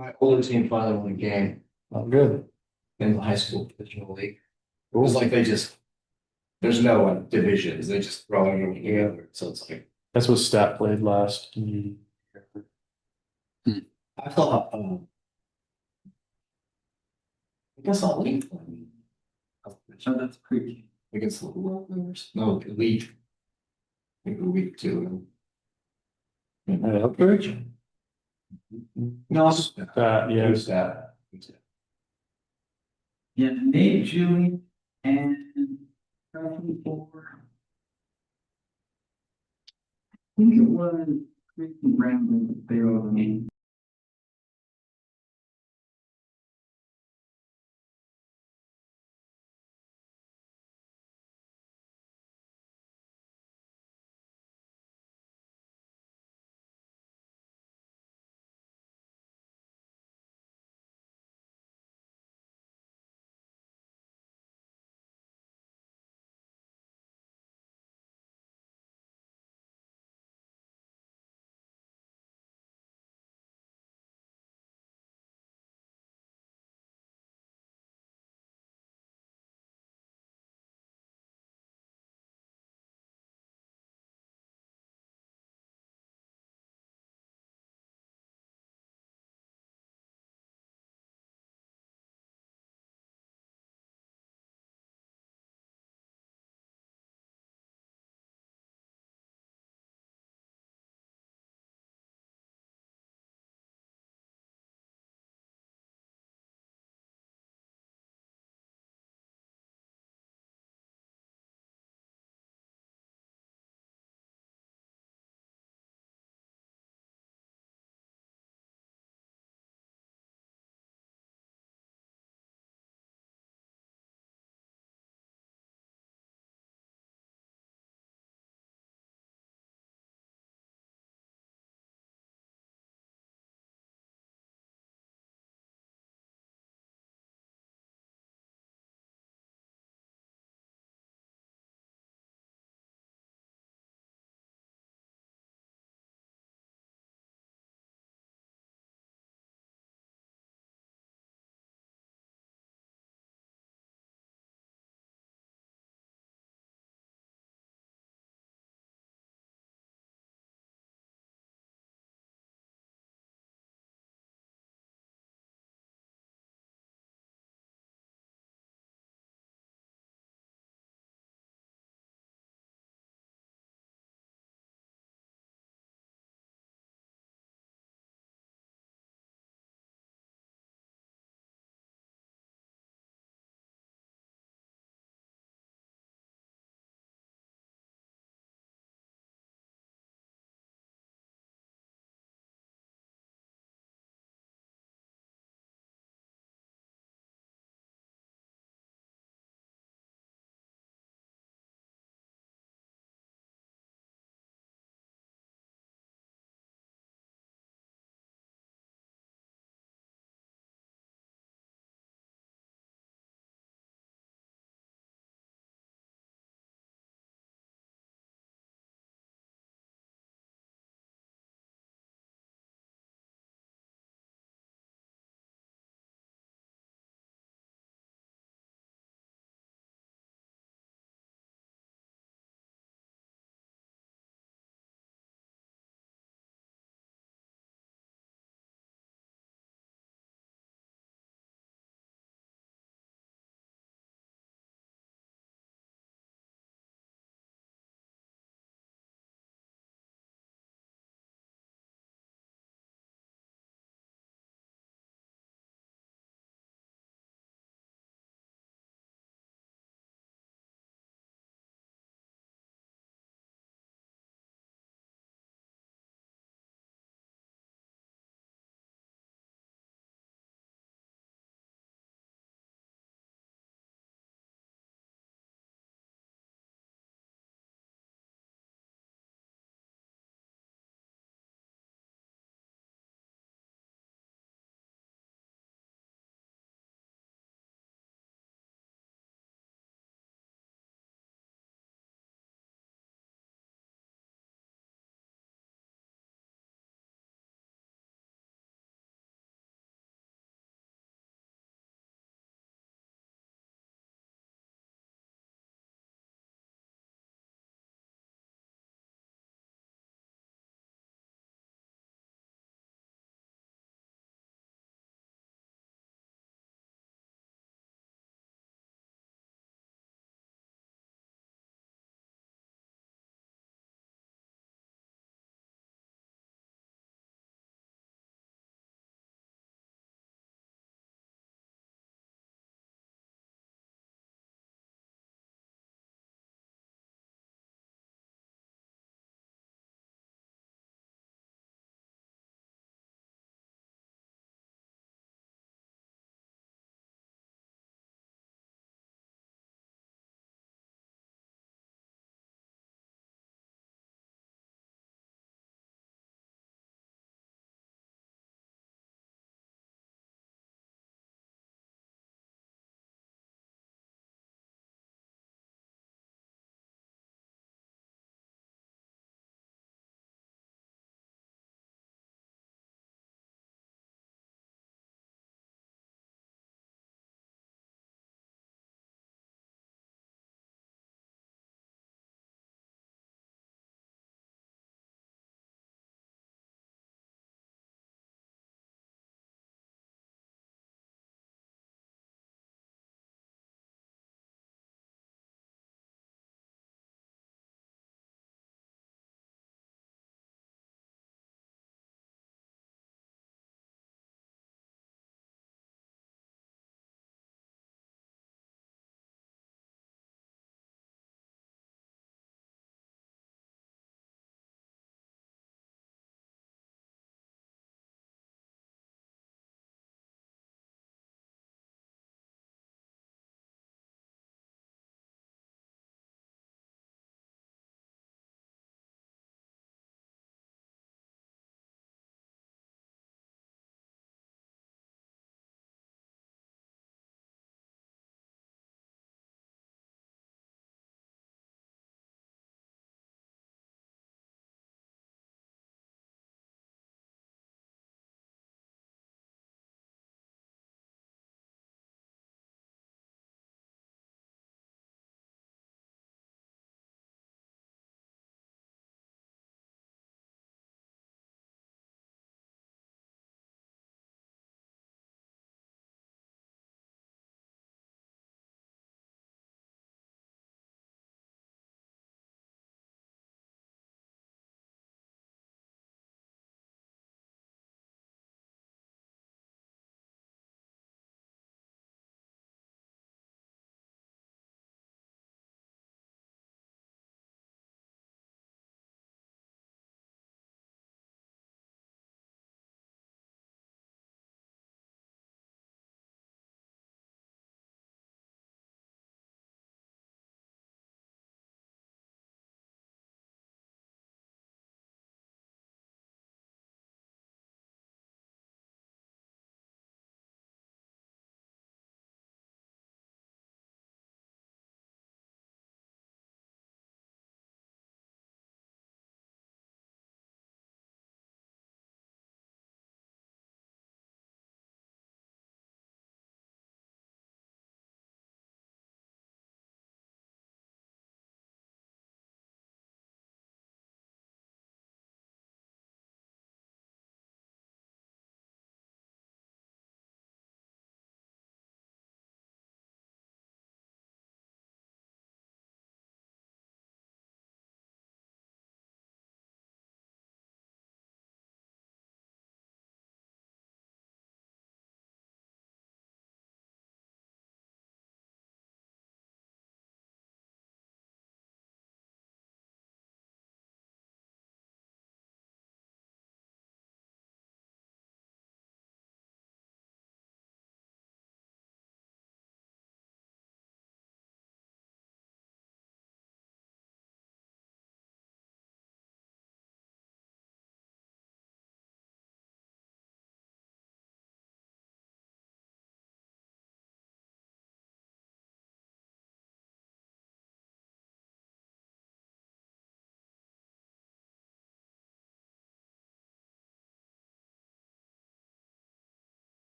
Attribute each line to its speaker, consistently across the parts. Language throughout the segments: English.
Speaker 1: My older team finally won a game
Speaker 2: Oh, good.
Speaker 1: in the high school professional league. It
Speaker 2: Cool.
Speaker 1: was like there's no divisions, they just throw everyone together, so it's like,
Speaker 2: That's what Stat played last year.
Speaker 1: I thought, I guess I'll leave.
Speaker 3: So that's pretty.
Speaker 1: Against the world members, no, elite. Maybe week two.
Speaker 2: Elbridge?
Speaker 1: No, I'll just.
Speaker 2: Yeah.
Speaker 1: Who's that?
Speaker 3: Yeah, Nate, Julie, and probably four. I think it was Kristen Brandon, they were the name.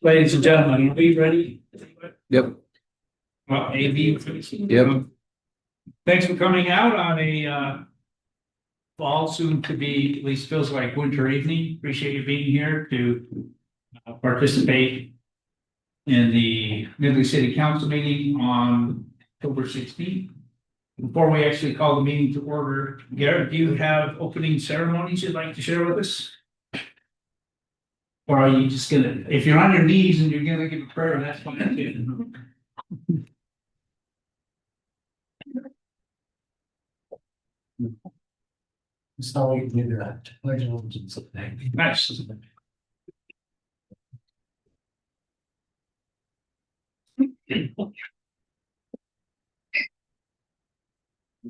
Speaker 4: Ladies and gentlemen, are we ready?
Speaker 2: Yep.
Speaker 4: Well, AB.
Speaker 2: Yep.
Speaker 4: Thanks for coming out on a fall soon to be, at least feels like winter evening. Appreciate you being here to participate in the Nibley City Council meeting on October 16th. Before we actually call the meeting to order, Garrett, do you have opening ceremonies you'd like to share with us? Or are you just gonna, if you're on your knees and you're gonna give a prayer, that's fine too.
Speaker 2: So we can do that. Pledge allegiance.
Speaker 4: Nice.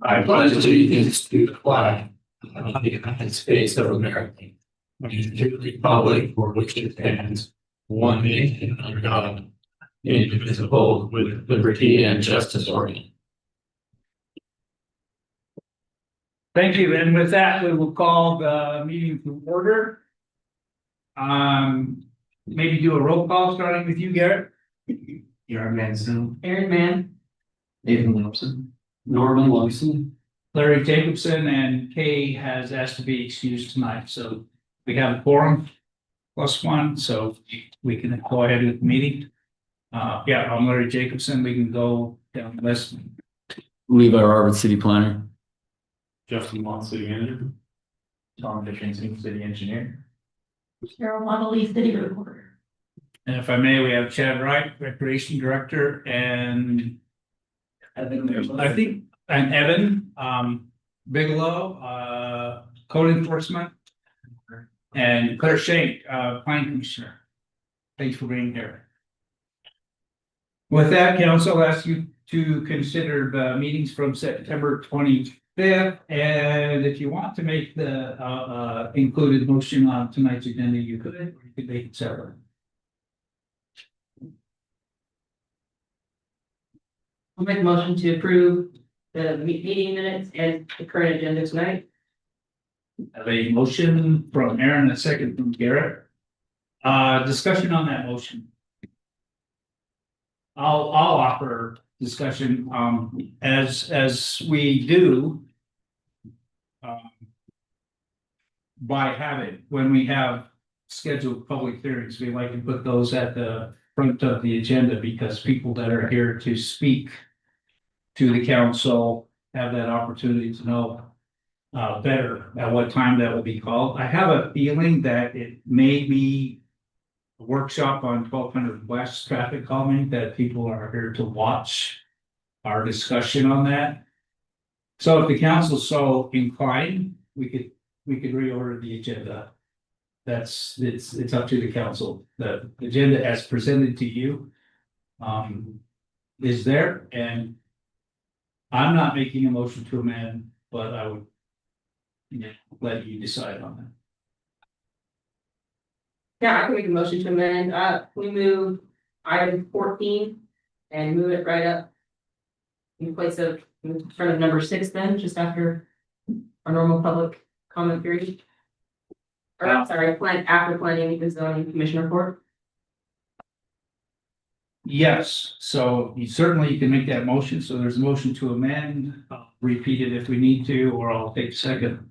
Speaker 5: I pledge allegiance to the flag of the United States of America, and to the republic for which it stands, one nation under God, indivisible, with liberty and justice for all.
Speaker 4: Thank you, and with that, we will call the meeting to order. Maybe do a roll call, starting with you, Garrett.
Speaker 1: Aaron Manson.
Speaker 4: Aaron Mann.
Speaker 3: Nathan Wilson.
Speaker 2: Norman Lawson.
Speaker 4: Larry Jacobson, and Kay has asked to be excused tonight, so we have a quorum plus one, so we can go ahead with the meeting. Yeah, I'm Larry Jacobson, we can go down the list.
Speaker 2: Levi Roberts, city planner.
Speaker 5: Justin Mott, city manager.
Speaker 1: Tom Dickinson, city engineer.
Speaker 6: Cheryl Mondelez, city recorder.
Speaker 4: And if I may, we have Chad Wright, recreation director, and I think, and Evan, Bigelow, code enforcement. And Claire Shank, planning commissioner. Thanks for being here. With that, council, I'll ask you to consider the meetings from September 25th. And if you want to make the included motion on tonight's agenda, you could, or you could make it separate.
Speaker 6: I'll make a motion to approve the meeting minutes and the current agenda tonight.
Speaker 4: I have a motion from Aaron, a second from Garrett. Discussion on that motion. I'll offer discussion, as we do. By habit, when we have scheduled public hearings, we like to put those at the front of the agenda because people that are here to speak to the council have that opportunity to know better at what time that will be called. I have a feeling that it may be a workshop on 1200 West traffic calming, that people are here to watch our discussion on that. So if the council's so inclined, we could reorder the agenda. It's up to the council. The agenda as presented to you is there, and I'm not making a motion to amend, but I would let you decide on that.
Speaker 6: Yeah, I can make a motion to amend. We move item 14 and move it right up in place of, in front of number 6 then, just after our normal public comment period. Or I'm sorry, after planning the zoning commission report.
Speaker 4: Yes, so you certainly can make that motion. So there's a motion to amend, I'll repeat it if we need to, or I'll take second.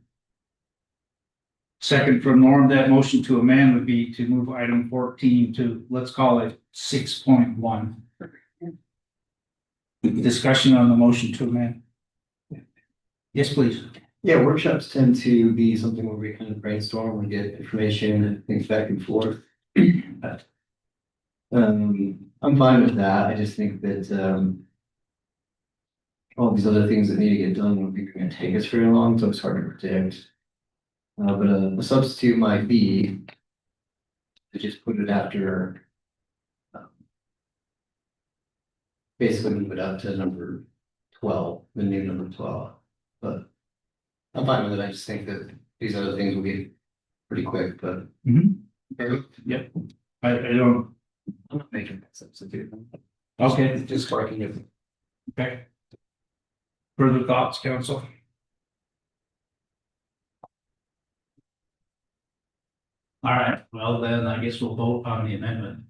Speaker 4: Second from Norm, that motion to amend would be to move item 14 to, let's call it 6.1. Discussion on the motion to amend. Yes, please.
Speaker 3: Yeah, workshops tend to be something where we kind of brainstorm and get information and things back and forth. I'm fine with that. I just think that all these other things that need to get done won't be going to take us very long, so it's hard to predict. But a substitute might be to just put it after, basically move it up to number 12, the new number 12. But I'm fine with it. I just think that these other things will be pretty quick, but.
Speaker 4: Yep. I don't.
Speaker 3: I'm not making that substitute.
Speaker 4: Okay.
Speaker 3: It's just working with.
Speaker 4: Okay. Further thoughts, council? All right, well then I guess we'll vote on the amendment.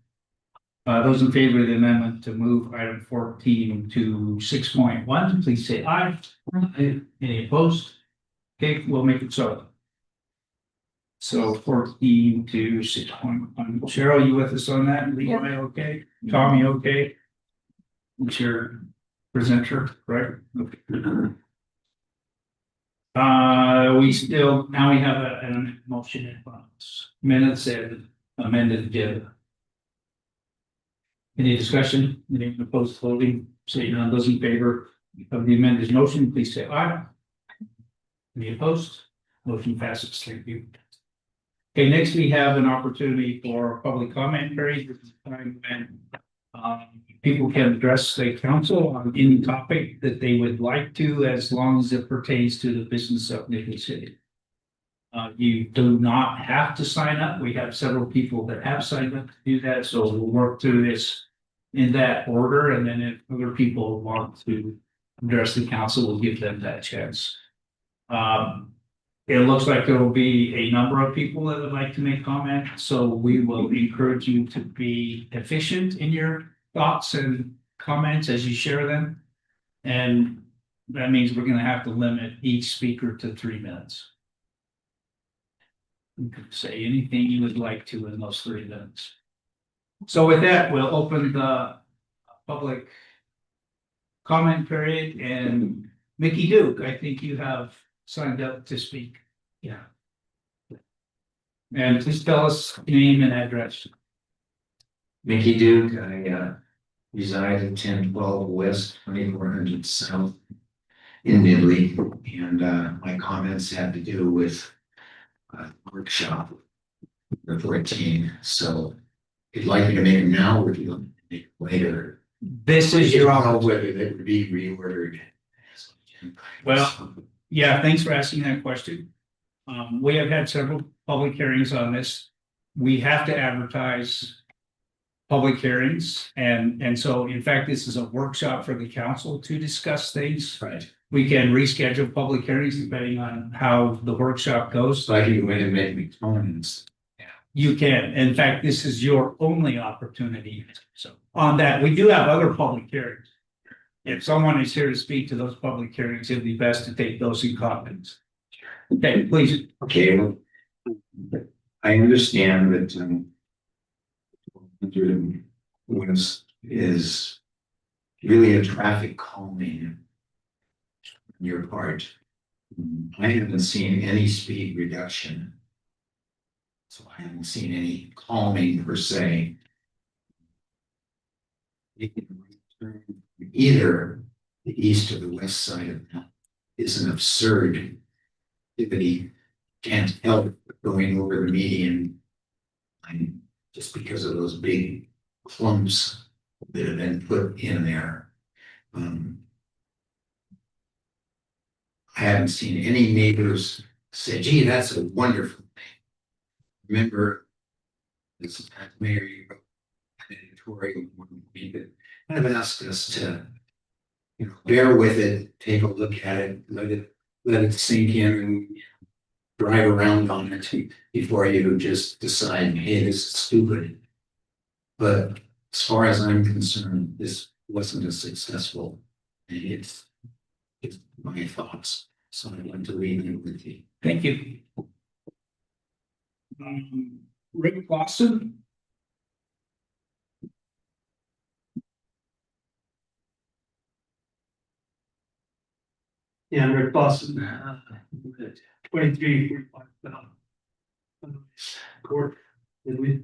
Speaker 4: Those in favor of the amendment to move item 14 to 6.1, please say aye. Aye. Any opposed? Okay, we'll make it so. So 14 to 6.1. Cheryl, you with us on that? Levi, okay? Tommy, okay? What's your presenter, right? Okay. We still, now we have a motion in front of us. Minutes and amended agenda. Any discussion? Any opposed to voting? Say none. Those in favor of the amended motion, please say aye. Any opposed? Motion passes. Thank you. Okay, next we have an opportunity for public comment period. This is the time when people can address the council on any topic that they would like to, as long as it pertains to the business of Nibley City. You do not have to sign up. We have several people that have signed up to do that, so we'll work through this in that order, and then if other people want to address the council, we'll give them that chance. It looks like there will be a number of people that would like to make comments, so we will encourage you to be efficient in your thoughts and comments as you share them. And that means we're gonna have to limit each speaker to 3 minutes. You can say anything you would like to in those 3 minutes. So with that, we'll open the public comment period, and Mickey Duke, I think you have signed up to speak. Yeah. And please tell us your name and address.
Speaker 7: Mickey Duke, I reside at 1012 West 2400 South in Nibley, and my comments have to do with workshop the 14. So if you'd like me to make them now, or if you'd like me to make them later.
Speaker 4: This is your opportunity.
Speaker 7: Whether they would be reordered.
Speaker 4: Well, yeah, thanks for asking that question. We have had several public hearings on this. We have to advertise public hearings, and so in fact, this is a workshop for the council to discuss things.
Speaker 7: Right.
Speaker 4: We can reschedule public hearings depending on how the workshop goes.
Speaker 7: So I can go in and make me comments.
Speaker 4: You can. In fact, this is your only opportunity. So on that, we do have other public hearings. If someone is here to speak to those public hearings, it'd be best to take those in comments. Okay, please.
Speaker 7: Okay, well, I understand that is really a traffic calming on your part. I haven't seen any speed reduction. So I haven't seen any calming per se. Either the east or the west side of that is an absurd activity. Can't help going over the median line just because of those big clumps that have been put in there. I haven't seen any neighbors say, gee, that's a wonderful thing. Remember, this is Mayor, you wrote an editorial that kind of asked us to, bear with it, take a look at it, let it sink in and drive around on it before you just decide, hey, this is stupid. But as far as I'm concerned, this wasn't a successful. It's my thoughts. So I want to leave it with you.
Speaker 4: Thank you. Rick Lawson.
Speaker 8: Yeah, I'm Rick Boston, 23 court. Did we?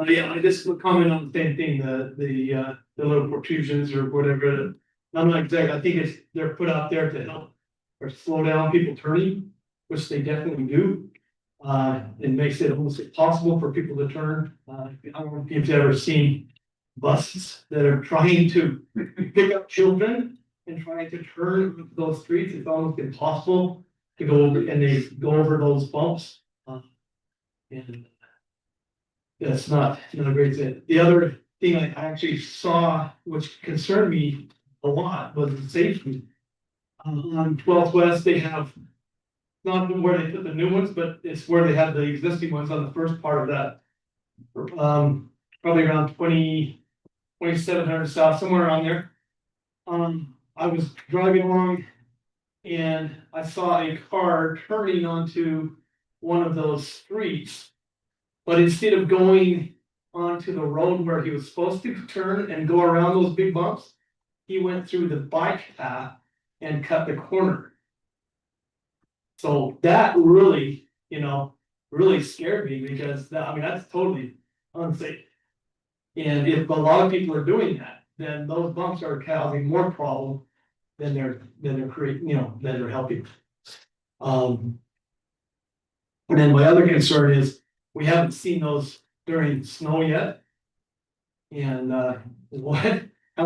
Speaker 8: Yeah, I just would comment on the same thing, the little protrusions or whatever. I'm not exactly, I think they're put out there to help or slow down people turning, which they definitely do. It makes it almost impossible for people to turn. I don't know if you've ever seen buses that are trying to pick up children and trying to turn those streets. It's almost impossible to go over, and they go over those bumps. And that's not a great thing. The other thing I actually saw, which concerned me a lot, was the safety. On 12th West, they have not where they put the new ones, but it's where they have the existing ones on the first part of that probably around 2,700 south, somewhere around there. I was driving along and I saw a car turning onto one of those streets. But instead of going onto the road where he was supposed to turn and go around those big bumps, he went through the bike path and cut the corner. So that really, really scared me because that's totally unsafe. And if a lot of people are doing that, then those bumps are causing more problem than they're creating, than they're helping. And then my other concern is we haven't seen those during snow yet. And how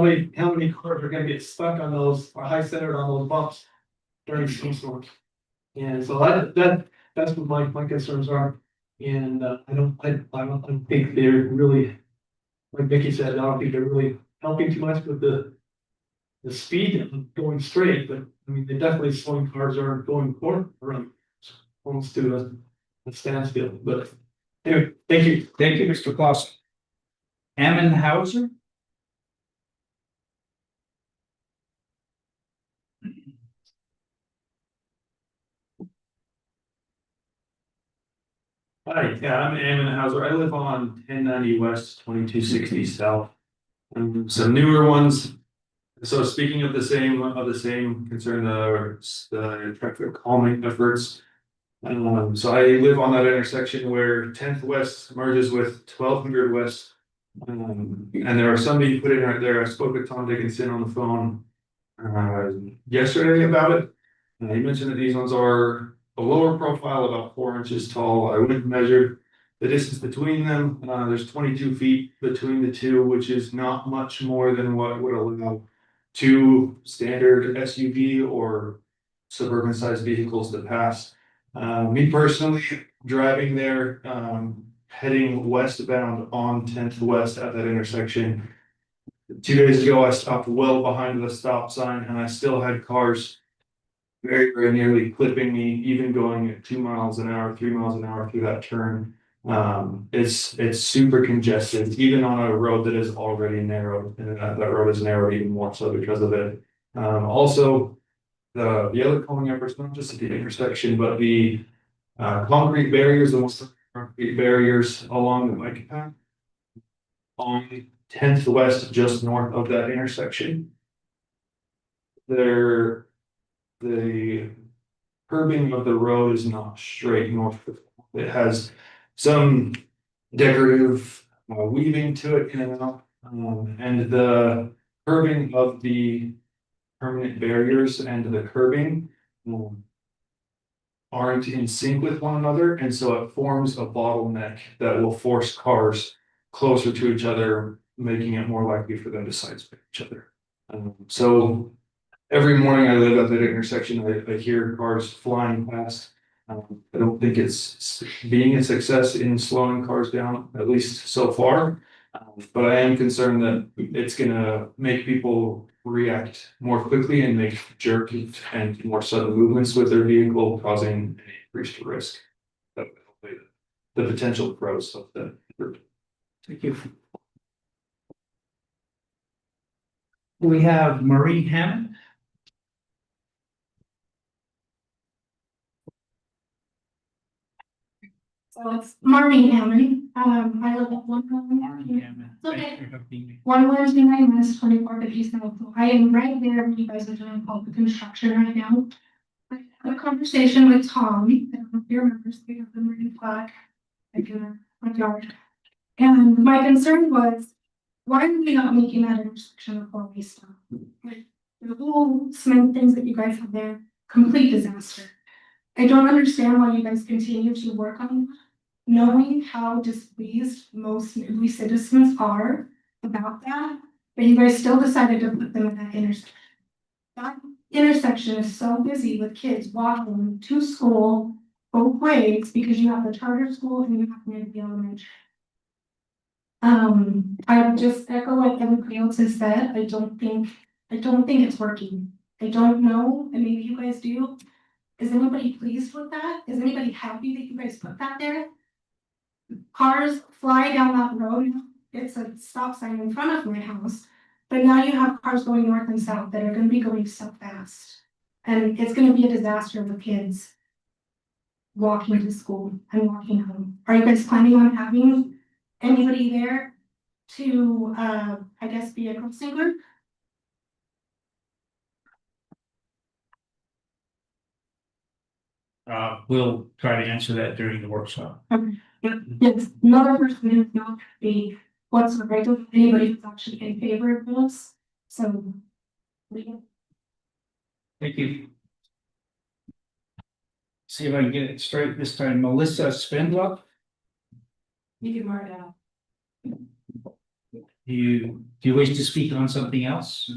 Speaker 8: many cars are gonna get stuck on those or high centered on those bumps during snowstorms? And so that's what my concerns are. And I don't think they're really, like Vicky said, I don't think they're really helping too much with the speed of going straight, but I mean, they definitely slowing cars are going forward around almost to a standstill. But anyway, thank you.
Speaker 4: Thank you, Mr. Clausen. Ammenhauser?
Speaker 9: Hi, yeah, I'm Eamon Hauser. I live on 1090 West, 2260 South. Some newer ones. So speaking of the same concern, the traffic calming efforts. So I live on that intersection where 10th West merges with 1200 West. And there are some being put in right there. I spoke with Tom Dickinson on the phone yesterday about it. He mentioned that these ones are a lower profile, about 4 inches tall. I went and measured the distance between them. There's 22 feet between the two, which is not much more than what would allow two standard SUV or suburban sized vehicles to pass. Me personally, driving there, heading westbound on 10th West at that intersection. 2 days ago, I stopped well behind the stop sign and I still had cars very, very nearly clipping me, even going at 2 miles an hour, 3 miles an hour through that turn. It's super congested, even on a road that is already narrow, and that road is narrowed even more so because of it. Also, the other calming efforts, not just at the intersection, but the concrete barriers, the most concrete barriers along the bike path on 10th West, just north of that intersection. The curbing of the road is not straight north. It has some decorative weaving to it in and out. And the curbing of the permanent barriers and the curbing aren't in sync with one another. And so it forms a bottleneck that will force cars closer to each other, making it more likely for them to sideswipe each other. So every morning I live at that intersection, I hear cars flying past. I don't think it's being a success in slowing cars down, at least so far. But I am concerned that it's gonna make people react more quickly and make jerk and more sudden movements with their vehicle, causing an increased risk. That would be the potential pros of the group.
Speaker 4: Thank you. We have Marie Hammond.
Speaker 10: So it's Marnie Hammond. I live at one
Speaker 4: Marnie Hammond.
Speaker 10: Okay.
Speaker 4: Thank you for being here.
Speaker 10: 1 West 2450 South. So I am right there when you guys are doing all the construction right now. I had a conversation with Tom. I don't know if you remember, so we have the marine flag like in our front yard. And my concern was, why are we not making that intersection a four-way stop? Like the whole cement things that you guys have there, complete disaster. I don't understand why you guys continue to work on that, knowing how displeased most Nibley citizens are about that, but you guys still decided to put them at that intersection. That intersection is so busy with kids walking to school both ways because you have the charter school and you have Nibley Elementary. I would just echo what everybody else has said. I don't think it's working. I don't know, and maybe you guys do. Is anybody pleased with that? Is anybody happy that you guys put that there? Cars fly down that road it's a stop sign in front of my house. But now you have cars going north and south that are gonna be going so fast. And it's gonna be a disaster with kids walking to school and walking home. Are you guys planning on having anybody there to, I guess, be a crossing guard?
Speaker 4: We'll try to answer that during the workshop.
Speaker 10: But yes, another person who's not be whatsoever, anybody who's actually in favor of this, so.
Speaker 4: Thank you. See if I can get it straight this time. Melissa Spindler,
Speaker 6: You can mark it out.
Speaker 4: do you wish to speak on something else?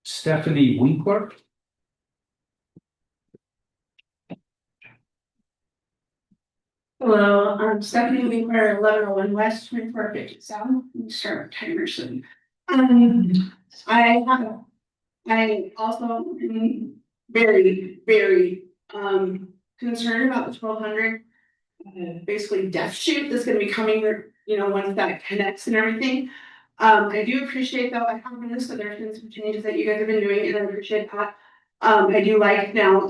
Speaker 4: Stephanie Winkler,
Speaker 11: Hello, I'm Stephanie Winkler, 1101 West, 2450 South, Start Timer soon. I also am very concerned about the 1200. Basically deaf chute that's gonna be coming, once that connects and everything. I do appreciate though, I have noticed that there's been some changes that you guys have been doing and I appreciate that. I do like now,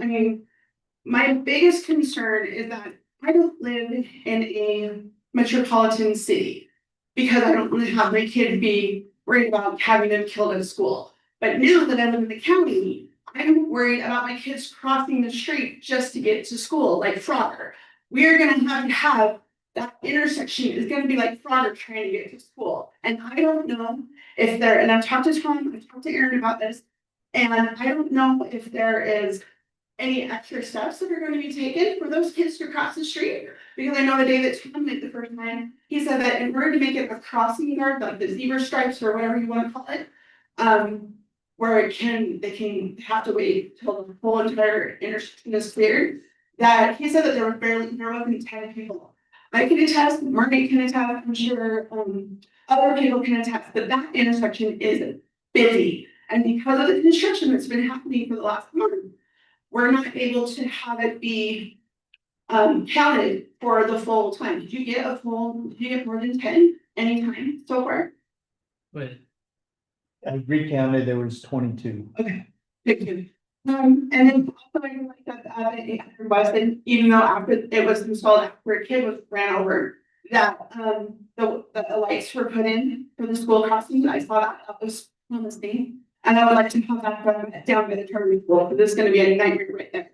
Speaker 11: my biggest concern is that I don't live in a metropolitan city because I don't want to have my kid be worried about having them killed at school. But now that I live in the county, I'm worried about my kids crossing the street just to get to school, like Frogger. We are gonna have that intersection is gonna be like Frogger trying to get to school. And I don't know if there, and I've talked to Tom, I've talked to Aaron about this, and I don't know if there is any extra steps that are going to be taken for those kids to cross the street. Because I know the day that Tom went the first time, he said that in order to make it a crossing guard, like the zebra stripes or whatever you want to call it, where they can have to wait till the whole entire intersection is cleared, that he said that there wasn't 10 people. I can attest, Margaret can attest, I'm sure other people can attest that that intersection is busy. And because of the construction that's been happening for the last month, we're not able to have it be counted for the full time. Did you get more than 10 anytime so far?
Speaker 4: but
Speaker 2: I recounted, there was 22.
Speaker 11: Okay, thank you. And then also I like that the West, and even though after it was installed after a kid was ran over, that the lights were put in for the school crossing. I saw that was on the scene. And I would like to have that down by the terminal school, but this is gonna be a nightmare right there.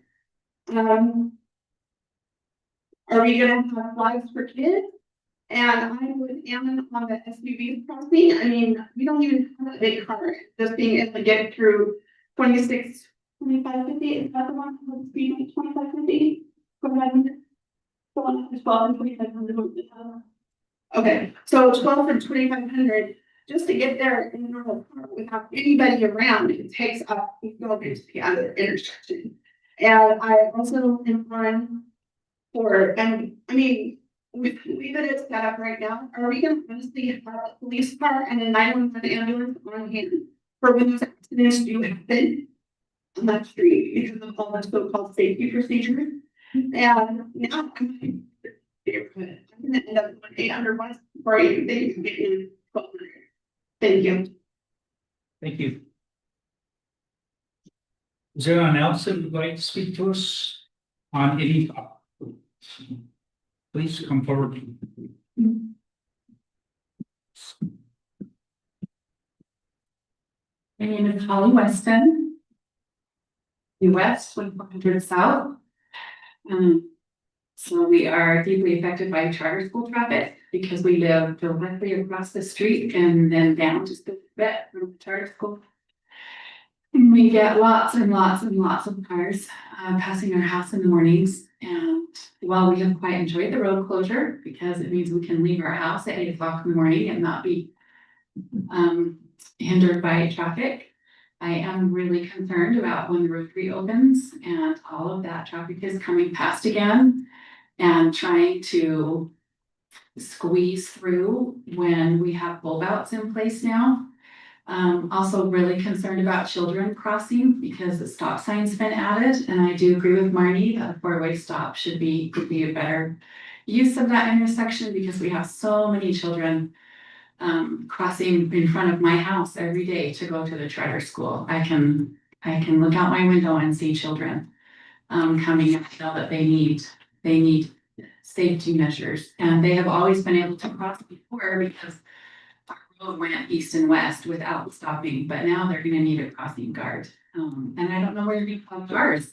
Speaker 11: Are we gonna have flags for kids? And I'm with Alan on the SUV crossing. We don't even have a big car, just being able to get through 26, 2550, is that the one with speed like 2550? 2500? The one that's 12 and 2500. Okay, so 12 and 2500. Just to get there in a normal car without anybody around, it takes up going to the other intersection. And I also am on for, with the way that it's set up right now, are we gonna honestly have a police car and a 911 ambulance on hand for when those accidents do happen on that street because of all the so-called safety procedures? And now I'm gonna end up with 800 miles before you they can get in 1200. Thank you.
Speaker 4: thank you. Is there anyone else that would like to speak to us on any topic? Please come forward.
Speaker 12: My name is Holly Weston. West, 2400 South. So we are deeply affected by charter school traffic because we live directly across the street and then down just a bit from the charter school. And we get lots and lots and lots of cars passing our house in the mornings. And while we have quite enjoyed the road closure because it means we can leave our house at 8 o'clock in the morning and not be hindered by traffic, I am really concerned about when the road reopens and all of that traffic is coming past again and trying to squeeze through when we have bulb outs in place now. Also really concerned about children crossing because the stop sign's been added, and I do agree with Marnie that a four-way stop should be a better use of that intersection because we have so many children crossing in front of my house every day to go to the charter school. I can look out my window and see children coming up now that they need safety measures. And they have always been able to cross before because our road went east and west without stopping, but now they're gonna need a crossing guard. And I don't know where you're gonna put ours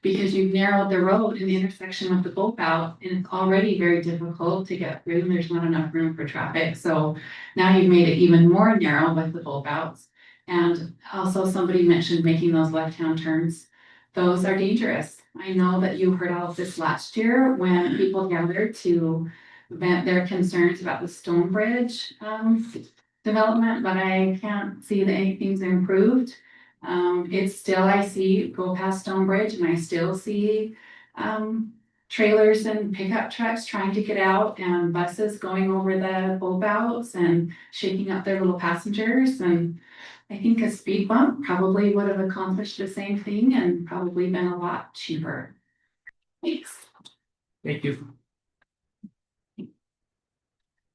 Speaker 12: because you've narrowed the road in the intersection with the bulb out and it's already very difficult to get through. There's not enough room for traffic. So now you've made it even more narrow with the bulb outs. And also somebody mentioned making those left-hand turns. Those are dangerous. I know that you heard all of this last year when people gathered to vent their concerns about the Stone Bridge development, but I can't see that anything's improved. It's still, I see, go past Stone Bridge and I still see trailers and pickup trucks trying to get out and buses going over the bulb outs and shaking up their little passengers. And I think a speed bump probably would have accomplished the same thing and probably been a lot cheaper. Thanks.
Speaker 4: Thank you.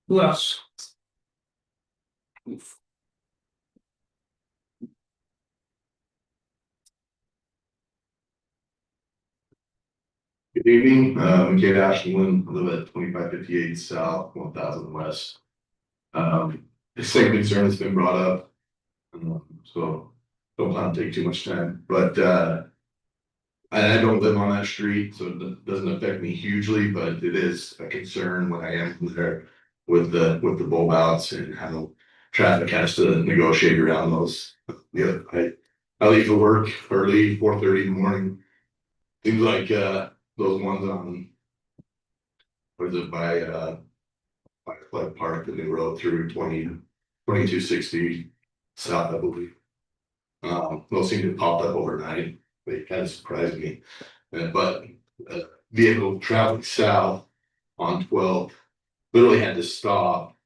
Speaker 4: Who else?
Speaker 13: Good evening, Kate Ashland, I live at 2558 South, 1000 West. The same concern has been brought up, so don't plan to take too much time, but I don't live on that street, so it doesn't affect me hugely, but it is a concern when I am there with the bulb outs and how traffic has to negotiate around those. Yeah, I leave for work early, 4:30 in the morning. Seems like those ones on, what is it, by Flood Park, the new road through 2260 south, I believe. Those seem to have popped up overnight. They kind of surprised me. But vehicle traveling south on 12 literally had to stop,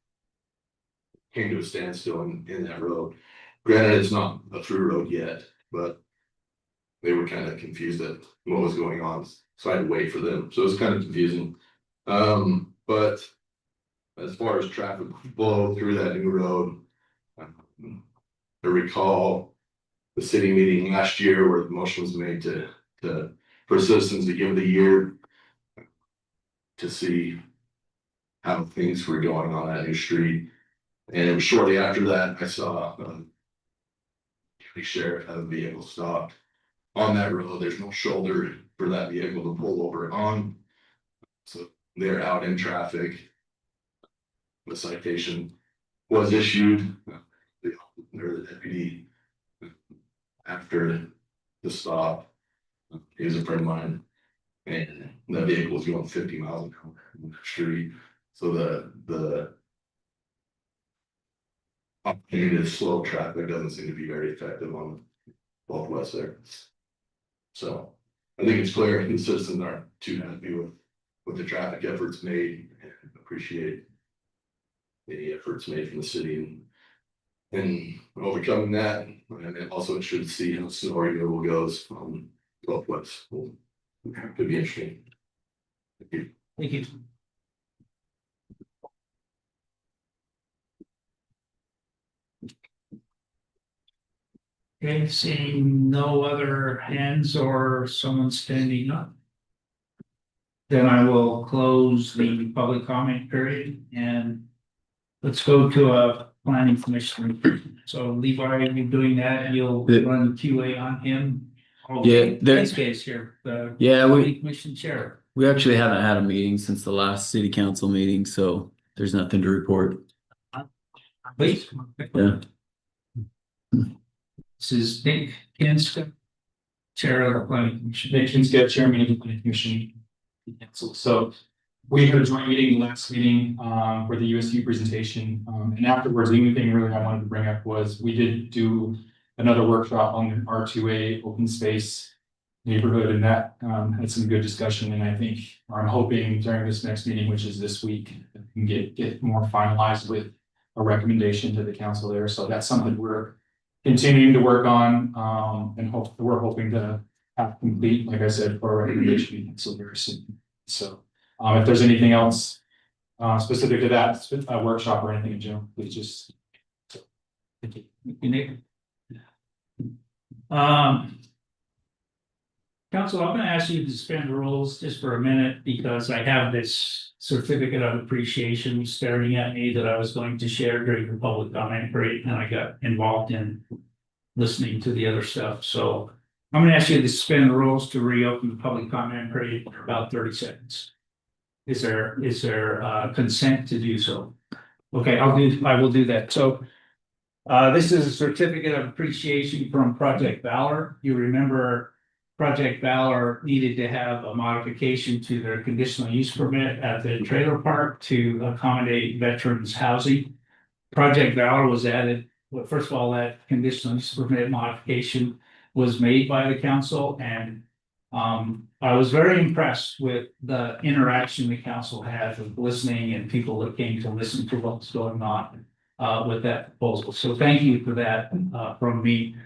Speaker 13: came to a standstill in that road. Granted, it's not a through road yet, but they were kind of confused at what was going on. So I had to wait for them. So it was kind of confusing. But as far as traffic flow through that new road, I recall the city meeting last year where the motion was made for citizens to give it a year to see how things were going on that new street. And it was shortly after that I saw the sheriff had a vehicle stopped on that road. There's no shoulder for that vehicle to pull over on. So they're out in traffic. The citation was issued. The deputy after the stop, he was a friend of mine, and that vehicle was going 50 miles an hour on the street. So the opportunity to slow traffic doesn't seem to be very effective on both west there. So I think it's clear the citizens aren't too happy with the traffic efforts made, and appreciate any efforts made from the city and overcoming that. And then also interested to see how snow removal goes on both west. Could be interesting. Thank you.
Speaker 4: Thank you. Okay, seeing no other hands or someone standing up, then I will close the public comment period and let's go to a planning commission. So Levi, you're doing that, you'll run QA on him.
Speaker 14: Yeah,
Speaker 4: This case here, the
Speaker 14: Yeah,
Speaker 4: planning commission chair.
Speaker 14: we actually haven't had a meeting since the last city council meeting, so there's nothing to report.
Speaker 4: Please.
Speaker 14: Yeah.
Speaker 4: This is Nick Kinska, chair of the planning commission.
Speaker 9: Nick Kinska, chairman of the planning commission. Council. So we had a joint meeting last meeting for the USU presentation. And afterwards, the only thing really I wanted to bring up was we did do another workshop on the R2A open space neighborhood, and that had some good discussion. And I think, or I'm hoping during this next meeting, which is this week, we can get more finalized with a recommendation to the council there. So that's something we're continuing to work on, and we're hoping to have complete, like I said, for a recommendation so very soon. So
Speaker 15: If there's anything else specific to that workshop or anything in general, please just.
Speaker 4: Thank you, Nick. Council, I'm gonna ask you to suspend the rules just for a minute because I have this certificate of appreciation staring at me that I was going to share during the public comment period, and I got involved in listening to the other stuff, so I'm gonna ask you to suspend the rules to reopen the public comment period for about 30 seconds. Is there consent to do so? Okay, I will do that. So this is a certificate of appreciation from Project Valor. You remember Project Valor needed to have a modification to their conditional use permit at the trailer park to accommodate veterans housing. Project Valor was added, well, first of all, that conditional use permit modification was made by the council, and I was very impressed with the interaction the council had with listening and people that came to listen to what was going on with that proposal. So thank you for that from me.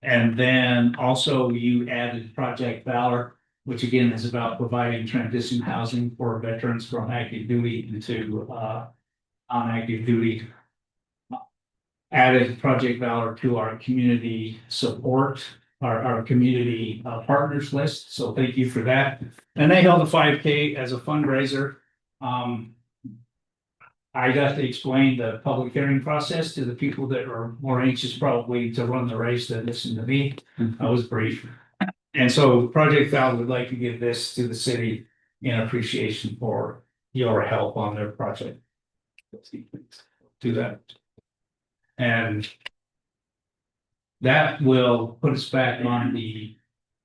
Speaker 4: And then also you added Project Valor, which again is about providing transition housing for veterans from active duty into non-active duty. Added Project Valor to our community support, our community partners list. So thank you for that. And they held a 5K as a fundraiser. I got to explain the public hearing process to the people that are more anxious probably to run the race than listen to me. I was brief. And so Project Valor would like to give this to the city in appreciation for your help on their project. Do that. And that will put us back on the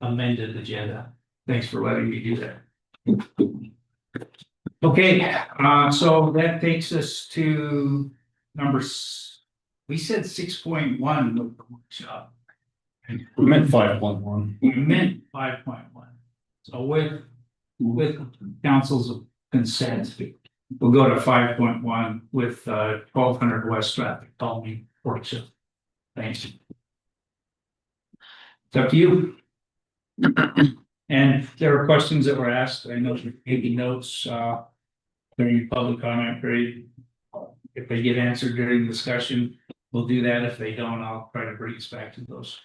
Speaker 4: amended agenda. Thanks for letting me do that. Okay, so that takes us to we said 6.1 with the workshop.
Speaker 15: We meant 5.1.
Speaker 4: We meant 5.1. So with council's consent, we'll go to 5.1 with 1200 West traffic calming workshop. Thanks. It's up to you. And there were questions that were asked. I know you're taking notes during public comment period. If they get answered during the discussion, we'll do that. If they don't, I'll try to bring us back to those.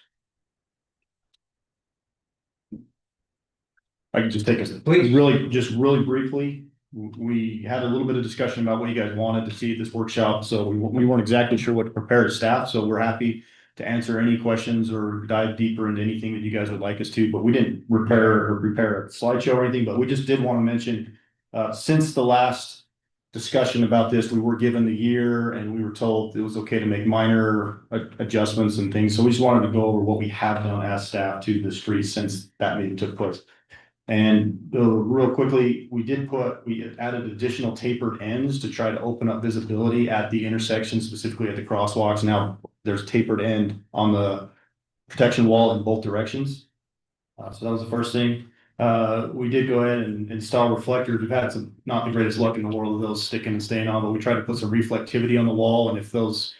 Speaker 16: I can just take us,
Speaker 4: Please.
Speaker 16: really briefly. We had a little bit of discussion about what you guys wanted to see at this workshop, so we weren't exactly sure what to prepare as staff, so we're happy to answer any questions or dive deeper into anything that you guys would like us to, but we didn't prepare a slideshow or anything, but we just did want to mention, since the last discussion about this, we were given the year and we were told it was okay to make minor adjustments and things, so we just wanted to go over what we have done as staff to the streets since that meeting took place. And real quickly, we added additional tapered ends to try to open up visibility at the intersection, specifically at the crosswalks. Now there's tapered end on the protection wall in both directions. So that was the first thing. We did go ahead and install reflectors. We've had not the greatest luck in the world of those sticking and staying on, but we tried to put some reflectivity on the wall. And if those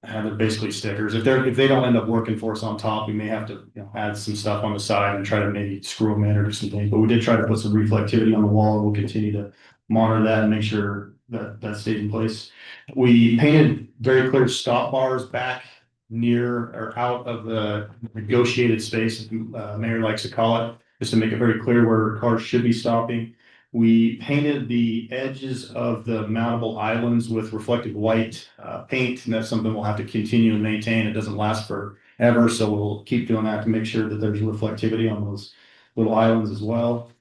Speaker 16: they're basically stickers. If they don't end up working for us on top, we may have to add some stuff on the side and try to maybe screw them in or do some things. But we did try to put some reflectivity on the wall, and we'll continue to monitor that and make sure that stays in place. We painted very clear stop bars back near or out of the negotiated space, Mayor likes to call it, just to make it very clear where cars should be stopping. We painted the edges of the mountable islands with reflective white paint, and that's something we'll have to continue to maintain. It doesn't last forever, so we'll keep doing that to make sure that there's reflectivity on those little islands as well.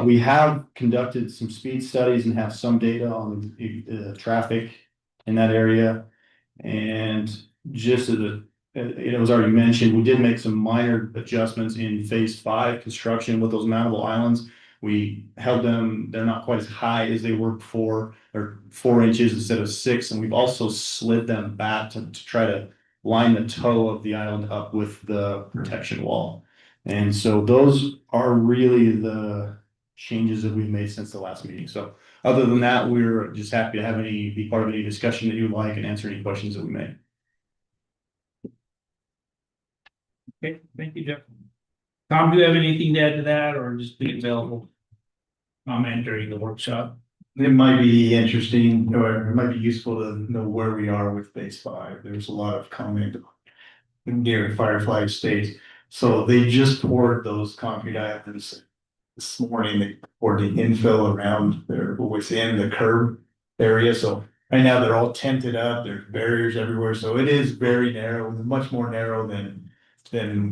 Speaker 16: We have conducted some speed studies and have some data on the traffic in that area. And just as it was already mentioned, we did make some minor adjustments in phase 5 construction with those mountable islands. We held them, they're not quite as high as they were before. They're 4 inches instead of 6. And we've also slid them back to try to line the toe of the island up with the protection wall. And so those are really the changes that we've made since the last meeting. So other than that, we're just happy to be part of any discussion that you would like and answer any questions that we may.
Speaker 4: Okay, thank you, Jeff. Tom, do you have anything to add to that or just be available? Comment during the workshop?
Speaker 16: It might be interesting, or it might be useful to know where we are with phase five. There's a lot of comment near Firefly Estates. So they just poured those concrete islands this morning. They poured the infill around there within the curb area. So right now they're all tented up. There's barriers everywhere. So it is very narrow, much more narrow than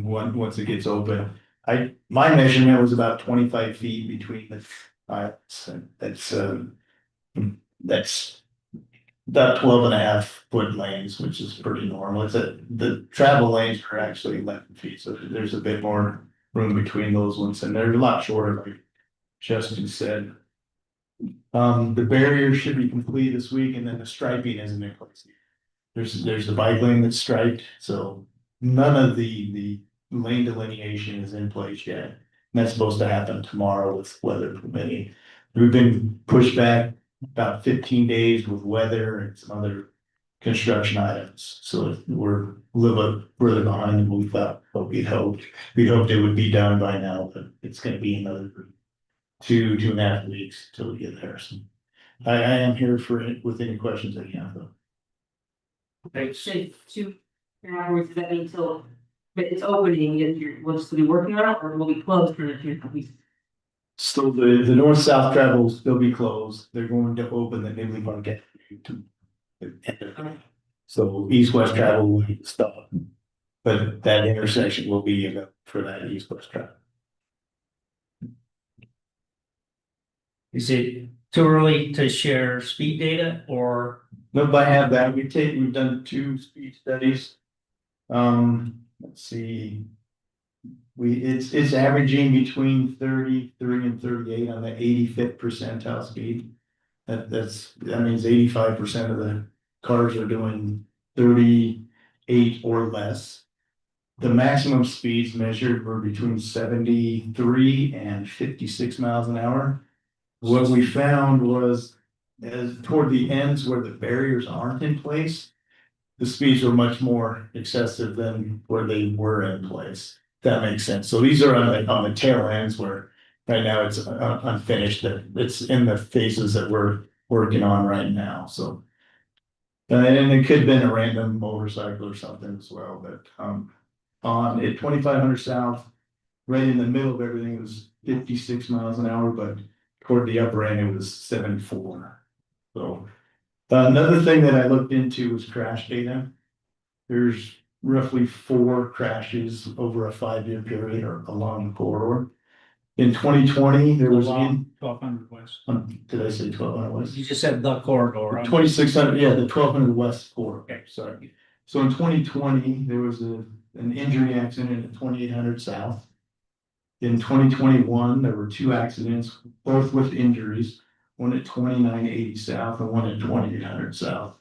Speaker 16: once it gets open. My measurement was about 25 feet between the that's about 12.5 foot lanes, which is pretty normal. The travel lanes are actually 11 feet, so there's a bit more room between those ones, and they're a lot shorter, like Justin said. The barrier should be complete this week, and then the striping isn't in place. There's the bike lane that's striped, so none of the lane delineation is in place yet. And that's supposed to happen tomorrow with weather permitting. We've been pushed back about 15 days with weather and some other construction items. So we're a little bit further behind than we thought, but we'd hoped it would be done by now, but it's gonna be another 2.5 weeks till we get there. So I am here with any questions that you have though.
Speaker 6: Thanks. Does that mean till it's opening and we'll still be working on it, or will be closed for the 2 weeks?
Speaker 16: Still, the north-south travel will still be closed. They're going to open the Nibley Park at to. So east-west travel will stop. But that intersection will be available for that east-west travel.
Speaker 4: Is it too early to share speed data or?
Speaker 16: Nope, I have that. We've done 2 speed studies. Let's see. It's averaging between 33 and 38 on the 85th percentile speed. That means 85% of the cars are doing 38 or less. The maximum speeds measured were between 73 and 56 miles an hour. What we found was, as toward the ends where the barriers aren't in place, the speeds were much more excessive than where they were in place. That makes sense. So these are on the tail ends where right now it's unfinished. It's in the phases that we're working on right now. So, and it could have been a random motorcycle or something as well. But on at 2500 South, right in the middle of everything, it was 56 miles an hour, but toward the upper end, it was 74. So another thing that I looked into was crash data. There's roughly 4 crashes over a 5-year period or along the corridor. In 2020, there was
Speaker 4: 1200 West.
Speaker 16: Did I say 1200 West?
Speaker 4: You just said the corridor.
Speaker 16: 2600, yeah, the 1200 West corridor. Okay, sorry. So in 2020, there was an injury accident at 2800 South. In 2021, there were 2 accidents, both with injuries, one at 2980 South and one at 2800 South.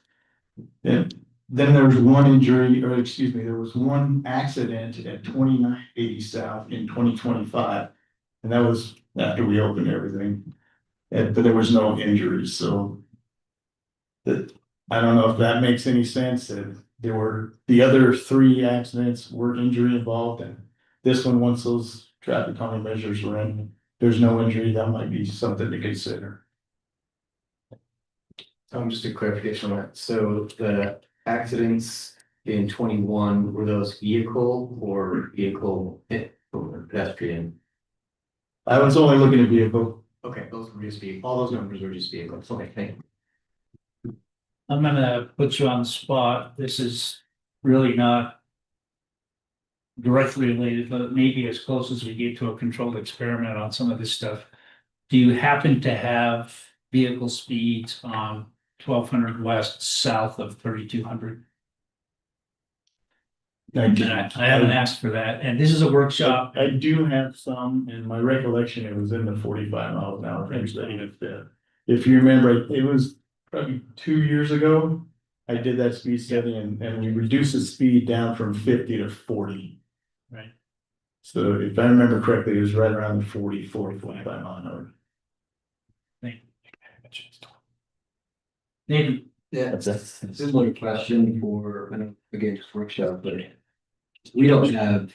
Speaker 16: And then there was one injury, or excuse me, there was one accident at 2980 South in 2025. And that was after we opened everything. But there was no injuries, so that I don't know if that makes any sense. That there were the other 3 accidents were injury involved, and this one, once those traffic calming measures were in, there's no injury. That might be something to consider.
Speaker 3: Just a clarification on that. So the accidents in 21, were those vehicle or pedestrian?
Speaker 16: I was only looking at vehicle.
Speaker 3: Okay, those were just vehicle. All those numbers were just vehicles. Okay, thank you.
Speaker 4: I'm gonna put you on the spot. This is really not directly related, but maybe as close as we get to a controlled experiment on some of this stuff. Do you happen to have vehicle speeds on 1200 West south of 3200? I haven't asked for that, and this is a workshop.
Speaker 16: I do have some, in my recollection, it was in the 45 miles an hour range. If you remember, it was probably 2 years ago. I did that speed study and we reduced the speed down from 50 to 40.
Speaker 4: Right.
Speaker 16: So if I remember correctly, it was right around the 45 mile an hour.
Speaker 4: Thank you. Nathan.
Speaker 3: Yeah, that's a similar question for, again, just workshop, but We don't have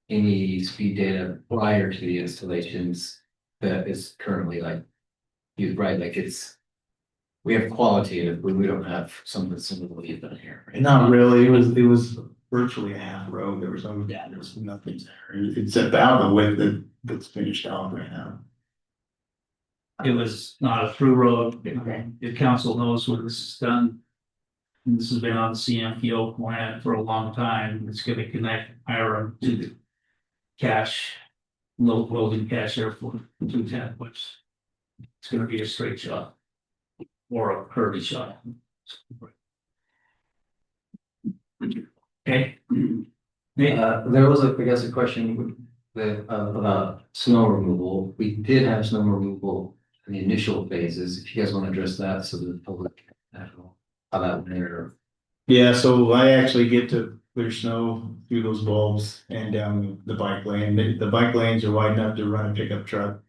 Speaker 3: any speed data prior to the installations that is currently like, you're right, like it's. We have qualitative, but we don't have something similar to done here. Right?
Speaker 16: Not really, it was virtually a half road, there was nothing there, it's about the width that's finished off right now.
Speaker 4: It was not a through road. The council knows where this is done. And this has been on the CMPO plan for a long time. It's gonna connect Hiram to the cache, loading cache airport 210, which it's gonna be a straight shot or a curvy shot. Okay.
Speaker 3: There was I guess, a question about snow removal. We did have snow removal in the initial phases. If you guys want to address that, so that the public know how that went there.
Speaker 16: Yeah, so I actually get to clear snow through those bulbs and down the bike lane. The bike lanes are wide enough to run a pickup truck.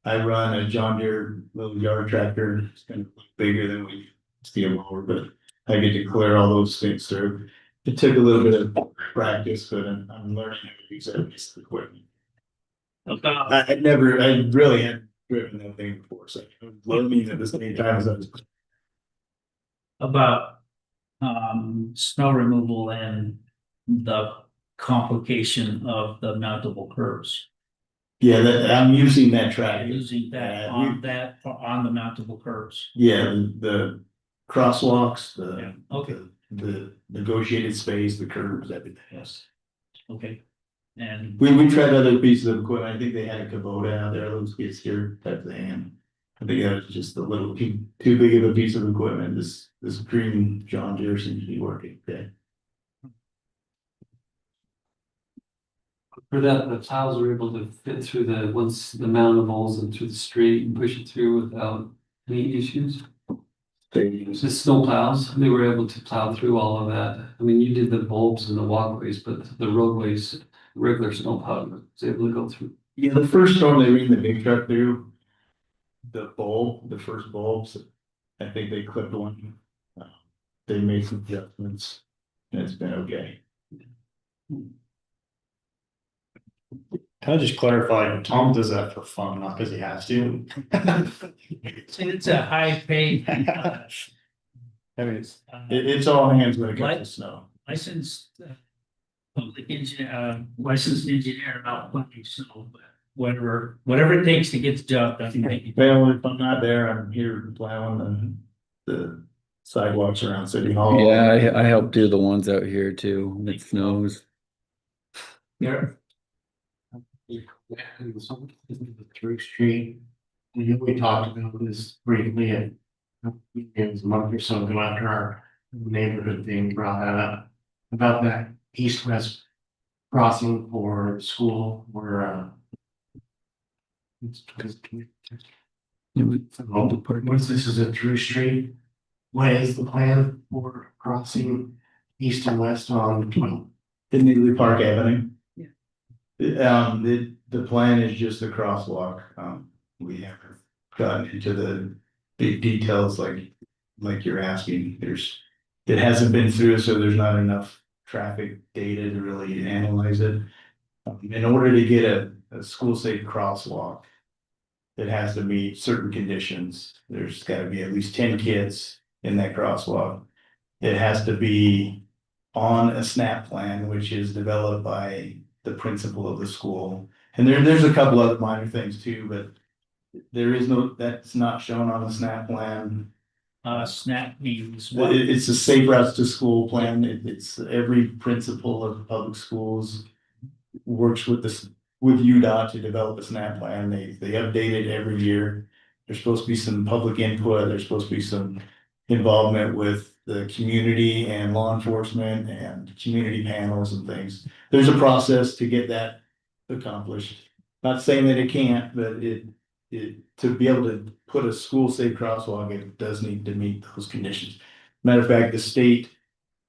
Speaker 16: I run a John Deere little yard tractor. It's kind of bigger than we see a mower, but I get to clear all those things through. It took a little bit of practice, but I'm learning how to use that piece of equipment. I really hadn't driven that thing before, so I'm learning at the same time as I was.
Speaker 4: About snow removal and the complication of the mountable curves.
Speaker 16: Yeah, I'm using that track.
Speaker 4: Using that on the mountable curves.
Speaker 16: Yeah, the crosswalks,
Speaker 4: Okay.
Speaker 16: the negotiated space, the curves, everything else.
Speaker 4: Okay. And
Speaker 16: We tried other pieces of equipment. I think they had a Kubota out there, those skid steer type thing. And I think that was just a little too big of a piece of equipment. This green John Deere seems to be working. Okay.
Speaker 5: For that, the plows were able to fit through once the mountables and through the street and push it through without any issues. The snow plows, they were able to plow through all of that. I mean, you did the bulbs and the walkways, but the roadways, regular snow plow was able to go through.
Speaker 16: Yeah, the first storm they ran the big truck through, the first bulbs, I think they clipped one. They made some adjustments and it's been okay. Can I just clarify, Tom does that for fun, not because he has to?
Speaker 4: it's a high paid.
Speaker 16: I mean, it's all hands when it comes to snow.
Speaker 4: Licensed public engineer, licensed engineer about planting snow, but whatever it takes to get the job done.
Speaker 16: Well, if I'm not there, I'm here plowing the sidewalks around City Hall.
Speaker 14: Yeah, I help do the ones out here too, when it snows.
Speaker 1: Yeah. The through street. We talked about this briefly at it was a month or so ago after our neighborhood thing brought that up. About that east-west crossing for school where once this is a through street, what is the plan for crossing east and west on 12?
Speaker 16: In Nibley Park Avenue. The plan is just a crosswalk. We haven't gotten into the big details like you're asking. It hasn't been through, so there's not enough traffic data to really analyze it. In order to get a school safe crosswalk, it has to meet certain conditions. There's got to be at least 10 kids in that crosswalk. It has to be on a SNAP plan, which is developed by the principal of the school. And there's a couple other minor things too, but that's not shown on the SNAP plan.
Speaker 4: SNAP means what?
Speaker 16: It's a safe routes to school plan. It's every principal of public schools works with UDOT to develop a SNAP plan. They update it every year. There's supposed to be some public input. There's supposed to be some involvement with the community and law enforcement and community panels and things. There's a process to get that accomplished. Not saying that it can't, but to be able to put a school safe crosswalk, it does need to meet those conditions. Matter of fact, the state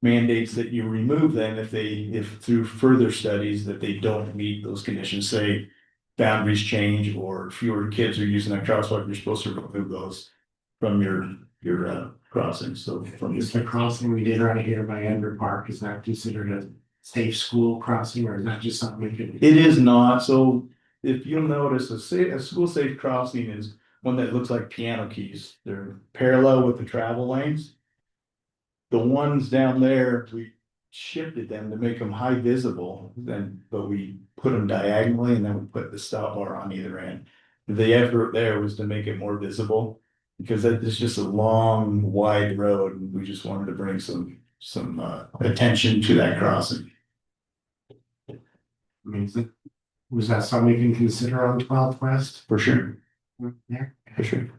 Speaker 16: mandates that you remove them if through further studies that they don't meet those conditions, say boundaries change or fewer kids are using that crosswalk, you're supposed to remove those from your crossing. So from
Speaker 1: It's the crossing we did right here by Ender Park, is that considered safe school crossing, or is that just something we could?
Speaker 16: It is not, so if you'll notice, a school safe crossing is one that looks like piano keys, they're parallel with the travel lanes. The ones down there, we shifted them to make them high visible, but we put them diagonally and then we put the stop bar on either end. The effort there was to make it more visible, because that is just a long, wide road, and we just wanted to bring some attention to that crossing.
Speaker 1: I mean, was that something we can consider on 12th West?
Speaker 16: For sure,
Speaker 1: Yeah.
Speaker 16: for sure.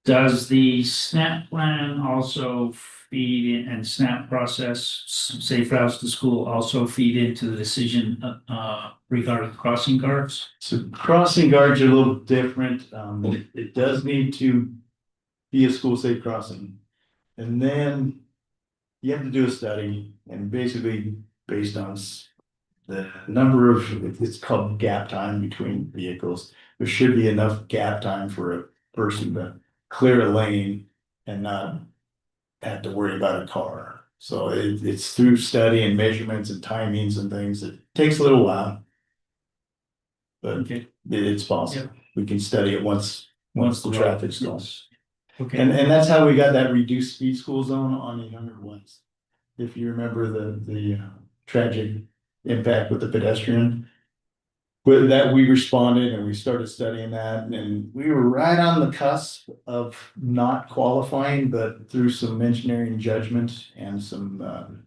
Speaker 4: Does the SNAP plan also feed in and SNAP process, safe routes to school also feed into the decision regarding crossing guards?
Speaker 16: So crossing guards are a little different. It does need to be a school safe crossing. And then you have to do a study, and basically based on the number of, it's called gap time between vehicles. There should be enough gap time for a person to clear a lane and not have to worry about a car. So it's through study and measurements and timings and things. It takes a little while. But
Speaker 4: Okay.
Speaker 16: it's possible. We can study it once the traffic's gone.
Speaker 4: Okay.
Speaker 16: And that's how we got that reduced speed school zone on 800 West. If you remember the tragic impact with the pedestrian. With that, we responded and we started studying that, and we were right on the cusp of not qualifying, but through some engineering judgment and some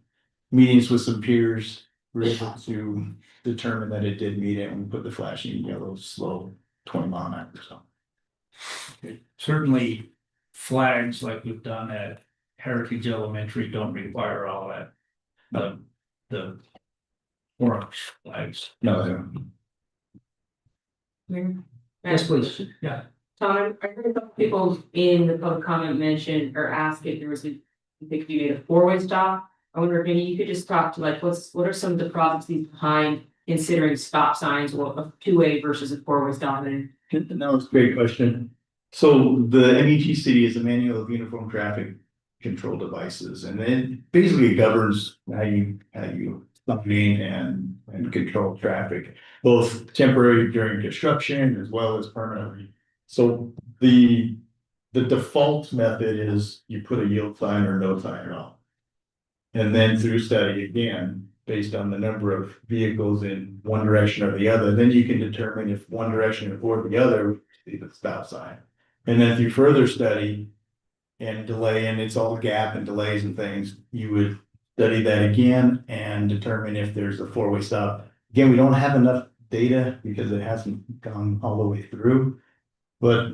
Speaker 16: meetings with some peers, we were able to determine that it did meet it, and we put the flashing yellow slow 20 mile an hour. So
Speaker 4: Certainly flags like we've done at Heritage Elementary don't require all that. The orange flags.
Speaker 16: no, they don't.
Speaker 4: Yes, please. Yeah.
Speaker 6: Tom, I heard a couple people in the public comment mention or ask if there was a, if they could be made a four-way stop. I wonder if maybe you could just talk to like, what are some of the processes behind considering stop signs, or a two-way versus a four-way stop? And
Speaker 16: That was a great question. So the METC is a manual of uniform traffic control devices, and it basically governs how you stop and control traffic, both temporary during construction as well as permanently. So the default method is you put a yield sign or no sign on. And then through study again, based on the number of vehicles in one direction or the other, then you can determine if one direction or the other, see the stop sign. And then through further study and delay, and it's all gap and delays and things, you would study that again and determine if there's a four-way stop. Again, we don't have enough data because it hasn't gone all the way through. But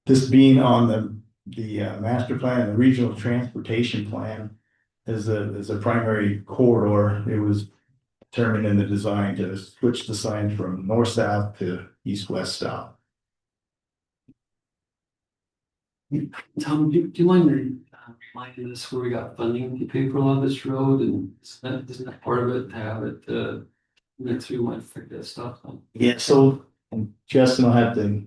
Speaker 16: this being on the master plan, the regional transportation plan, as a primary corridor, it was determined in the design to switch the sign from north-south to east-west stop.
Speaker 5: Tom, do you mind reminding us where we got funding to pay for a lot of this road, and isn't that part of it to have it went through might affect that stuff?
Speaker 16: Yeah, so and Justin will have to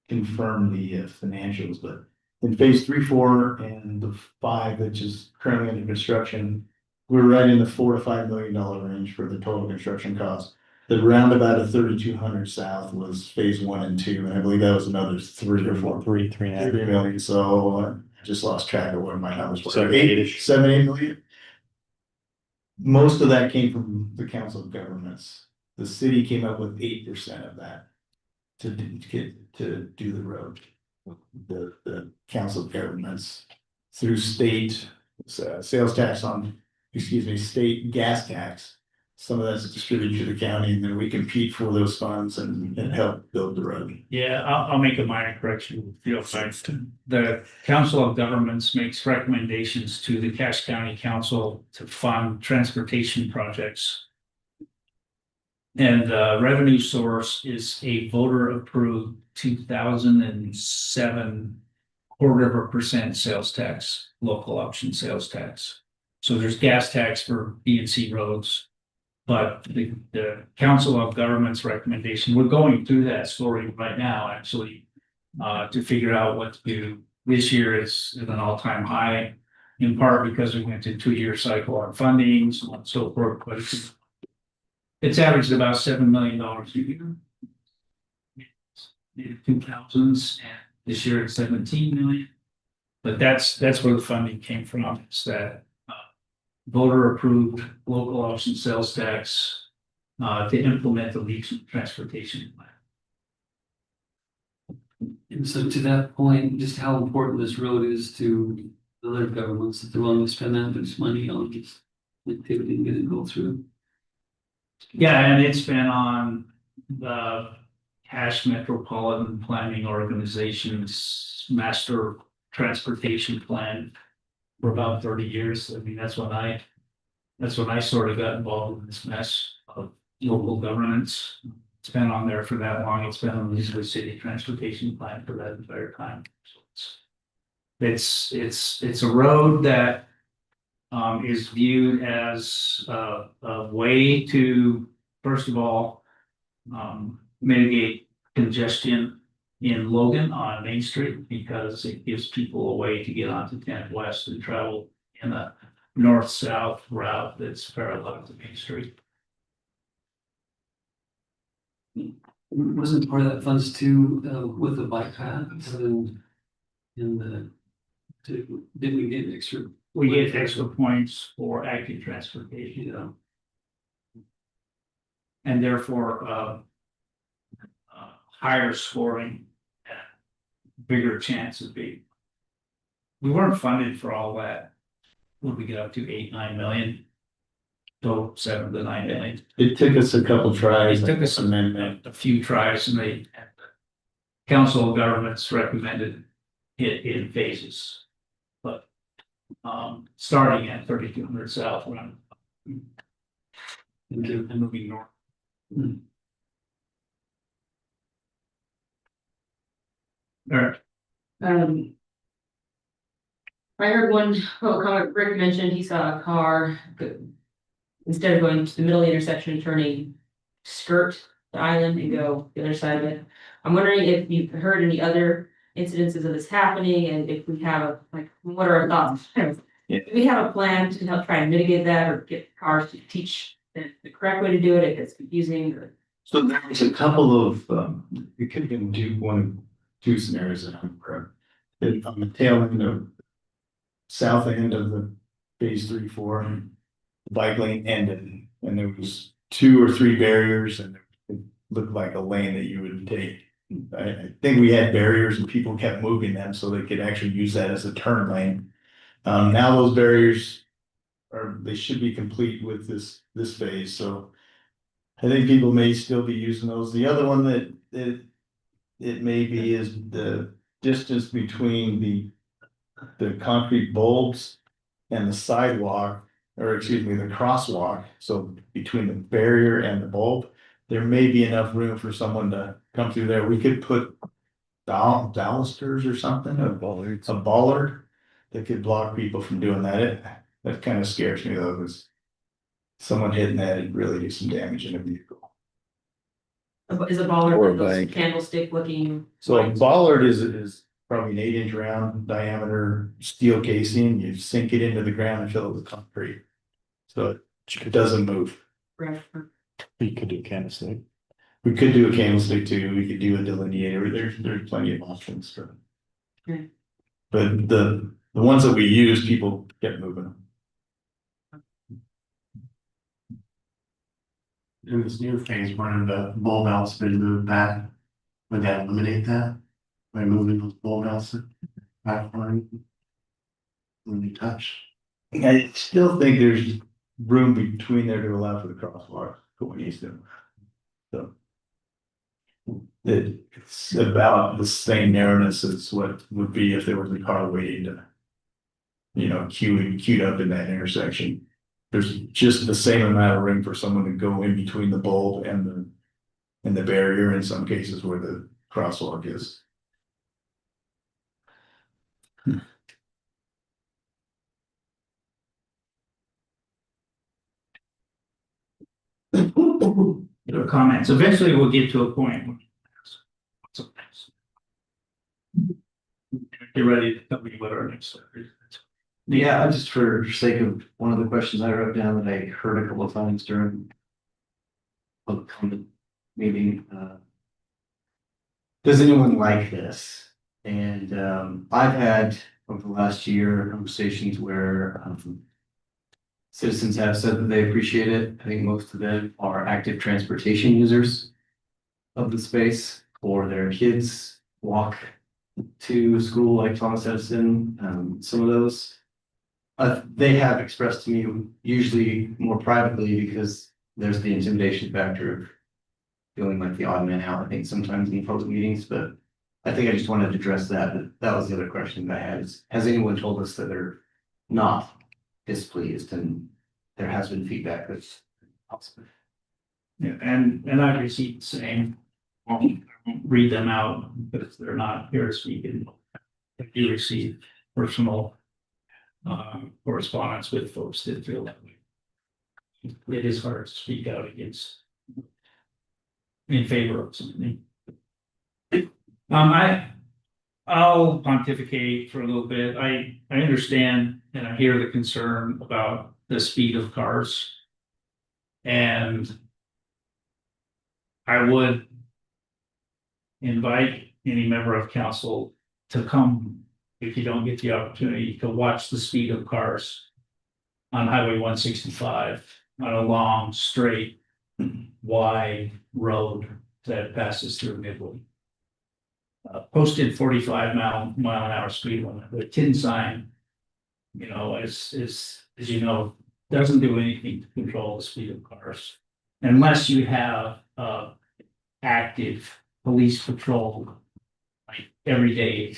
Speaker 16: confirm the financials, but in phase 3, 4, and the 5, which is currently under construction, we're right in the $4 to $5 million range for the total construction cost. The roundabout of 3200 south was phase 1 and 2, and I believe that was another 3 or 4, 3 million. So I just lost track of what my numbers were. 7, 8 million. Most of that came from the Council of Governments. The city came up with 8% of that to do the road. The Council of Governments through state sales tax on, state gas tax. Some of that's distributed to the county, and then we compete for those funds and help build the road.
Speaker 4: Yeah, I'll make a minor correction. The Council of Governments makes recommendations to the Cache County Council to fund transportation projects. And the revenue source is a voter approved 2007 0.25% sales tax, local option sales tax. So there's gas tax for B and C roads. But the Council of Governments recommendation, we're going through that story right now, actually, to figure out what to do. This year is an all-time high. in part because we went to 2-year cycle on funding, so on and so forth, but it's averaged about $7 million a year. In 2000s, and this year it's 17 million. But that's where the funding came from, is that voter approved local option sales tax to implement the regional transportation plan.
Speaker 5: And so to that point, just how important this road is to other governments that they're willing to spend that much money on this activity and get it go through.
Speaker 4: Yeah, and it's been on the Cash Metropolitan Planning Organization's master transportation plan for about 30 years. I mean, that's when I sort of got involved in this mess of local governance. It's been on there for that long. It's been on the Nibley City Transportation Plan for that entire time. So it's a road that is viewed as a way to, first of all, mitigate congestion in Logan on Main Street, because it gives people a way to get onto 10th West and travel in a north-south route that's parallel to Main Street.
Speaker 5: Wasn't part of that funds too, with the bike path and did we get extra?
Speaker 4: We get extra points for active transportation.
Speaker 5: Yeah.
Speaker 4: And therefore, higher scoring, bigger chance of being. We weren't funded for all that. When we get up to 8-9 million, so 7 to 9 million.
Speaker 2: It took us a couple tries.
Speaker 4: It took us a few tries, and the Council of Governments recommended it in phases. But starting at 3200 South, around and moving north. All right.
Speaker 6: I heard one comment Rick mentioned, he saw a car, instead of going to the middle intersection and turning, skirt the island and go the other side of it. I'm wondering if you've heard any other incidences of this happening, and if we have, like, what are our thoughts?
Speaker 2: Yeah.
Speaker 6: Do we have a plan to help try and mitigate that, or get cars to teach the correct way to do it if it's confusing, or?
Speaker 2: So there was a couple of, we could even do one of two scenarios that I'm correct. That on the tail end of south end of the phase 3-4, the bike lane ended, and there was 2 or 3 barriers, and it looked like a lane that you would take. I think we had barriers and people kept moving them so they could actually use that as a turn lane. Now those barriers they should be complete with this phase, so I think people may still be using those. The other one that it may be is the distance between the concrete bulbs and the sidewalk, or excuse me, the crosswalk. So between the barrier and the bulb, there may be enough room for someone to come through there. We could put balusters or something, a bollard that could block people from doing that. That kind of scares me though, because someone hitting that would really do some damage in a vehicle.
Speaker 6: Is a baller
Speaker 14: Or a
Speaker 6: with those
Speaker 14: bike.
Speaker 6: candlestick looking?
Speaker 2: So a
Speaker 6: lights?
Speaker 2: bollard is probably an 8-inch round diameter steel casing. You sink it into the ground and fill it with concrete. So it doesn't move.
Speaker 6: Right.
Speaker 16: You could do candlestick.
Speaker 2: We could do a candlestick too. We could do a delineator. There's plenty of options for them.
Speaker 6: Okay.
Speaker 2: But the ones that we use, people kept moving them.
Speaker 1: In this new phase, one of the bulb outs been moved back. Would that eliminate that? By moving those bulb outs back on? When we touch?
Speaker 2: I still think there's room between there to allow for the crosswalk going east of. So. It's about the same narrowness as what would be if there was a car waiting to. Queued up in that intersection. There's just the same amount of room for someone to go in between the bulb and the barrier in some cases where the crosswalk is.
Speaker 4: Your comments. Eventually we'll get to a point where you're ready to tell me what our next step is.
Speaker 3: Yeah, just for sake of one of the questions I wrote down that I heard a couple of times during public comment meeting, does anyone like this? And I've had over the last year conversations where citizens have said that they appreciate it. I think most of them are active transportation users of the space, or their kids walk to school like Thomas Edison, some of those. They have expressed to me, usually more privately, because there's the intimidation factor of feeling like the odd man out, I think, sometimes in public meetings, but I think I just wanted to address that. That was the other question that I had is, has anyone told us that they're not displeased? And there has been feedback that's positive.
Speaker 4: Yeah, and I received the same. I won't read them out because they're not here speaking. I do receive personal correspondence with folks that feel that way. It is hard to speak out against in favor of something. I'll pontificate for a little bit. I understand and I hear the concern about the speed of cars. And I would invite any member of council to come, if you don't get the opportunity, to watch the speed of cars on Highway 165 on a long, straight, wide road that passes through Nibley. Posted 45 mile an hour speed limit. The tin sign, you know, as you know, doesn't do anything to control the speed of cars unless you have active police patrol like every day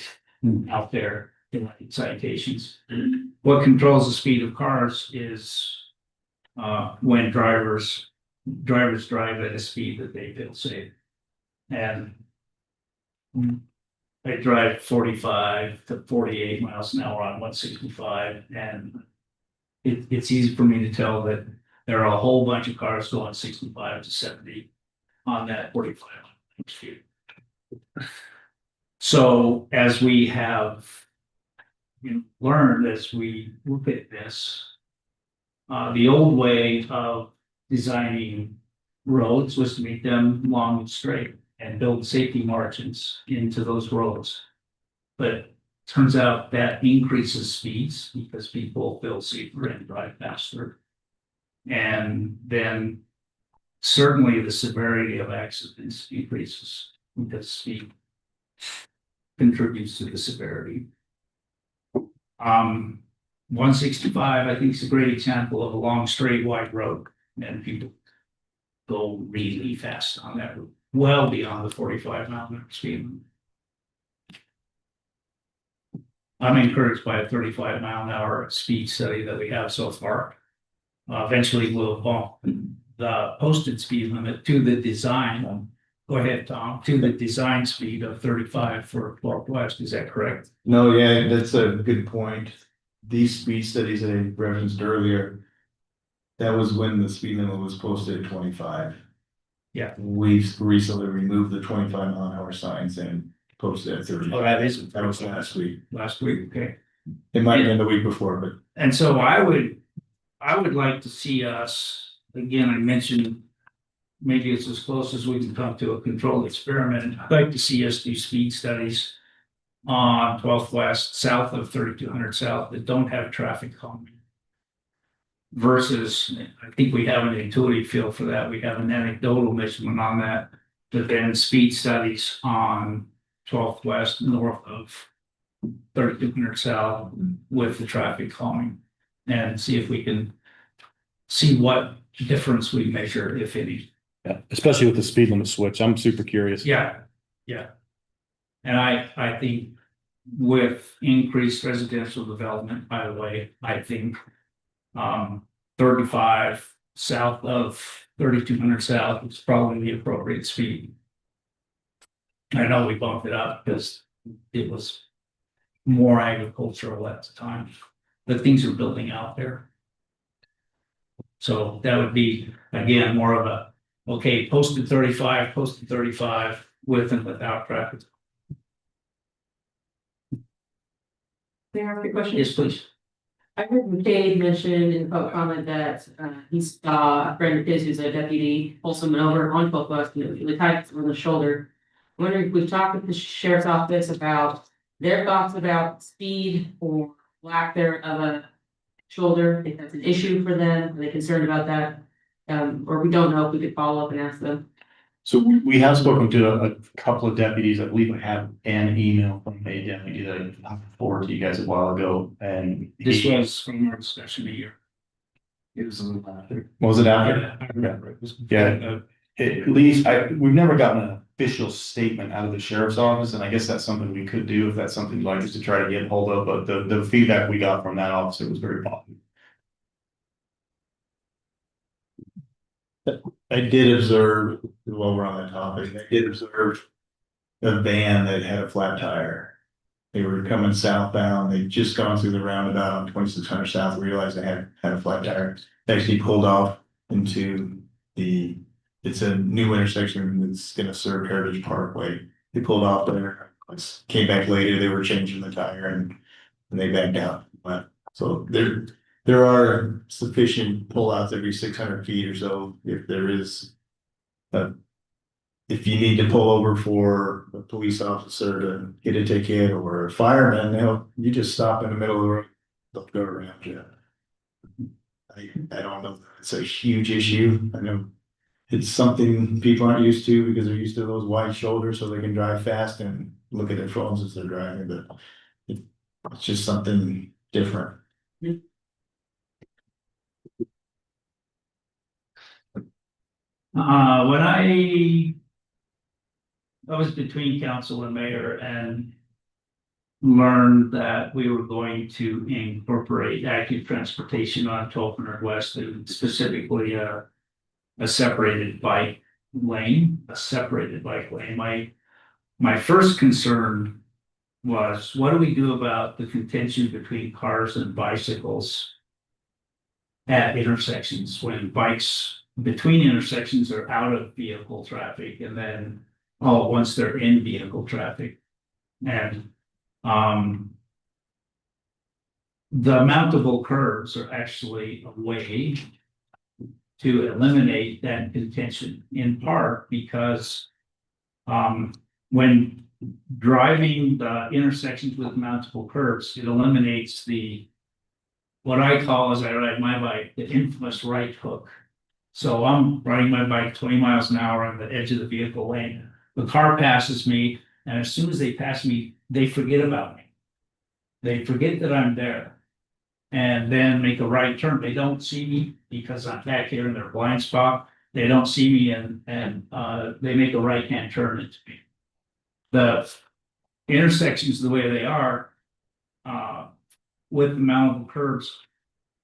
Speaker 4: out there in citations. What controls the speed of cars is when drivers drive at a speed that they feel safe. And I drive 45 to 48 miles an hour on 165, and it's easy for me to tell that there are a whole bunch of cars going 65 to 70 on that 45 speed. So as we have learned, as we look at this, the old way of designing roads was to make them long and straight and build safety margins into those roads. But turns out that increases speeds because people feel safer and drive faster. And then certainly the severity of accidents increases because speed contributes to the severity. 165, I think, is a great example of a long, straight, wide road, and people go really fast on that route, well beyond the 45 mile an hour speed limit. I'm encouraged by a 35 mile an hour speed study that we have so far. Eventually we'll bump the posted speed limit to the design. Go ahead, Tom, to the design speed of 35 for 12 West. Is that correct?
Speaker 2: No, yeah, that's a good point. These speed studies I referenced earlier, that was when the speed limit was posted at 25.
Speaker 4: Yeah.
Speaker 2: We've recently removed the 25 mile an hour signs and posted at 30.
Speaker 4: Oh, that is
Speaker 2: That was last week.
Speaker 4: Last week, okay.
Speaker 2: It might have been the week before, but
Speaker 4: And so I would like to see us, again, I mentioned maybe it's as close as we can come to a controlled experiment. I'd like to see us do speed studies on 12th West, south of 3200 South, that don't have traffic calming. Versus, I think we have an intuitive feel for that. We have an anecdotal measurement on that. But then speed studies on 12th West, north of 3200 South with the traffic calming. And see if we can see what difference we measure, if any.
Speaker 16: Yeah, especially with the speed limit switch. I'm super curious.
Speaker 4: Yeah, yeah. And I think with increased residential development, by the way, I think 35 south of 3200 South is probably the appropriate speed. I know we bumped it up because it was more agricultural at the time, but things are building out there. So that would be, again, more of a, okay, posted 35 with and without traffic.
Speaker 6: May I ask a question?
Speaker 4: Yes, please.
Speaker 6: I heard McCabe mention in the public comment that he saw a friend of his who's a deputy, pull someone over on 12 West, and the type on the shoulder. Wondering if we've talked with the sheriff's office about their thoughts about speed or lack there of a shoulder, if that's an issue for them, are they concerned about that? Or we don't know if we could follow up and ask them.
Speaker 16: So we have spoken to a couple of deputies. I believe I have an email from a deputy that I forwarded to you guys a while ago, and
Speaker 4: This was from our discussion a year.
Speaker 16: it was a little after. Was it after?
Speaker 4: Yeah, I remember. It was.
Speaker 16: Yeah. At least we've never gotten an official statement out of the sheriff's office, and I guess that's something we could do if that's something you'd like us to try to get hold of, but the feedback we got from that officer was very positive. I did observe, while we're on that topic, I did observe a van that had a flat tire. They were coming southbound, they'd just gone through the roundabout on 2600 south, realized they had a flat tire. They actually pulled off into it's a new intersection that's gonna serve Heritage Parkway. They pulled off there, came back later, they were changing the tire and they backed out. So there are sufficient pullouts every 600 feet or so if there is. If you need to pull over for a police officer to get a ticket or a fireman, you just stop in the middle of the road, they'll go around you. I don't know if it's a huge issue. I know it's something people aren't used to because they're used to those wide shoulders so they can drive fast and look at their phones as they're driving, but it's just something different.
Speaker 4: When I was between council and mayor and learned that we were going to incorporate active transportation on 1200 West and specifically a separated bike lane, My first concern was, what do we do about the contention between cars and bicycles at intersections when bikes between intersections are out of vehicle traffic and then all at once they're in vehicle traffic? And the mountable curbs are actually a way to eliminate that contention, in part because when driving the intersections with mountable curbs, it eliminates what I call, as I ride my bike, the infamous right hook. So I'm riding my bike 20 miles an hour on the edge of the vehicle lane. The car passes me, and as soon as they pass me, they forget about me. They forget that I'm there and then make a right turn. They don't see me because I'm back here in their blind spot. They don't see me and they make a right-hand turn into me. The intersections the way they are with the mountable curbs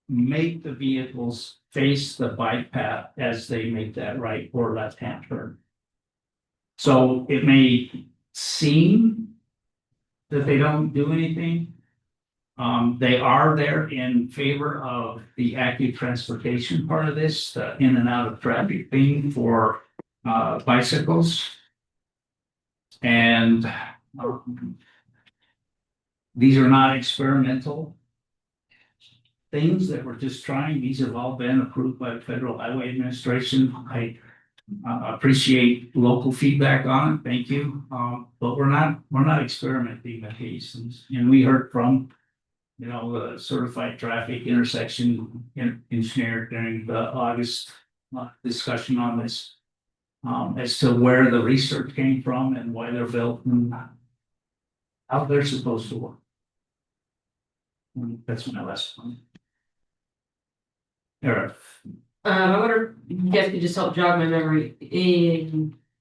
Speaker 4: make the vehicles face the bike path as they make that right or left-hand turn. So it may seem that they don't do anything. They are there in favor of the active transportation part of this, the in and out of traffic thing for bicycles. And these are not experimental things that we're just trying. These have all been approved by the Federal Highway Administration. I appreciate local feedback on it. Thank you. But we're not experimenting with these. And we heard from, the certified traffic intersection engineer during the August discussion on this, as to where the research came from and why they're built and how they're supposed to work. That's my last one. Eric.
Speaker 6: I wonder if you guys could just help jog my memory.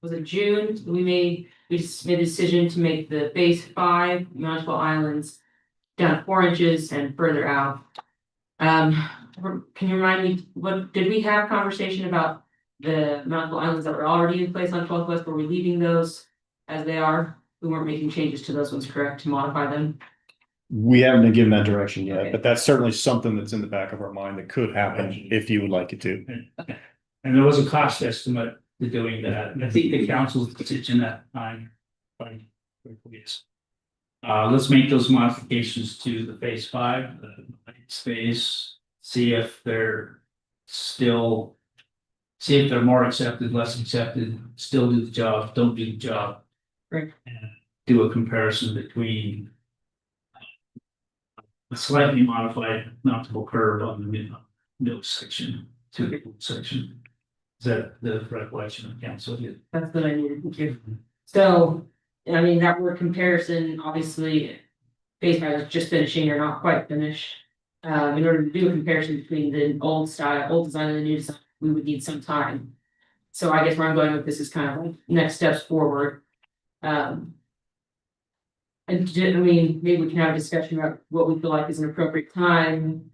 Speaker 6: Was it June? We just made a decision to make the base 5 Mountable Islands down 4 inches and further out. Can you remind me, what did we have a conversation about the Mountable Islands that were already in place on 12th West? Were we leaving those as they are? We weren't making changes to those ones, correct, to modify them?
Speaker 16: We haven't been given that direction yet,
Speaker 6: Okay.
Speaker 16: but that's certainly something that's in the back of our mind that could happen if you would like it to.
Speaker 4: And there was a cost estimate to doing that. And I think the council's decision at the time. Yes. Let's make those modifications to the phase 5, the next phase, see if they're still. See if they're more accepted, less accepted, still do the job, don't do the job.
Speaker 6: Right.
Speaker 4: And do a comparison between. A slightly modified mountable curve on the middle section to the section. Is that the recollection of council?
Speaker 6: That's what I needed to give. So, I mean, that word comparison, obviously, phase 5 is just finishing or not quite finished. In order to do a comparison between the old design and the new design, we would need some time. So I guess where I'm going with this is kind of like next steps forward. And I mean, maybe we can have a discussion about what we feel like is an appropriate timeline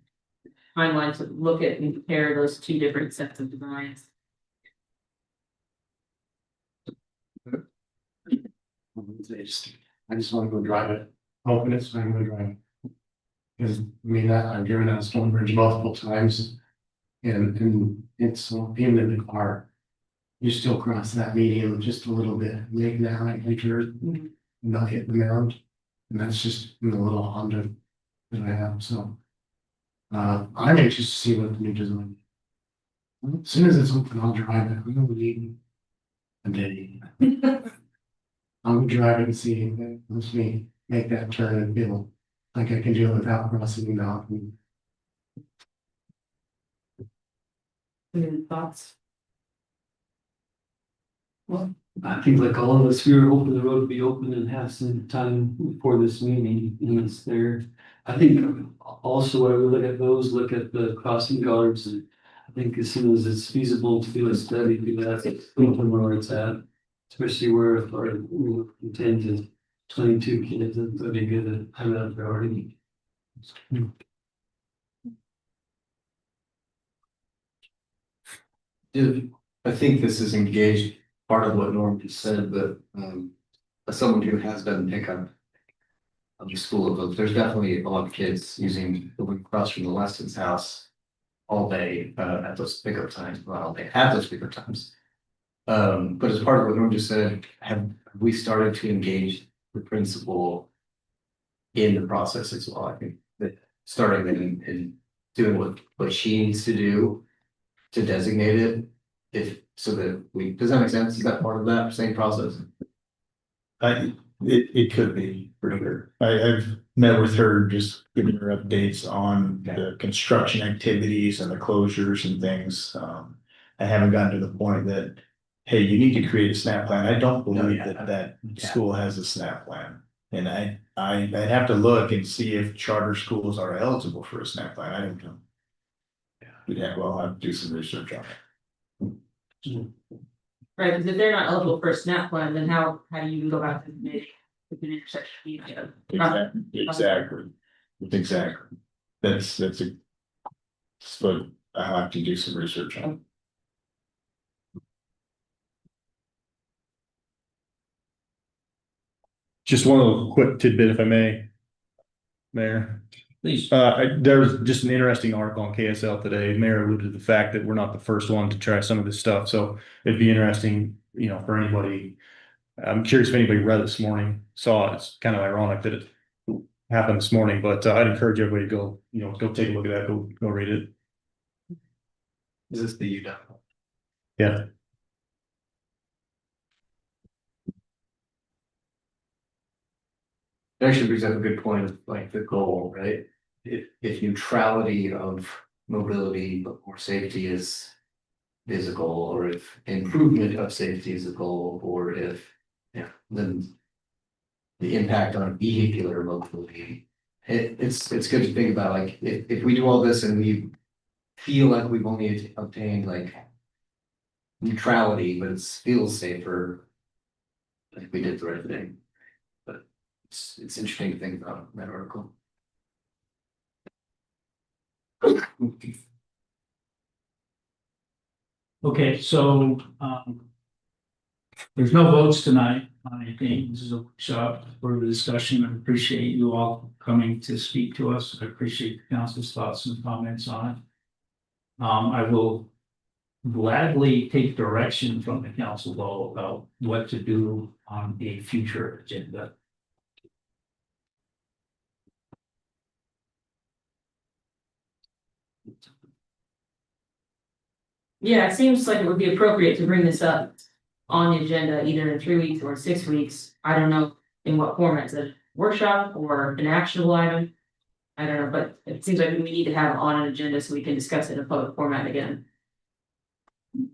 Speaker 6: to look at and compare those two different sets of designs.
Speaker 1: I just wanna go drive it, open it, so I can go drive it. Cause I mean, I've driven that Stone Bridge multiple times. And it's so, even in the car. You still cross that median just a little bit, make that right turn, not hit the mound. And that's just in the little Honda that I have, so. I'm anxious to see what the new design. As soon as it's open, I'll drive it, I'm gonna need a day. I'm driving and see if it lets me make that turn and feel like I can do it without crossing the mountain.
Speaker 6: Any thoughts?
Speaker 5: Well, I think like all of us, we were hoping the road would be open and have some time before this meeting, and it's there. I think also when we look at those, look at the crossing guards, and I think as soon as it's feasible to do a study, do that, from where it's at. Especially where our intent is 22 kids, that'd be good to have that priority.
Speaker 3: I think this is engaged, part of what Norm just said, but as someone who has done pickup of the school, but there's definitely a lot of kids using the one across from the Lesson's house all day at those pickup times, not all day, at those pickup times. But as part of what Norm just said, have we started to engage the principal in the process as well? I think that starting in doing what she needs to do to designate it, so that does that make sense? Is that part of that same process?
Speaker 16: It could be, for sure. I've met with her, just giving her updates on the construction activities and the closures and things. I haven't gotten to the point that, hey, you need to create a SNAP plan. I don't believe that school has a SNAP plan. And I'd have to look and see if charter schools are eligible for a SNAP plan. I don't know. Yeah, well, I'll have to do some research on it.
Speaker 6: Right, because if they're not eligible for a SNAP plan, then how do you even go back to the committee with an intersection?
Speaker 16: Exactly. That's but I'll have to do some research on. Just one little quick tidbit, if I may, Mayor.
Speaker 4: Please.
Speaker 16: There was just an interesting article on KSL today. Mayor alluded to the fact that we're not the first one to try some of this stuff, so it'd be interesting, for anybody. I'm curious if anybody read this morning, saw it. It's kind of ironic that it happened this morning, but I'd encourage everybody to go take a look at that, go read it.
Speaker 3: Is this the UW?
Speaker 16: Yeah.
Speaker 3: It actually brings up a good point of like the goal, right? If neutrality of mobility but more safety is a goal, or if improvement of safety is a goal, or if, then the impact on vehicular mobility. It's good to think about, like, if we do all this and we feel like we've only obtained like neutrality, but it feels safer, like we did the right thing. But it's interesting to think about that article.
Speaker 4: Okay, so there's no votes tonight on anything. This is a workshop for the discussion. I appreciate you all coming to speak to us. I appreciate the council's thoughts and comments on it. I will gladly take direction from the council though about what to do on a future agenda.
Speaker 6: Yeah, it seems like it would be appropriate to bring this up on the agenda either in 3 weeks or 6 weeks. I don't know in what format, is it a workshop or an actionable item? I don't know, but it seems like we need to have it on an agenda so we can discuss it in a public format again.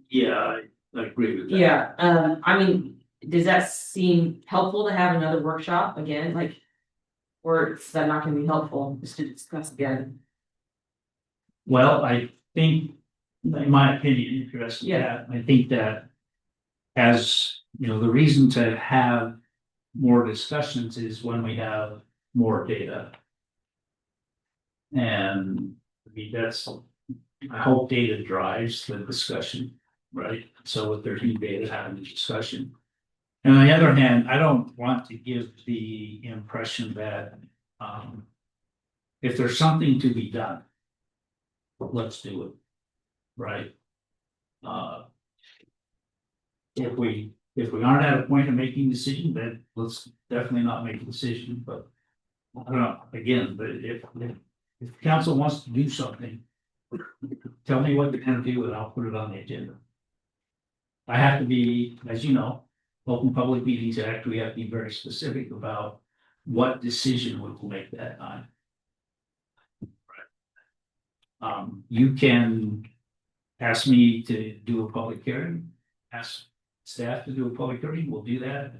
Speaker 4: Yeah, I agree with that.
Speaker 6: Yeah, I mean, does that seem helpful to have another workshop again, like? Or is that not gonna be helpful, just to discuss again?
Speaker 4: Well, I think, in my opinion, if you're asking that, I think that as, the reason to have more discussions is when we have more data. And I mean, I hope data drives the discussion, right? So if there's new data, having a discussion. And on the other hand, I don't want to give the impression that, if there's something to be done, let's do it, right? If we aren't at a point of making a decision, then let's definitely not make a decision, but. I don't know, again, but if council wants to do something. Tell me what they're gonna do and I'll put it on the agenda. I have to be, as you know, Open Public Meetings Act, we have to be very specific about what decision we will make that time. You can ask me to do a public hearing, ask staff to do a public hearing, we'll do that.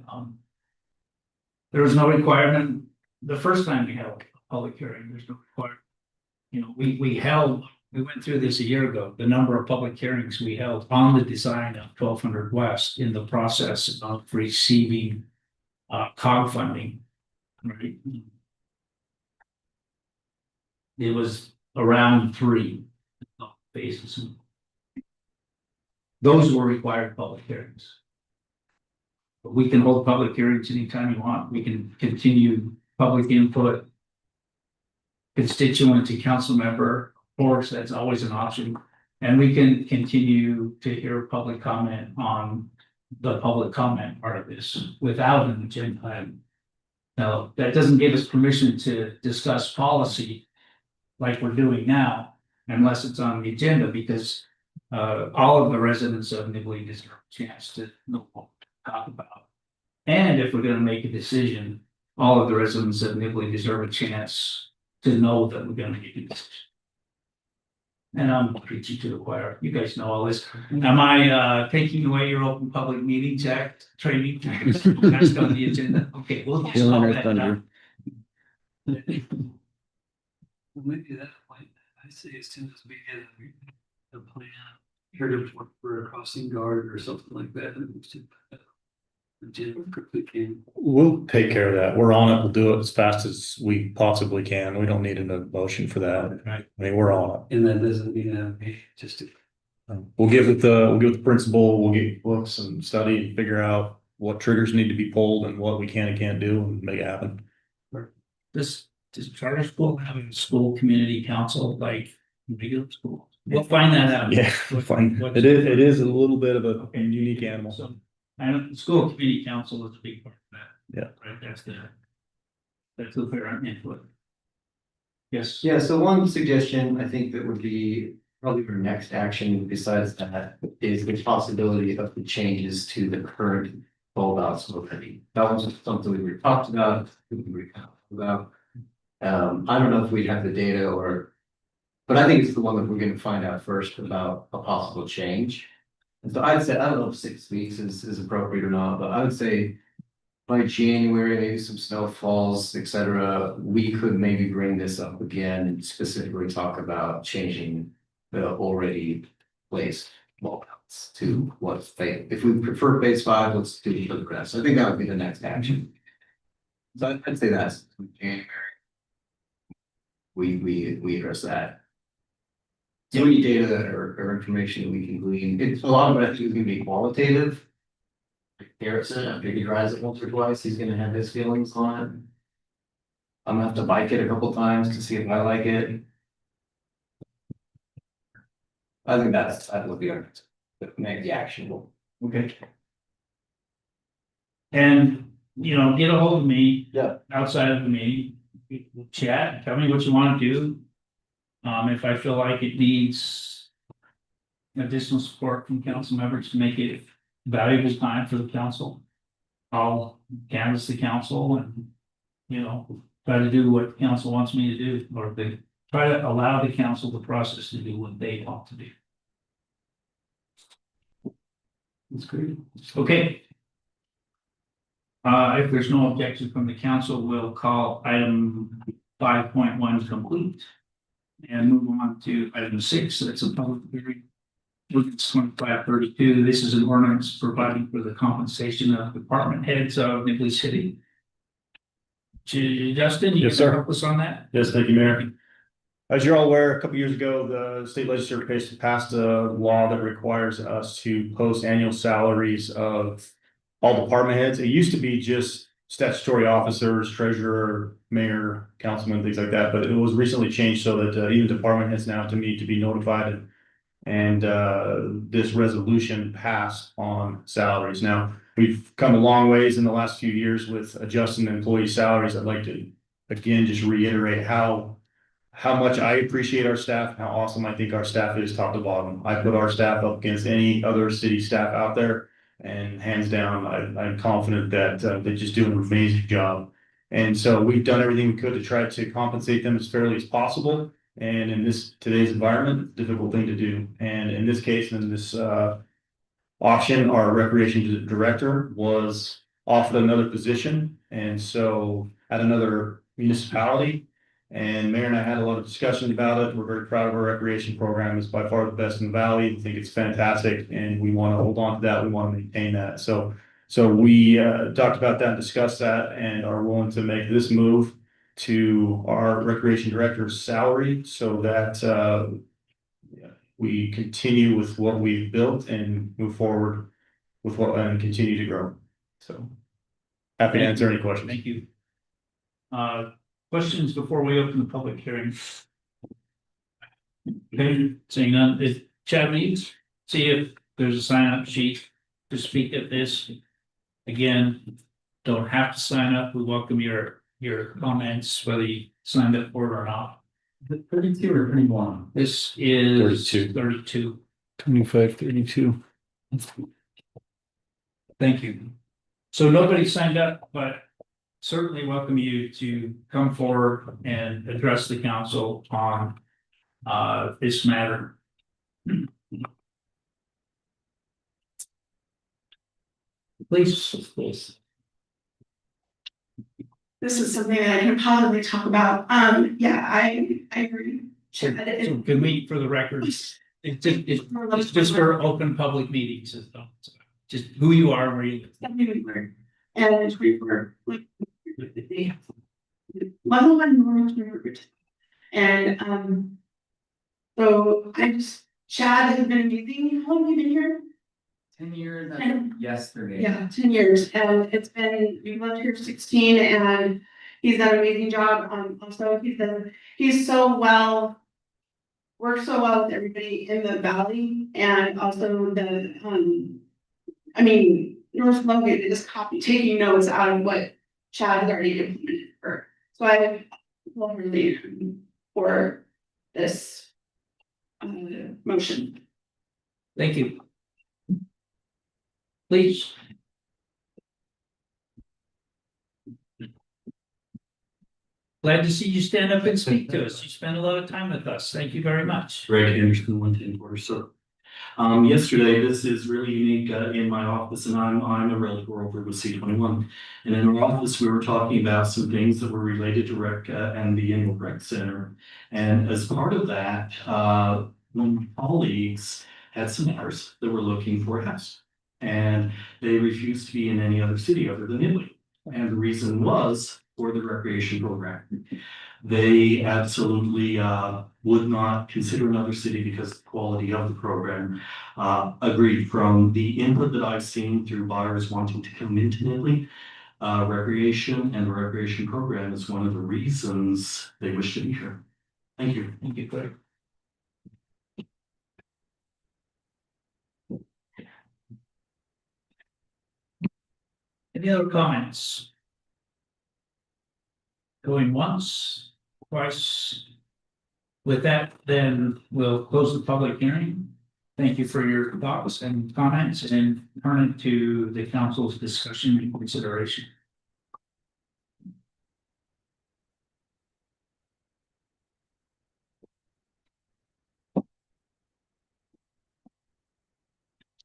Speaker 4: There was no requirement, the first time we held a public hearing, there's no requirement. We went through this a year ago, the number of public hearings we held on the design of 1200 West in the process of receiving COG funding. Right? It was around 3 phases. Those were required public hearings. But we can hold public hearings anytime you want. We can continue public input. Constituent to council member, of course, that's always an option. And we can continue to hear public comment on the public comment part of this without an agenda item. Now, that doesn't give us permission to discuss policy like we're doing now, unless it's on the agenda, because all of the residents of Nibley deserve a chance to know what to talk about. And if we're gonna make a decision, all of the residents of Nibley deserve a chance to know that we're gonna make a decision. And I'm preaching to the choir. You guys know all this. Am I taking away your Open Public Meetings Act training? That's on the agenda. Okay, we'll just
Speaker 14: Stealing
Speaker 4: call
Speaker 14: our
Speaker 4: that
Speaker 14: thunder.
Speaker 4: done.
Speaker 5: Maybe that point, I say as soon as we get a plan, here for a crossing guard or something like that. Quickly can.
Speaker 16: We'll take care of that. We're on it. We'll do it as fast as we possibly can. We don't need a motion for that.
Speaker 4: Right.
Speaker 16: I mean, we're on
Speaker 5: And that doesn't mean just to.
Speaker 16: it. We'll give it the principal, we'll get books and study and figure out what triggers need to be pulled and what we can and can't do and make it happen.
Speaker 4: Does charter school have a school community council like regular school? We'll find that out.
Speaker 16: Yeah, fine. It is a little bit of a unique animal.
Speaker 4: So, I know the school committee council is a big part of that.
Speaker 16: Yeah.
Speaker 4: Right, that's the parent input. Yes.
Speaker 3: Yeah, so one suggestion I think that would be probably our next action besides that is the possibility of the changes to the current bulb outs already. That was something we were talked about, I don't know if we'd have the data but I think it's the one that we're gonna find out first about a possible change. And so I'd say, I don't know if 6 weeks is appropriate or not, but I would say by January, maybe some snow falls, etc. We could maybe bring this up again and specifically talk about changing the already placed bulb outs to what's phase. If we prefer phase 5, let's do the rest. I think that would be the next action. So I'd say that's January. We address that. So any data or information that we can glean, it's a lot of it is gonna be qualitative. Harrison, after he drives it once or twice, he's gonna have his feelings on it. I'm gonna have to bike it a couple times to see if I like it. I think that would be our, make the actionable.
Speaker 4: Okay. And, get a hold of me.
Speaker 3: Yeah.
Speaker 4: Outside of the meeting, we'll chat, tell me what you wanna do. If I feel like it needs additional support from council members to make it valuable time for the council. I'll canvass the council and, you know, try to do what council wants me to do, or they try to allow the council the process to do what they want to do.
Speaker 2: That's great.
Speaker 4: Okay. If there's no objection from the council, we'll call item 5.1 complete. And move on to item 6, that's a public hearing. Ordinance 2532, this is an ordinance providing for the compensation of department heads of Nibley City. Justin, you
Speaker 16: Yes,
Speaker 4: can
Speaker 16: sir.
Speaker 4: help us on that?
Speaker 16: Yes, thank you, Mayor. As you're all aware, a couple years ago, the state legislature passed a law that requires us to post annual salaries of all department heads. It used to be just statutory officers, treasurer, mayor, councilman, things like that, but it was recently changed so that even department heads now need to be notified. And this resolution passed on salaries. Now, we've come a long ways in the last few years with adjusting employee salaries. I'd like to again just reiterate how much I appreciate our staff, how awesome I think our staff is top to bottom. I put our staff up against any other city staff out there, and hands down, I'm confident that they just do an amazing job. And so we've done everything we could to try to compensate them as fairly as possible. And in today's environment, difficult thing to do. And in this case, in this auction, our recreation director was offered another position. And so at another municipality, and Mayor and I had a lot of discussion about it. We're very proud of our recreation program. It's by far the best in the valley. We think it's fantastic, and we want to hold on to that. We want to maintain that. So we talked about that and discussed that, and are willing to make this move to our recreation director's salary so that we continue with what we've built and move forward with what and continue to grow. So happy to answer any questions.
Speaker 4: Thank you. Questions before we open the public hearing? Okay, seeing none, Chad needs, see if there's a sign up sheet to speak at this. Again, don't have to sign up. We welcome your comments, whether you signed up for it or not.
Speaker 2: 32 or 31?
Speaker 4: This is
Speaker 16: 32.
Speaker 4: 32.
Speaker 14: 2532.
Speaker 4: Thank you. So nobody signed up, but certainly welcome you to come forward and address the council on this matter. Please.
Speaker 11: This is something that I can probably talk about. Yeah, I agree.
Speaker 4: So can we, for the record, it's just for open public meetings, just who you are, where you live.
Speaker 11: And we were like level 1 normal. And so Chad has been amazing. How long have you been here?
Speaker 3: 10 years, yesterday.
Speaker 11: Yeah, 10 years. And we've lived here 16, and he's done an amazing job. Also, he's so well, works so well with everybody in the valley, and also North Logan is taking notes out of what Chad has already implemented for. So I love really for this motion.
Speaker 4: Thank you. Please. Glad to see you stand up and speak to us. You spend a lot of time with us. Thank you very much.
Speaker 17: Greg Anderson, 110 So, yesterday, this is really unique in my office, and I'm a realtor over with C21. And in our office, we were talking about some things that were related to rec and the annual rec center. And as part of that, my colleagues had some neighbors that were looking for a house, and they refused to be in any other city other than Nibley. And the reason was for the recreation program. They absolutely would not consider another city because of the quality of the program. Agreed. From the input that I've seen through buyers wanting to come into Nibley, recreation and the recreation program is one of the reasons they wish to be here. Thank you.
Speaker 4: Thank you, Greg. Any other comments? Going once, twice. With that, then we'll close the public hearing Thank you for your thoughts and comments, and turn it to the council's discussion and consideration.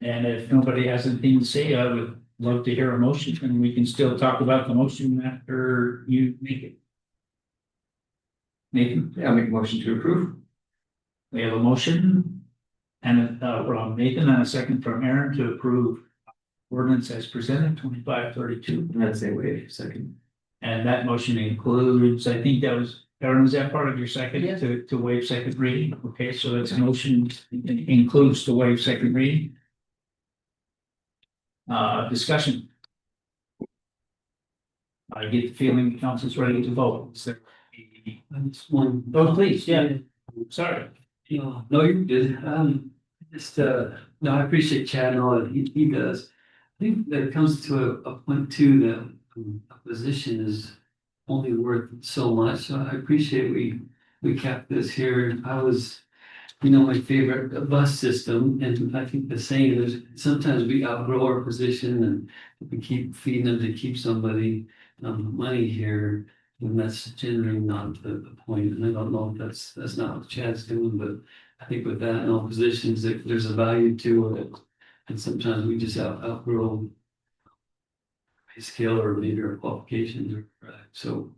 Speaker 4: And if nobody has anything to say, I would love to hear a motion, and we can still talk about the motion after you make it. Nathan?
Speaker 3: Yeah, I'll make a motion to approve.
Speaker 4: We have a motion and from Nathan and a second from Aaron to approve ordinance as presented, 2532.
Speaker 3: And I'd say wait, second.
Speaker 4: And that motion includes, I think that was, Aaron, was that part of your second
Speaker 6: Yeah.
Speaker 4: to waive second reading? Okay, so it's a motion includes to waive second reading. Discussion. I get the feeling the council's ready to vote. Is there
Speaker 5: One.
Speaker 4: Oh, please, yeah, sorry.
Speaker 5: No, you're good. Just, no, I appreciate Chad and all that he does. I think that it comes to a point too that a position is only worth so much. So I appreciate we kept this here. I was, my favorite bus system, and I think the saying is sometimes we outgrow our position, and if we keep feeding them to keep somebody money here, and that's generally not the point. And I don't know if that's not what Chad's doing, but I think with that in all positions, there's a value to it. And sometimes we just outgrow a skill or maybe our qualifications. So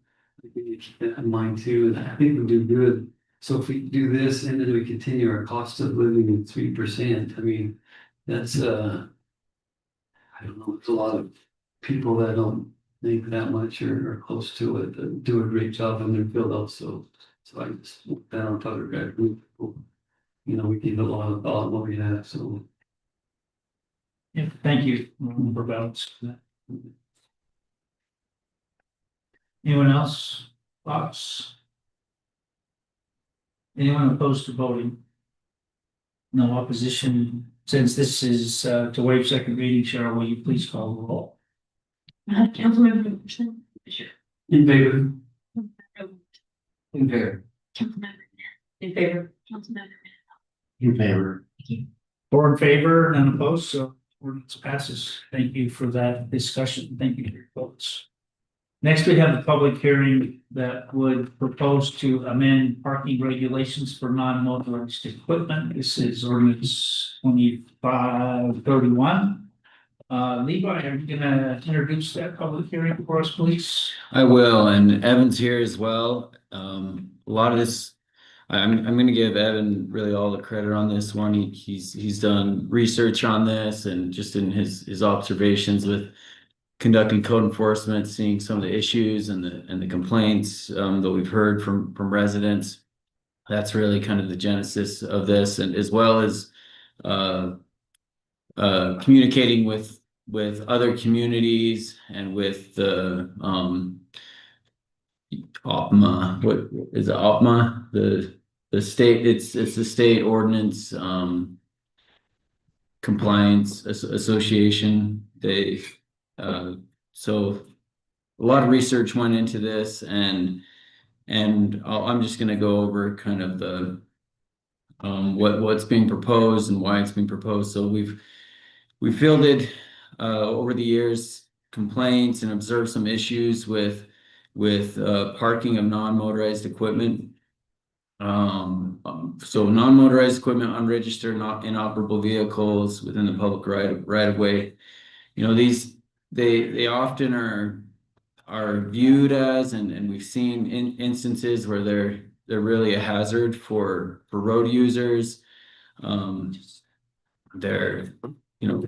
Speaker 5: we need to keep that in mind too. And I think we do good. So if we do this and then we continue our cost of living at 3%, I mean, that's I don't know, there's a lot of people that don't make that much or close to it that do a great job in their field also. So I just want that on top of that group. We give a lot of thought what we have, so.
Speaker 4: Yeah, thank you for balance. Anyone else? Thoughts? Anyone opposed to voting? No opposition. Since this is to waive second reading, Cheryl, will you please call the roll?
Speaker 10: Councilmember Anderson.
Speaker 5: In favor?
Speaker 3: In favor.
Speaker 10: Councilmember.
Speaker 6: In favor.
Speaker 10: Councilmember.
Speaker 1: In favor.
Speaker 4: 4 in favor, none opposed, so ordinance passes. Thank you for that discussion. Thank you for your votes. Next, we have the public hearing that would propose to amend parking regulations for non-motorized equipment. This is ordinance 2531. Levi, are you gonna introduce that public hearing for us, please?
Speaker 14: I will, and Evan's here as well. A lot of this, I'm gonna give Evan really all the credit on this one. He's done research on this and just in his observations with conducting code enforcement, seeing some of the issues and the complaints that we've heard from residents. That's really kind of the genesis of this, and as well as communicating with other communities and with the OPMA. What is it? OPMA, the state, it's the state ordinance compliance association. They so a lot of research went into this, and I'm just going to go over kind of the what's being proposed and why it's being proposed. So we fielded over the years complaints and observed some issues with parking of non-motorized equipment. So non-motorized equipment, unregistered, not inoperable vehicles within the public right of way. These they often are viewed as, and we've seen instances where they're really a hazard for road users. They're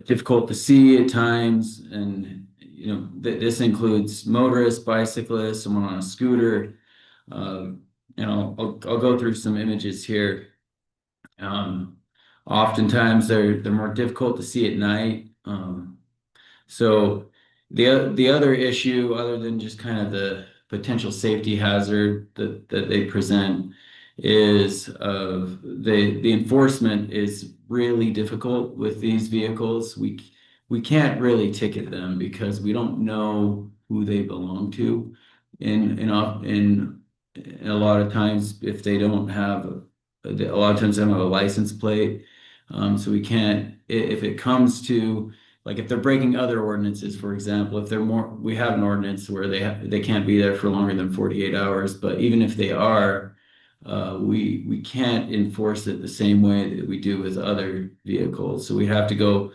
Speaker 14: difficult to see at times, and this includes motorists, bicyclists, someone on a scooter. I'll go through some images here. Oftentimes they're more difficult to see at night. So the other issue, other than just kind of the potential safety hazard that they present, is the enforcement is really difficult with these vehicles. We can't really ticket them because we don't know who they belong to. In a lot of times, if they don't have a lot of times they don't have a license plate. So we can't, if it comes to, like, if they're breaking other ordinances, for example, if they're more, we have an ordinance where they can't be there for longer than 48 hours, but even if they are, we can't enforce it the same way that we do with other vehicles. So we have to go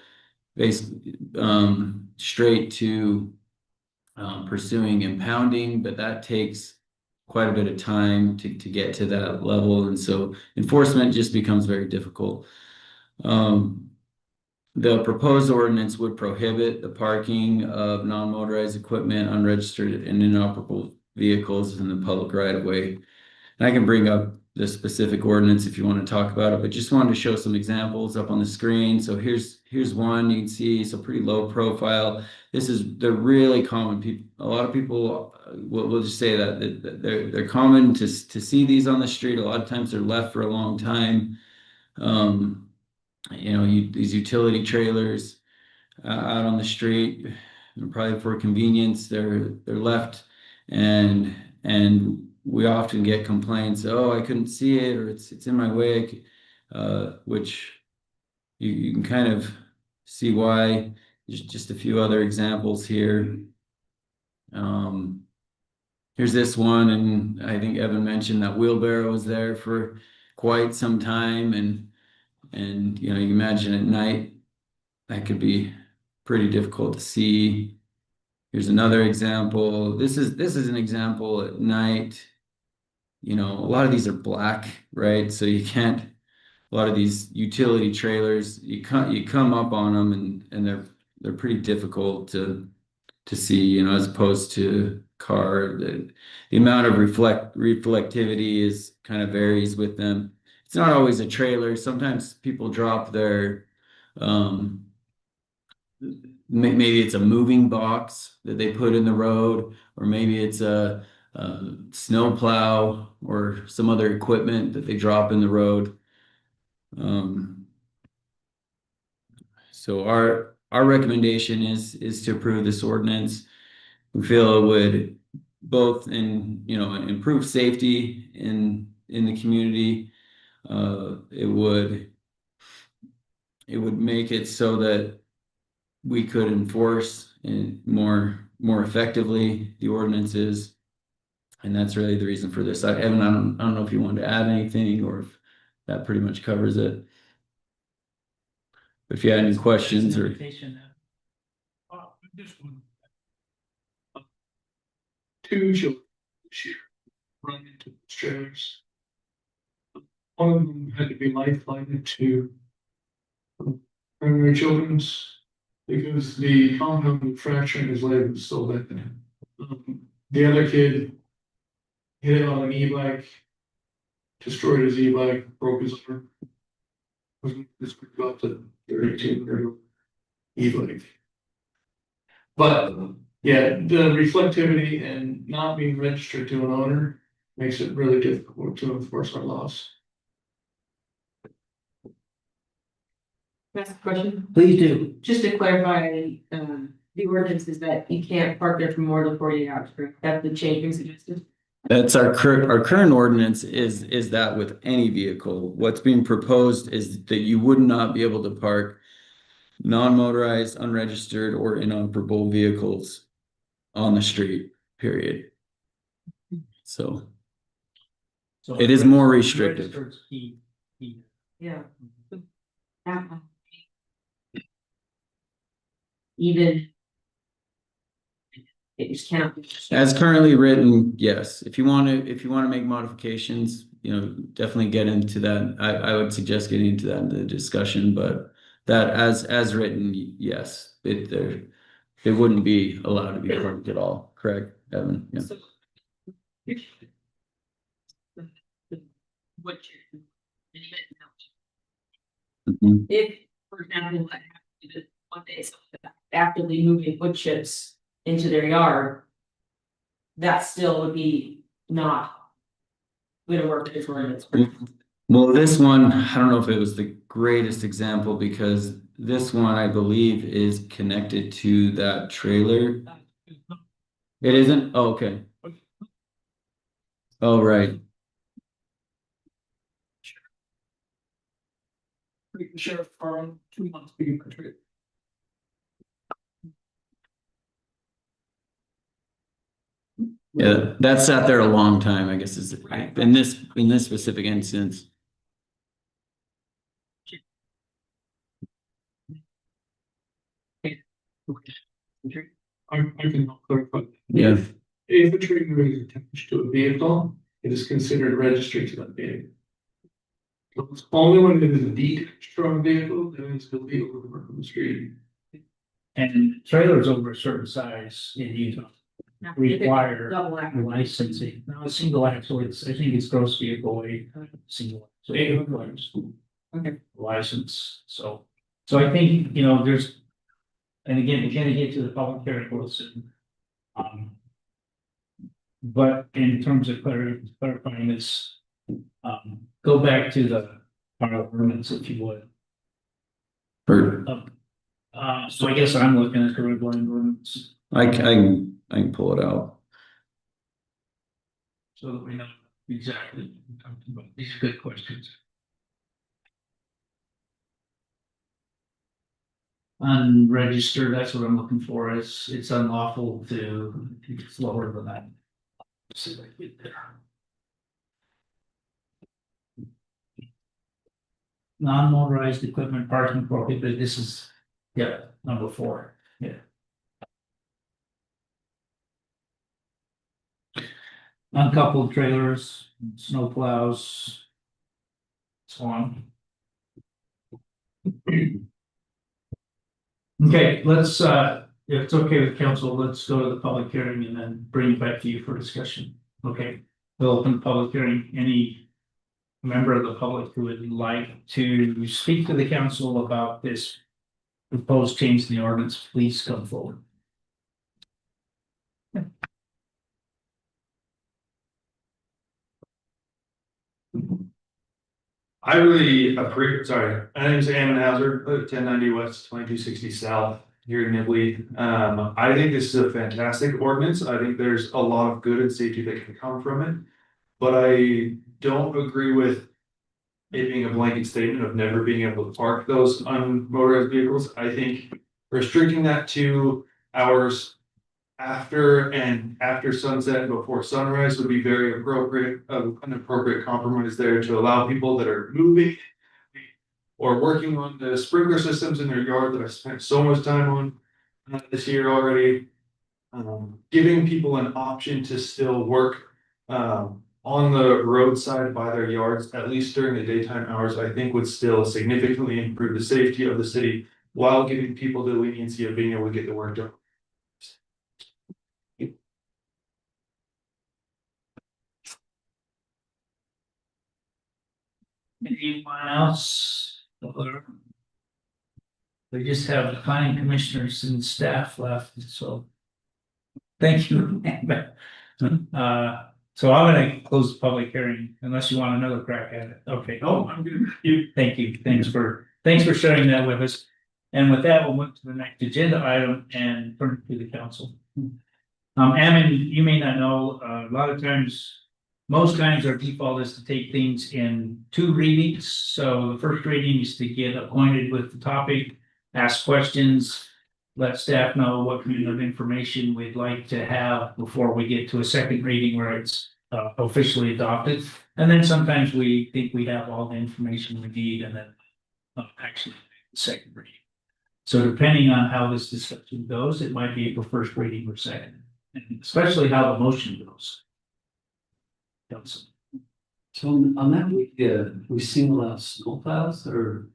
Speaker 14: basically, straight to pursuing impounding, but that takes quite a bit of time to get to that level. And so enforcement just becomes very difficult. The proposed ordinance would prohibit the parking of non-motorized equipment, unregistered and inoperable vehicles in the public right of way. And I can bring up the specific ordinance if you want to talk about it, but just wanted to show some examples up on the screen. So here's one you can see, so pretty low profile. They're really common. People, a lot of people will just say that they're common to see these on the street. A lot of times they're left for a long time. These utility trailers out on the street, probably for convenience, they're left, and we often get complaints, oh, I couldn't see it, or it's in my way, which you can kind of see why. There's just a few other examples here. Here's this one, and I think Evan mentioned that wheelbarrow was there for quite some time, and you imagine at night that could be pretty difficult to see. Here's another example. This is an example at night. A lot of these are black, right? So you can't, a lot of these utility trailers, you come up on them and they're pretty difficult to see, as opposed to car. The amount of reflectivity is kind of varies with them. It's not always a trailer. Sometimes people drop their maybe it's a moving box that they put in the road, or maybe it's a snow plow or some other equipment that they drop in the road. So our recommendation is to approve this ordinance. We feel it would both improve safety in the community. It would make it so that we could enforce more effectively the ordinances. And that's really the reason for this. Evan, I don't know if you wanted to add anything or if that pretty much covers it. But if you had any questions or.
Speaker 8: Two children this year run into trailers. One of them had to be lifelined to primary children's because the compound fracture in his leg was so bad. The other kid hit it on an e-bike, destroyed his e-bike, broke his arm. This got the 32 e-bike. But yeah, the reflectivity and not being registered to an owner makes it really difficult to enforce our laws.
Speaker 6: That's a question.
Speaker 1: Please do.
Speaker 6: Just to clarify, the ordinance is that you can't park there for more than 48 hours, correct? That's the change being suggested?
Speaker 14: That's our current ordinance is that with any vehicle. What's being proposed is that you would not be able to park non-motorized, unregistered, or inoperable vehicles on the street, period. So it is more restrictive.
Speaker 6: Yeah. Even. It just can't.
Speaker 14: As currently written, yes. If you want to make modifications, definitely get into that. I would suggest getting into that in the discussion, but that as written, yes, they wouldn't be allowed to be parked at all. Correct, Evan? Yeah.
Speaker 6: So, what
Speaker 14: Mhm.
Speaker 6: if, for example, I have to do this one day, so actively moving wood chips into their yard, that still would be not gonna work with this ordinance.
Speaker 14: Well, this one, I don't know if it was the greatest example because this one, I believe, is connected to that trailer. It isn't? Oh, okay. Oh, right.
Speaker 4: The sheriff department, 2 months being patrol.
Speaker 14: Yeah, that sat there a long time, I guess, is in this specific instance.
Speaker 9: I can clarify.
Speaker 14: Yeah.
Speaker 9: If a trailer is attached to a vehicle, it is considered registry to that vehicle. So it's only when it is detached from a vehicle, then it's illegal to work on the street.
Speaker 4: And trailers over a certain size in Utah require
Speaker 6: Double axle.
Speaker 4: licensing. Now, a single axle, I think it's gross vehicle weight, single. So it requires license, so I think, there's. And again, we're gonna get to the public hearing real soon. But in terms of clarifying this, go back to the our ordinance, if you would.
Speaker 14: For,
Speaker 4: So I guess I'm looking at the red line ordinance.
Speaker 14: I can pull it out.
Speaker 4: So that we know exactly what we're talking about. These are good questions. Unregistered, that's what I'm looking for, it's unlawful to, I think it's lower than that. Let's see if I can get there. Non-motorized equipment parking prohibited, this is, number 4, Uncoupled trailers, snow plows. So on. Okay, let's, if it's okay with council, let's go to the public hearing and then bring it back to you for discussion. Okay, we'll open the public hearing. Any member of the public who would like to speak to the council about this proposed change in the ordinance, please come forward.
Speaker 9: I really appreciate, sorry, my name is Ammon Hauser, 1090 West, 2260 South, here in Nibley. I think this is a fantastic ordinance. I think there's a lot of good and safety that can come from it. But I don't agree with it being a blanket statement of never being able to park those unmotorized vehicles. I think restricting that to hours after sunset and before sunrise would be very appropriate, an appropriate compromise there to allow people that are moving or working on the sprinkler systems in their yard that I spent so much time on this year already. Giving people an option to still work on the roadside by their yards, at least during the daytime hours, I think would still significantly improve the safety of the city while giving people the leniency of being able to get the work done.
Speaker 4: Anyone else? We just have the planning commissioners and staff left, so. Thank you. So I'm gonna close the public hearing unless you want another crack at it. Okay. Oh, I'm good. Thank you. Thanks for sharing that with us. And with that, we'll move to the next agenda item and turn it to the council. Ammon, you may not know, a lot of times, most times our default is to take things in 2 readings. So the first reading is to get acquainted with the topic, ask questions, let staff know what kind of information we'd like to have before we get to a second reading where it's officially adopted. And then sometimes we think we have all the information we need and then actually the second reading. So depending on how this discussion goes, it might be for first reading or second, and especially how the motion goes.
Speaker 5: So on that, we single out snow plows or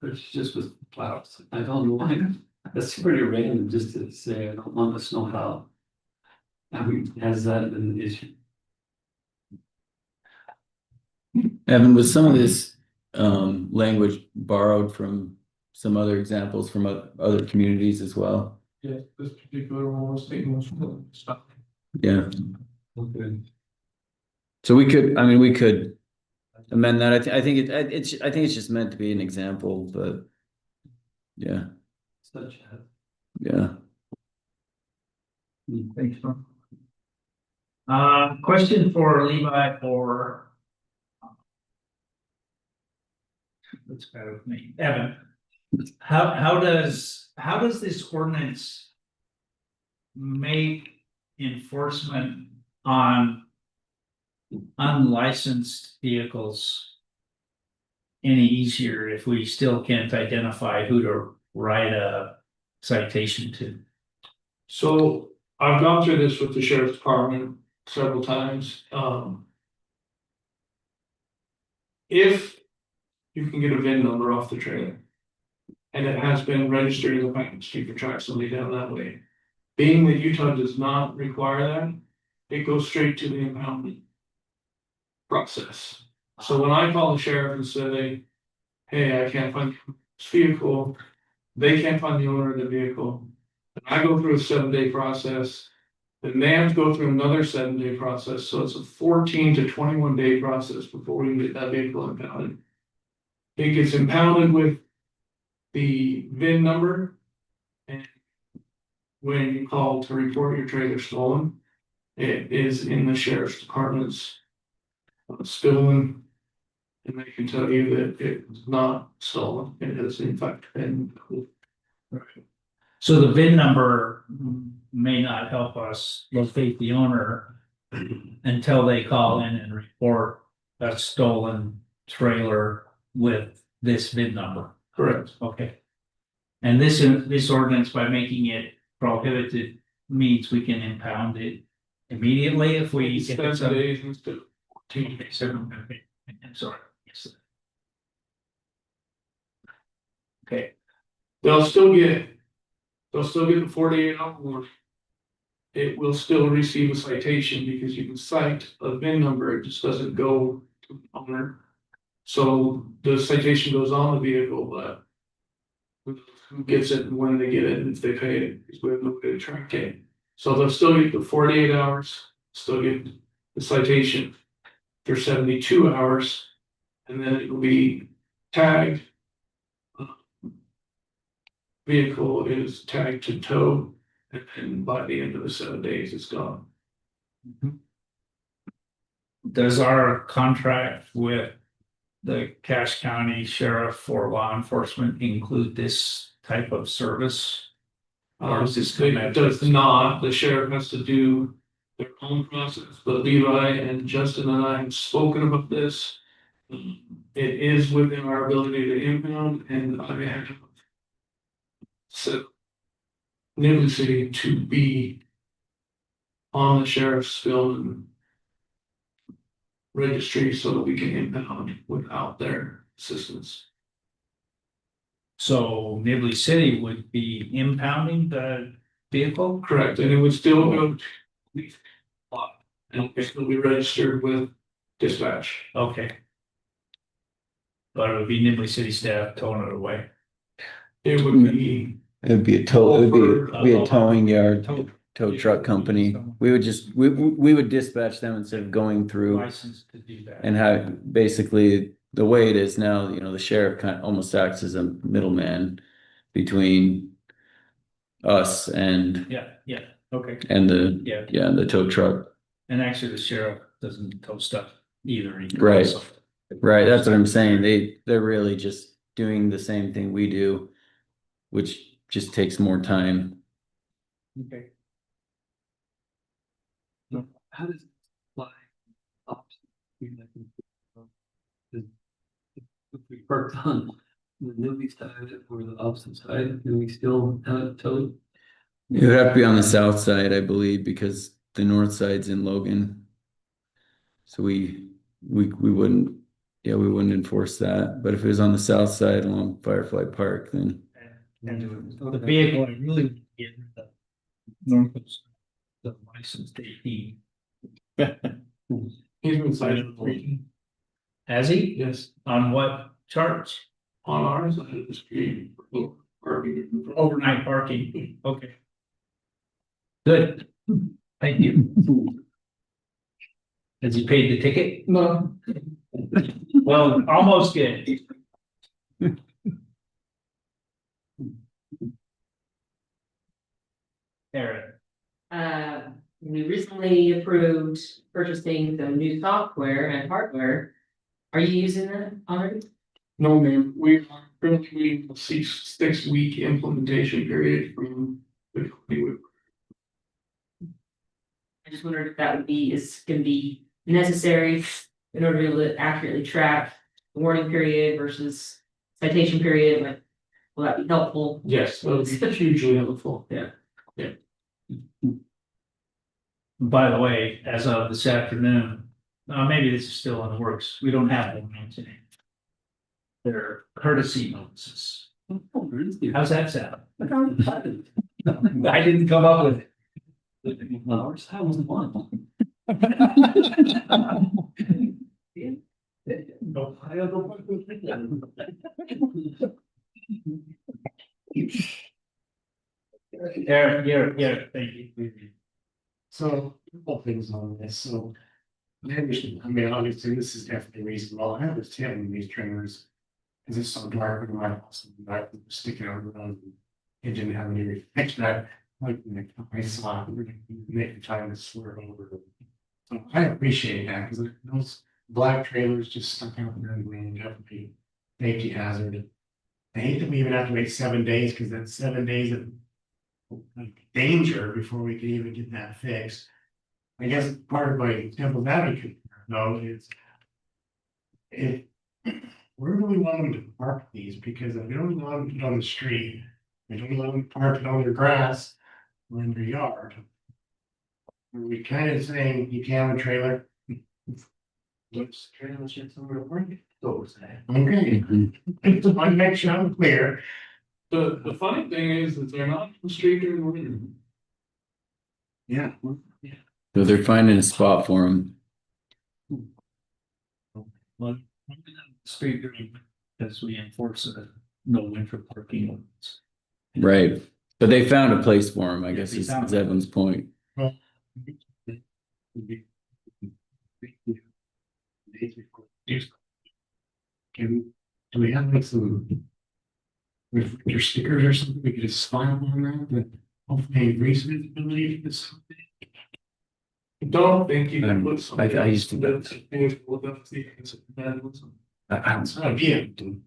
Speaker 5: it's just with plows? I don't know why. That's pretty random just to say I don't want a snow plow. I mean, has that been an issue?
Speaker 14: Evan, was some of this language borrowed from some other examples from other communities as well?
Speaker 9: Yeah, this particular one was taking stuff.
Speaker 14: Yeah.
Speaker 5: Okay.
Speaker 14: So we could amend that. I think it's just meant to be an example, but yeah.
Speaker 5: Such as.
Speaker 14: Yeah.
Speaker 4: Thanks, Tom. Question for Levi or that's better with me. Evan, how does this ordinance make enforcement on unlicensed vehicles any easier if we still can't identify who to write a citation to?
Speaker 8: So I've gone through this with the sheriff's department several times. If you can get a VIN number off the trailer and it has been registered as a package, you can track somebody down that way. Being that Utah does not require that, it goes straight to the impoundment process. So when I call the sheriff and say, hey, I can't find this vehicle, they can't find the owner of the vehicle. And I go through a 7-day process, then they have to go through another 7-day process, so it's a 14 to 21 day process before we can get that vehicle impounded. It gets impounded with the VIN number, and when you call to report your trailer stolen, it is in the sheriff's department's stolen, and they can tell you that it's not stolen. It has in fact been.
Speaker 4: So the VIN number may not help us locate the owner until they call in and report a stolen trailer with this VIN number.
Speaker 8: Correct.
Speaker 4: Okay. And this ordinance, by making it prohibited, means we can impound it immediately if we.
Speaker 8: 7 days instead of 14 days.
Speaker 4: I'm sorry. Yes. Okay.
Speaker 8: They'll still get the 48-hour warning. It will still receive a citation because you can cite a VIN number, it just doesn't go to the owner. So the citation goes on the vehicle, but who gets it and when they get it and if they pay it, because we have no way to track it. So they'll still get the 48 hours, still get the citation for 72 hours, and then it will be tagged. Vehicle is tagged to tow, and then by the end of the 7 days, it's gone.
Speaker 4: Does our contract with the Cache County Sheriff for law enforcement include this type of service? Or does this come
Speaker 8: It does not, the sheriff has to do their own process, but Levi and Justin and I have spoken about this. It is within our ability to impound, and I have set Nibley City to be on the sheriff's film registry so that we can impound without their assistance.
Speaker 4: So Nibley City would be impounding the vehicle?
Speaker 8: Correct, and it would still go to police lot, and it would still be registered with dispatch.
Speaker 4: Okay. But it would be Nibley City staff towing it away.
Speaker 8: It would be.
Speaker 14: It would be a towing yard, tow truck company. We would just, we would dispatch them instead of going through.
Speaker 4: Licensed to do that.
Speaker 14: And have, basically, the way it is now, you know, the sheriff kind of almost acts as a middleman between us and
Speaker 4: Yeah, okay.
Speaker 14: and the,
Speaker 4: Yeah.
Speaker 14: the tow truck.
Speaker 4: And actually the sheriff doesn't tow stuff either. He
Speaker 14: Right.
Speaker 4: also-
Speaker 14: Right, that's what I'm saying. They're really just doing the same thing we do, which just takes more time.
Speaker 4: Okay.
Speaker 5: How does it apply? If we parked on the Nibley side or the opposite side, do we still have it towed?
Speaker 14: It would have to be on the south side, I believe, because the north side's in Logan. So we wouldn't, we wouldn't enforce that, but if it was on the south side along Firefly Park, then.
Speaker 4: And the vehicle, I really would get the Northwest, the license AT.
Speaker 8: He's been cited for it.
Speaker 4: Has he?
Speaker 8: Yes,
Speaker 4: On what charge?
Speaker 8: on our side of the street.
Speaker 4: Overnight parking, okay. Good, thank you. Has he paid the ticket?
Speaker 8: No.
Speaker 4: Well, almost good. Aaron.
Speaker 6: We recently approved purchasing some new software and hardware. Are you using that already?
Speaker 9: No, ma'am, we are currently waiting for 6 week implementation period from the company.
Speaker 6: I just wondered if that would be, is gonna be necessary in order to be able to accurately track the warning period versus citation period, like, will that be helpful?
Speaker 9: Yes, that would be hugely helpful.
Speaker 6: Yeah.
Speaker 4: By the way, as of this afternoon, maybe this is still in the works, we don't have one on today. There are courtesy notices. How's that sound? I didn't come up with it.
Speaker 3: I wasn't one.
Speaker 4: Yeah, thank you.
Speaker 1: So, a couple things on this, so. I understand, I mean, obviously, this is definitely reasonable, I understand when these trailers. Cause it's so dark when my house, like, sticking out around. It didn't have any reflection, I saw it, really, make the time to swerve over. So I appreciate that, cause those black trailers just stuck out there in the rain, definitely safety hazard. I hate that we even have to wait 7 days, cause that's 7 days of like, danger before we can even get that fixed. I guess part of my devil's advocate though is. If, where do we want them to park these? Because if we don't want them to put on the street, we don't want them to park it on their grass or in their yard. Are we kind of saying you can have a trailer? Let's trailer shit somewhere to park it. Okay. I just want to make sure I'm clear.
Speaker 9: The funny thing is that they're not on the street during the winter.
Speaker 1: Yeah.
Speaker 14: So they're finding a spot for them.
Speaker 4: Well, street during, as we enforce no winter parking limits.
Speaker 14: Right. But they found a place for them, I
Speaker 4: Yeah,
Speaker 14: guess
Speaker 4: they
Speaker 14: is
Speaker 4: found
Speaker 14: Evan's point.
Speaker 1: Well, do we have like some reflector stickers or something we could just smile on that, but hopefully increase visibility for this?
Speaker 9: I don't think you can
Speaker 14: Um,
Speaker 9: put something.
Speaker 14: I used to-
Speaker 9: That's beautiful, that's the vandalism.
Speaker 1: It's not a vehicle.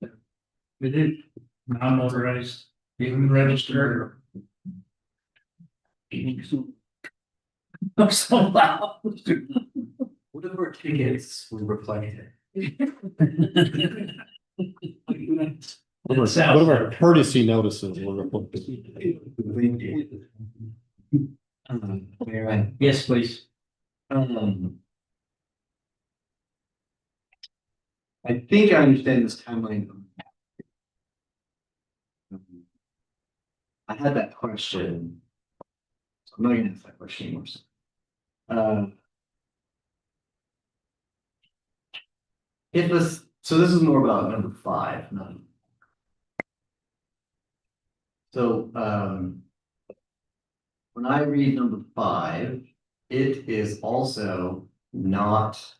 Speaker 4: It is non-motorized.
Speaker 1: Even registered.
Speaker 4: I'm so loud.
Speaker 3: What if our tickets were reflected?
Speaker 16: What are our courtesy notices?
Speaker 4: Yes, please.
Speaker 3: I think I understand this timeline. I had that question. So I'm not gonna ask that question anymore. If this, so this is more about number 5, not. So, when I read number 5, it is also not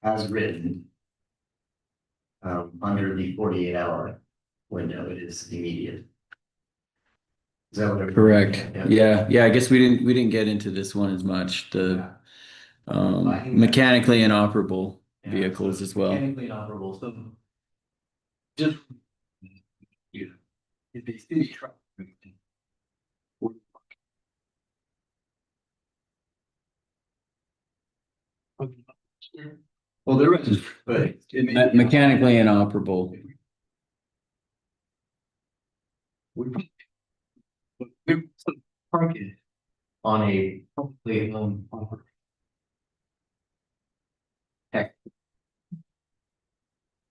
Speaker 3: as written. Under the 48-hour window, it is immediate. Is that what?
Speaker 14: Correct. Yeah. I guess we didn't get into this one as much. The mechanically inoperable vehicles as well.
Speaker 3: Mechanically inoperable, so. Just. If a city truck. Well, there is, but.
Speaker 14: Mechanically inoperable.
Speaker 3: We park it on a publicly owned property. Heck.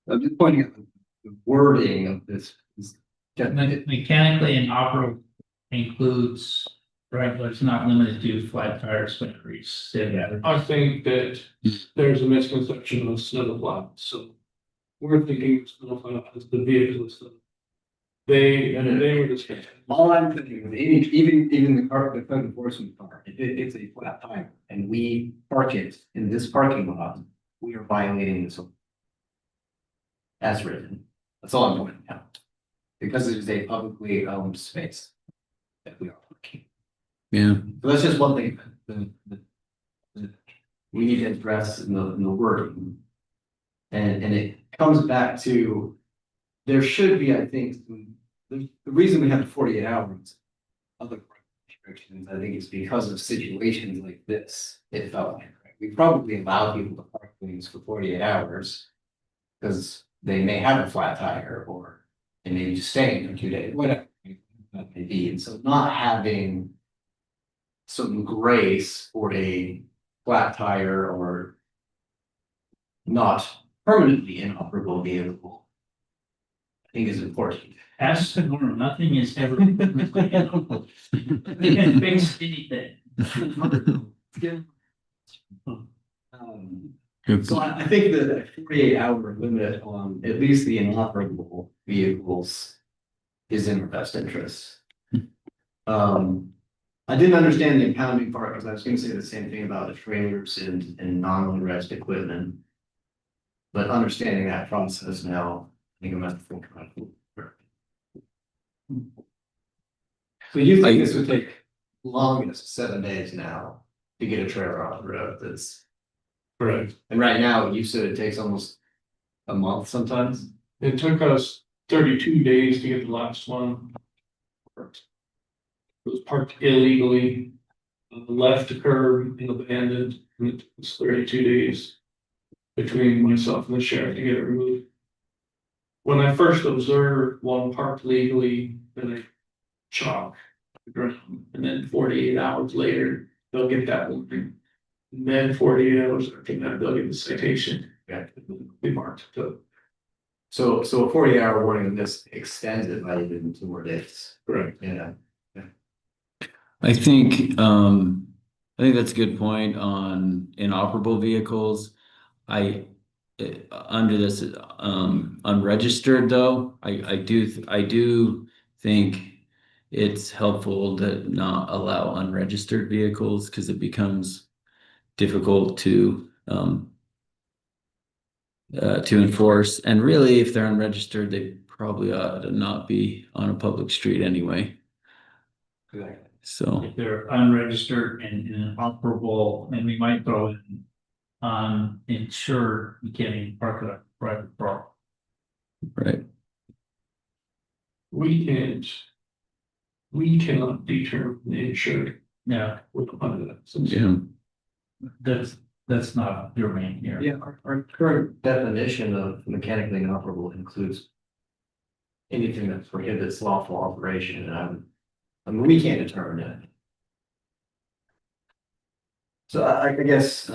Speaker 3: I'm just pointing out the wording of this.
Speaker 4: Mechanically inoperable includes, right, but it's not limited to flat tires, batteries.
Speaker 9: I think that there's a misconception of snowplow, so. We're thinking snowplow as the vehicle itself. They were just.
Speaker 3: All I'm thinking is even the code enforcement car, if it's a flat tire and we park it in this parking lot, we are violating this. As written, that's all I'm pointing out. Because it is a publicly owned space that we are parking.
Speaker 14: Yeah.
Speaker 3: So that's just one thing that we need to address in the wording. And it comes back to, there should be, I think, the reason we have the 48 hours. Other restrictions, I think it's because of situations like this, it felt like, right? We probably allow people to park things for 48 hours. Because they may have a flat tire or they may be staying for 2 days, whatever that may be, and so not having. Some grace for a flat tire or. Not permanently inoperable vehicle. I think is important.
Speaker 4: As to norm, nothing is ever. They can fix anything.
Speaker 3: So I think that a 48-hour limit on at least the inoperable vehicles is in our best interest. I didn't understand the impounding part because I was gonna say the same thing about the trailers and non-rest equipment. But understanding that process now, I think I'm gonna think about it. So you think this would take longest 7 days now to get a trailer off the road that's.
Speaker 8: Correct.
Speaker 3: And right now, you said it takes almost a month sometimes?
Speaker 8: It took us 32 days to get the last one. It was parked illegally, left the curb and abandoned, and it took us 32 days between myself and the sheriff to get it removed. When I first observed one parked legally, then I chalk the ground, and then 48 hours later, they'll get that warning. And then 48 hours after that, they'll get the citation.
Speaker 3: Yeah.
Speaker 8: Be marked,
Speaker 3: So a 48-hour warning, this extends it by even 2 more days.
Speaker 8: correct.
Speaker 3: Yeah.
Speaker 14: I think that's a good point on inoperable vehicles. Under this unregistered though, I do think it's helpful to not allow unregistered vehicles because it becomes difficult to enforce. And really, if they're unregistered, they probably ought to not be on a public street anyway. So
Speaker 4: If they're unregistered and inoperable, and we might throw in uninsured, you can't even park it on private property.
Speaker 14: right.
Speaker 8: We cannot determine the insured
Speaker 4: Yeah,
Speaker 8: with that.
Speaker 14: Yeah.
Speaker 4: that's not your main here.
Speaker 3: Yeah, our current definition of mechanically inoperable includes anything that prohibits lawful operation. I mean, we can't determine that. So I guess,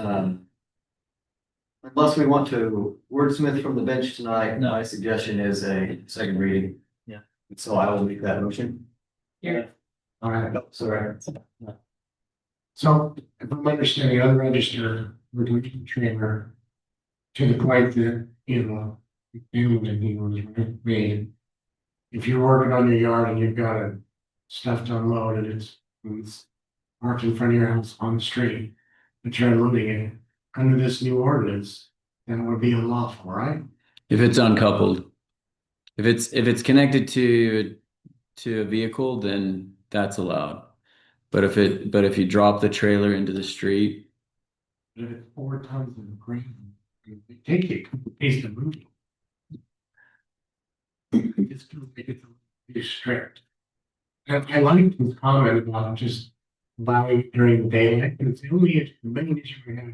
Speaker 3: unless we want to wordsmith from the bench tonight,
Speaker 4: No.
Speaker 3: my suggestion is a second reading.
Speaker 4: Yeah.
Speaker 3: So I will make that motion.
Speaker 6: Yeah.
Speaker 1: All right,
Speaker 3: Sorry.
Speaker 1: so if I'm understanding unregistered, we're doing the trailer. To the point that, you know, made. If you're working on your yard and you've got a stuff to unload and it's parked in front of your house on the street, but you're unloading it under this new ordinance, then it would be unlawful, right?
Speaker 14: If it's uncoupled, if it's connected to a vehicle, then that's allowed. But if you drop the trailer into the street,
Speaker 1: But if it's 4 tons of grain, they take you a couple days to move it. It's gonna make it too strict. And I like his comment about just allowing it during the daylight, and it's the main issue we have.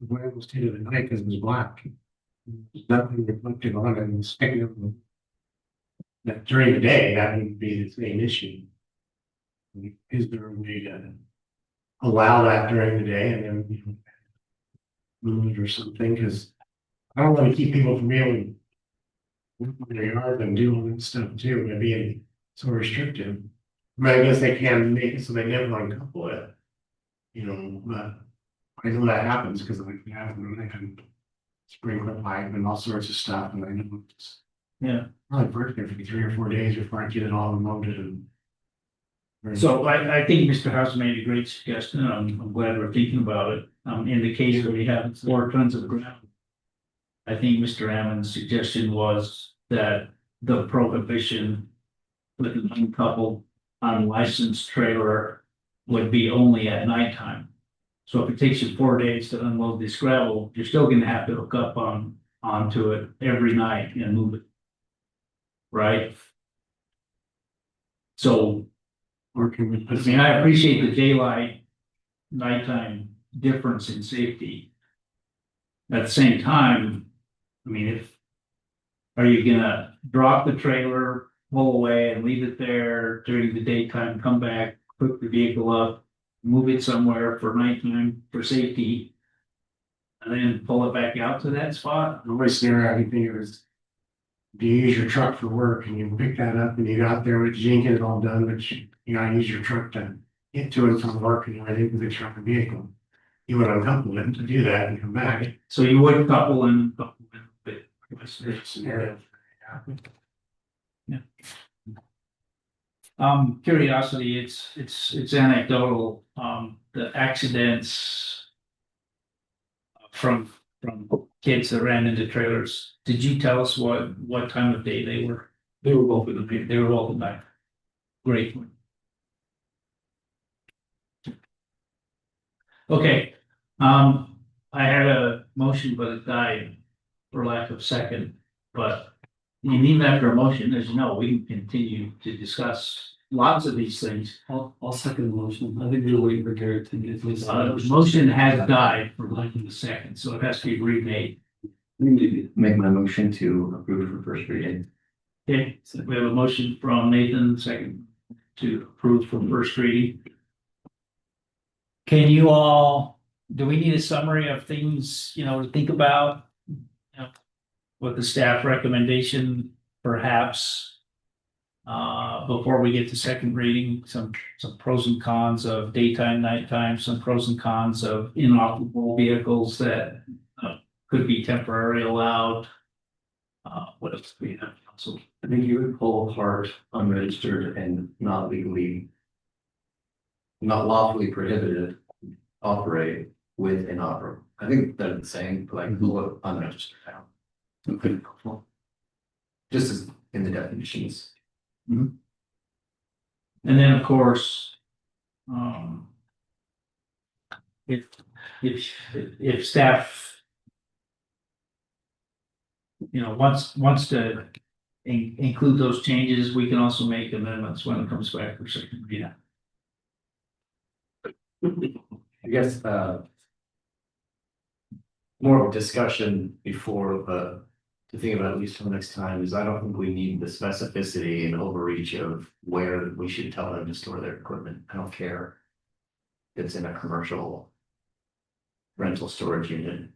Speaker 1: When it was to the night because it was black. There's nothing reflective on it and sticking up. That during the day, that would be the same issue. Is there a way to allow that during the day and then, you know, move it or something, because I don't want to keep people from being in their yard and do all that stuff too, by being so restrictive. I mean, I guess they can make it so they never uncouple it. You know, but I know that happens because like they have sprinkler pipe and all sorts of stuff, and I know it's
Speaker 4: Yeah.
Speaker 1: probably working for 3 or 4 days before I get it all unloaded and.
Speaker 4: So I think Mr. House made a great suggestion, and I'm glad we're thinking about it. In the case where we have 4 tons of ground. I think Mr. Ammon's suggestion was that the prohibition with an uncoupled unlicensed trailer would be only at nighttime. So if it takes you 4 days to unload this gravel, you're still gonna have to hook up on onto it every night and move it. Right? So,
Speaker 1: Working with.
Speaker 4: I mean, I appreciate the daylight, nighttime difference in safety. At the same time, I mean, are you gonna drop the trailer, pull away and leave it there during the daytime, come back, hook the vehicle up, move it somewhere for nighttime for safety? And then pull it back out to that spot?
Speaker 1: The only scenario I can think of is, do you use your truck for work and you pick that up and you got there with Jenkins and all done, but you gotta use your truck to get to and from work and you're ready with the truck and vehicle. You would uncouple it to do that and come back.
Speaker 4: So you would couple in, but.
Speaker 1: Scenario.
Speaker 4: Yeah. Curiosity, it's anecdotal, the accidents from kids that ran into trailers. Did you tell us what time of day they were?
Speaker 5: They were both in the.
Speaker 4: They were both at night. Great. Okay, I had a motion, but it died for lack of second, but even after a motion, as you know, we can continue to discuss lots of these things.
Speaker 5: I'll second the motion. I think we're waiting for Garrett to get his.
Speaker 4: The motion has died for lack of a second, so it has to be remade.
Speaker 3: Make my motion to approve for first reading.
Speaker 4: Okay, so we have a motion from Nathan, second to approve for first reading. Can you all, do we need a summary of things, to think about? With the staff recommendation, perhaps. Before we get to second reading, some pros and cons of daytime, nighttime, some pros and cons of inoperable vehicles that could be temporarily allowed. What else do we have? So
Speaker 3: I think you would pull apart unregistered and not lawfully prohibited operate with inoperable. I think they're the same, but like pull it unregistered out.
Speaker 14: Okay.
Speaker 3: Just as in the definitions.
Speaker 4: and then, of course, if staff wants to include those changes, we can also make amendments when it comes back for second reading.
Speaker 3: I guess more of a discussion before to think about at least till next time is I don't think we need the specificity and overreach of where we should tell them to store their equipment. I don't care. If it's in a commercial rental storage unit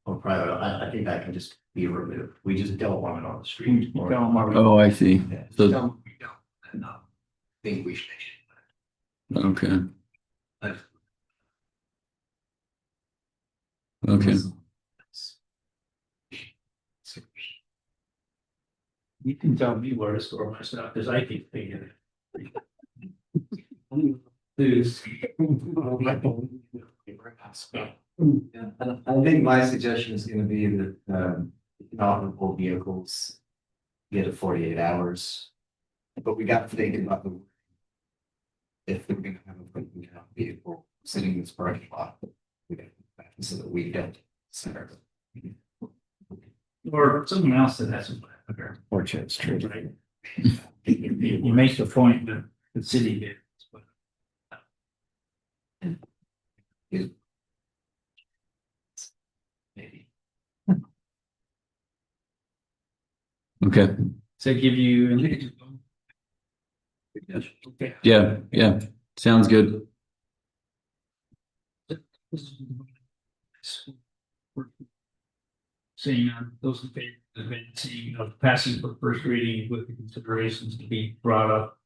Speaker 3: or private. I think that can just be removed. We just don't want it on the street.
Speaker 14: Oh, I see.
Speaker 3: Yeah,
Speaker 14: So,
Speaker 3: we don't think we should.
Speaker 14: okay. Okay.
Speaker 4: You can tell me where to store my stuff, because I keep thinking it.
Speaker 3: I think my suggestion is gonna be that, inoperable vehicles get a 48 hours. But we got to think about the. If we're gonna have a vehicle sitting in this parking lot, we got to back so that we don't center.
Speaker 4: Or someone else that has a.
Speaker 3: Or chance true.
Speaker 4: Right. You make the point that the city did. Maybe.
Speaker 14: Okay.
Speaker 4: Does that give you? Okay.
Speaker 14: Yeah. Sounds good.
Speaker 4: Seeing those in favor of advancing of passing for first reading with the considerations to be brought up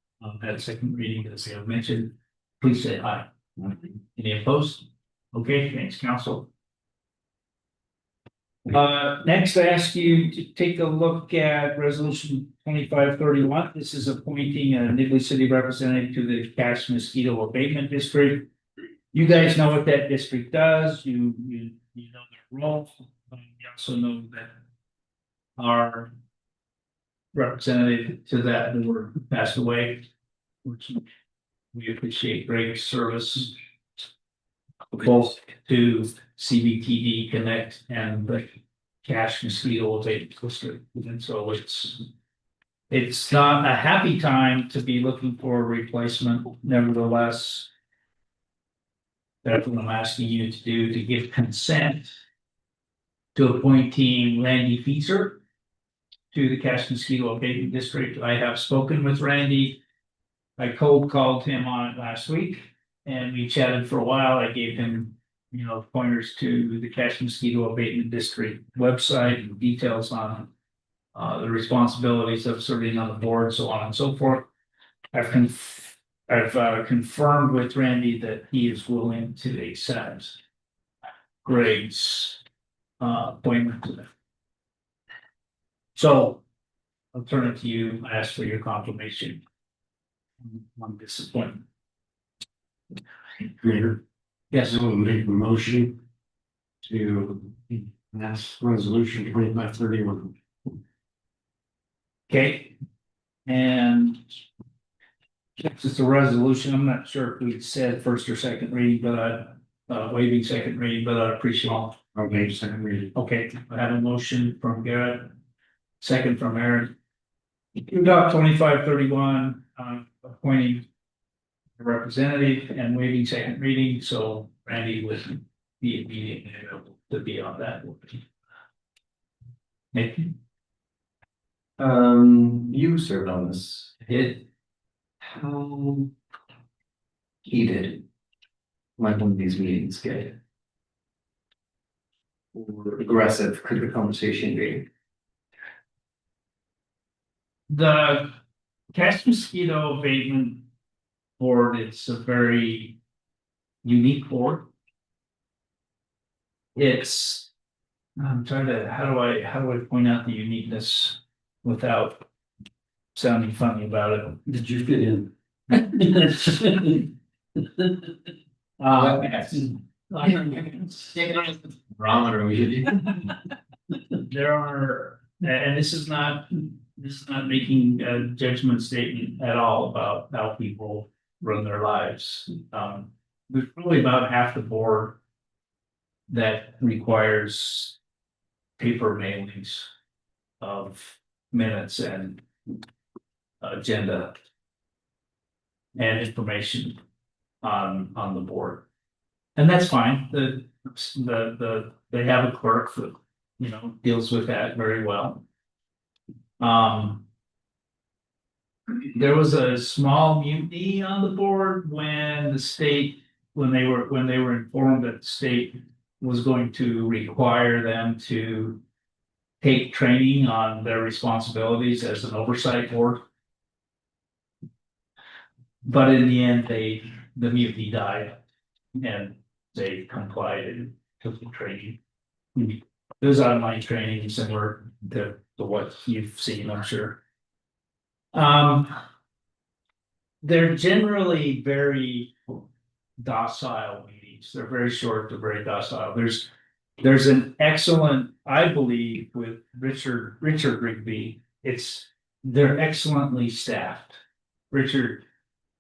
Speaker 4: at second reading, as I have mentioned, please say aye. Any opposed? Okay, thanks, council. Next, I ask you to take a look at resolution 2531. This is appointing a Nibley City representative to the Cass Mosquito Abatement District. You guys know what that district does. You know their role. You also know that our representative to that board passed away, which we appreciate Greg's service both to CBTD Connect and the cash mosquito abatement district, and so it's not a happy time to be looking for a replacement, nevertheless. That's what I'm asking you to do, to give consent to appointing Randy Feaser to the cash mosquito abatement district. I have spoken with Randy. I cold called him on it last week and we chatted for a while. I gave him, pointers to the cash mosquito abatement district website and details on the responsibilities of serving on the board, so on and so forth. I've confirmed with Randy that he is willing to accept Greg's appointment to them. So I'll turn it to you, ask for your confirmation on this appointment.
Speaker 1: Greater.
Speaker 4: Yes.
Speaker 1: So we'll make a motion to pass resolution 2531.
Speaker 4: Okay. And it's just a resolution. I'm not sure if we said first or second reading, but waiving second reading, but I appreciate it.
Speaker 1: Okay, second reading.
Speaker 4: Okay, I have a motion from Garrett, second from Aaron. Adopt 2531, appointing a representative and waiving second reading, so Randy would be immediately available to be on that. Nathan?
Speaker 3: You served on this.
Speaker 4: Did.
Speaker 3: How heated might one of these meetings get? Or aggressive could the conversation be?
Speaker 4: The cash mosquito abatement board, it's a very unique board. I'm trying to, how do I point out the uniqueness without sounding funny about it?
Speaker 17: Did you fit in?
Speaker 3: Barometer we
Speaker 4: There are, and this is not making a judgment statement at all about how people run their lives. There's probably about half the board that requires paper mailings of minutes and agenda and information on the board. And that's fine. They have a clerk that, deals with that very well. There was a small mutiny on the board when the state, when they were informed that the state was going to require them to take training on their responsibilities as an oversight board. But in the end, the mutiny died and they complied and took the training. There's online training similar to what you've seen, I'm sure. They're generally very docile meetings. They're very short, they're very docile. There's an excellent, I believe, with Richard Rigby, they're excellently staffed. Richard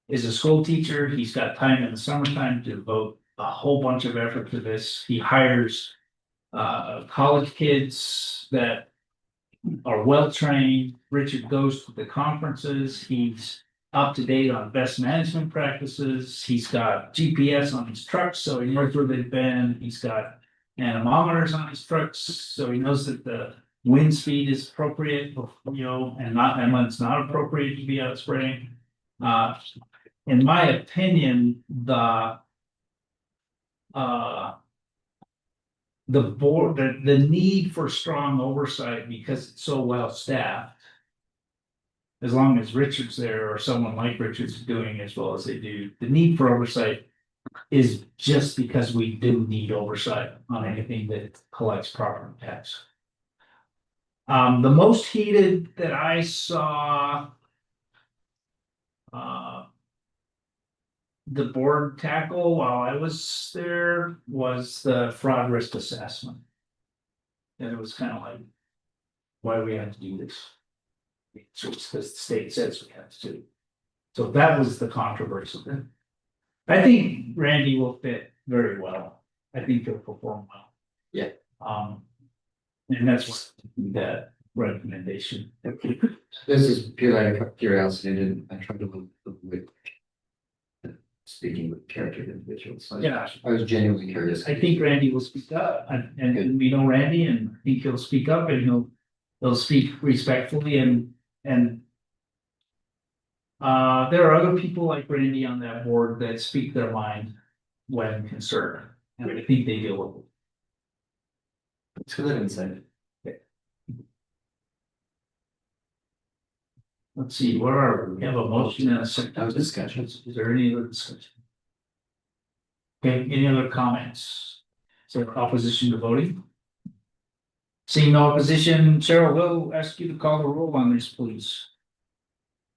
Speaker 4: is a school teacher. He's got time in the summertime to devote a whole bunch of effort to this. He hires college kids that are well trained. Richard goes to the conferences. He's up to date on best management practices. He's got GPS on his trucks, so he knows where they've been. He's got anemometers on his trucks, so he knows that the wind speed is appropriate, and when it's not appropriate to be out spraying. In my opinion, the board, the need for strong oversight because it's so well staffed. As long as Richard's there or someone like Richard's doing as well as they do, the need for oversight is just because we do need oversight on anything that collects property tax. The most heated that I saw the board tackle while I was there was the fraud risk assessment. And it was kind of like, why do we have to do this? So it's because the state says we have to. So that was the controversy. I think Randy will fit very well. I think he'll perform well.
Speaker 3: Yeah.
Speaker 4: And that's what that recommendation.
Speaker 3: This is purely out of curiosity, and I tried to look with speaking with character individuals.
Speaker 4: Yeah.
Speaker 3: I was genuinely curious.
Speaker 4: I think Randy will speak up and we know Randy and I think he'll speak up and he'll speak respectfully and. There are other people like Randy on that board that speak their mind when concerned, and I think they deal with it.
Speaker 3: It's good insight.
Speaker 4: Let's see, where are we? We have a motion and a second.
Speaker 3: That was discussion.
Speaker 4: Is there any other discussion? Okay, any other comments? Is there opposition to voting? Seeing no opposition, Cheryl will ask you to call the roll on this, please.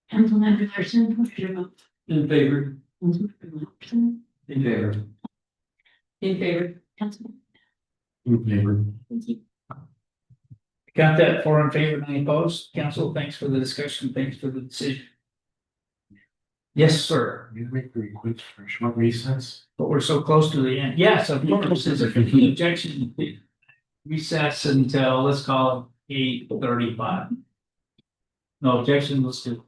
Speaker 12: Councilmember Larson, what's your vote?
Speaker 4: In favor.
Speaker 12: Councilmember Larson,
Speaker 3: In favor.
Speaker 6: In favor.
Speaker 12: Councilmember.
Speaker 1: In favor.
Speaker 12: Thank you.
Speaker 4: Got that, 4 in favor, 9 opposed. Council, thanks for the discussion, thanks for the decision. Yes, sir,
Speaker 1: You make the request for a short recess?
Speaker 4: but we're so close to the end. Yes, of course, is there any objection? Recess until, let's call it 8:35. No objection, let's do.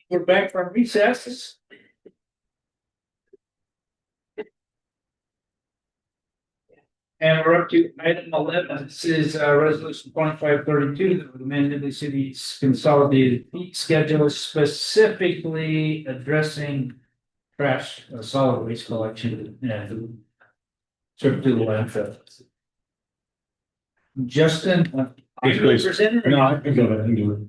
Speaker 4: We're back from recess. And we're up to item 11. This is resolution 2532 that would amend the city's consolidated fee schedule, specifically addressing trash, solid waste collection and trip to the landfill. Justin, are you
Speaker 16: Please.
Speaker 4: presenting?
Speaker 16: No, I can go ahead and do it.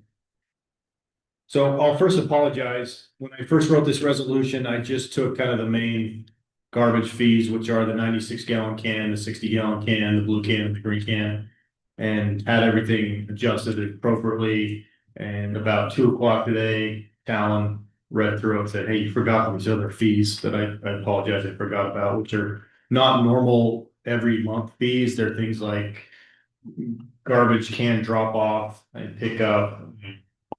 Speaker 16: So I'll first apologize. When I first wrote this resolution, I just took kind of the main garbage fees, which are the 96-gallon can, the 60-gallon can, the blue can, and the green can, and had everything adjusted appropriately. And about 2 o'clock today, Talon read through and said, "Hey, you forgot these other fees that I apologize, I forgot about, which are not normal every month fees. They're things like garbage can drop off and pick up,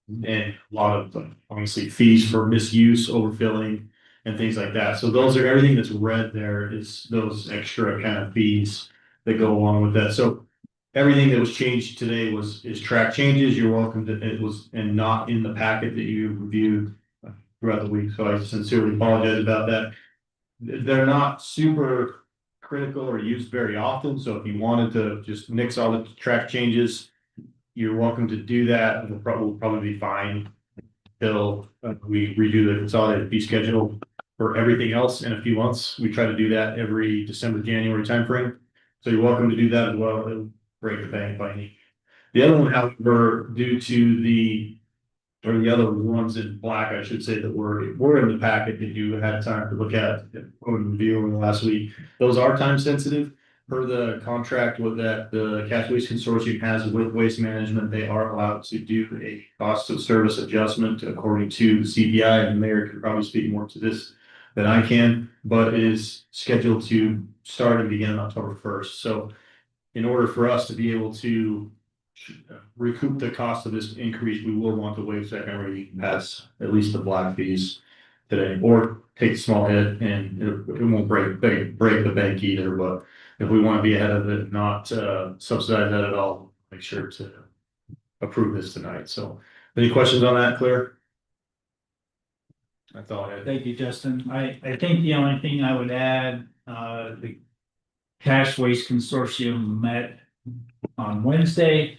Speaker 16: and a lot of obviously fees for misuse, overfilling, and things like that. So those are everything that's red there is those extra kind of fees that go along with that. So everything that was changed today is track changes. You're welcome to it was and not in the packet that you reviewed throughout the week. So I sincerely apologize about that. They're not super critical or used very often. So if you wanted to just nix all the track changes, you're welcome to do that. We'll probably be fine until we redo the consolidated fee schedule for everything else in a few months. We try to do that every December, January timeframe. So you're welcome to do that as well. It'll break the bank by any. The other one, however, due to the other ones in black, I should say, that were in the packet that you had time to look at and review over the last week. Those are time sensitive. Per the contract with that the Cash Waste Consortium has with Waste Management, they are allowed to do a cost of service adjustment according to the CPI, and the mayor could probably speak more to this than I can, but it is scheduled to start and begin October 1st. So in order for us to be able to recoup the cost of this increase, we will want to waive second reading, pass at least the black fees today, or take a small hit, and it won't break the bank either, but if we want to be ahead of it, not subsidize that at all, make sure to approve this tonight. So any questions on that, Claire? That's all I had.
Speaker 4: Thank you, Justin. I think the only thing I would add, the Cash Waste Consortium met on Wednesday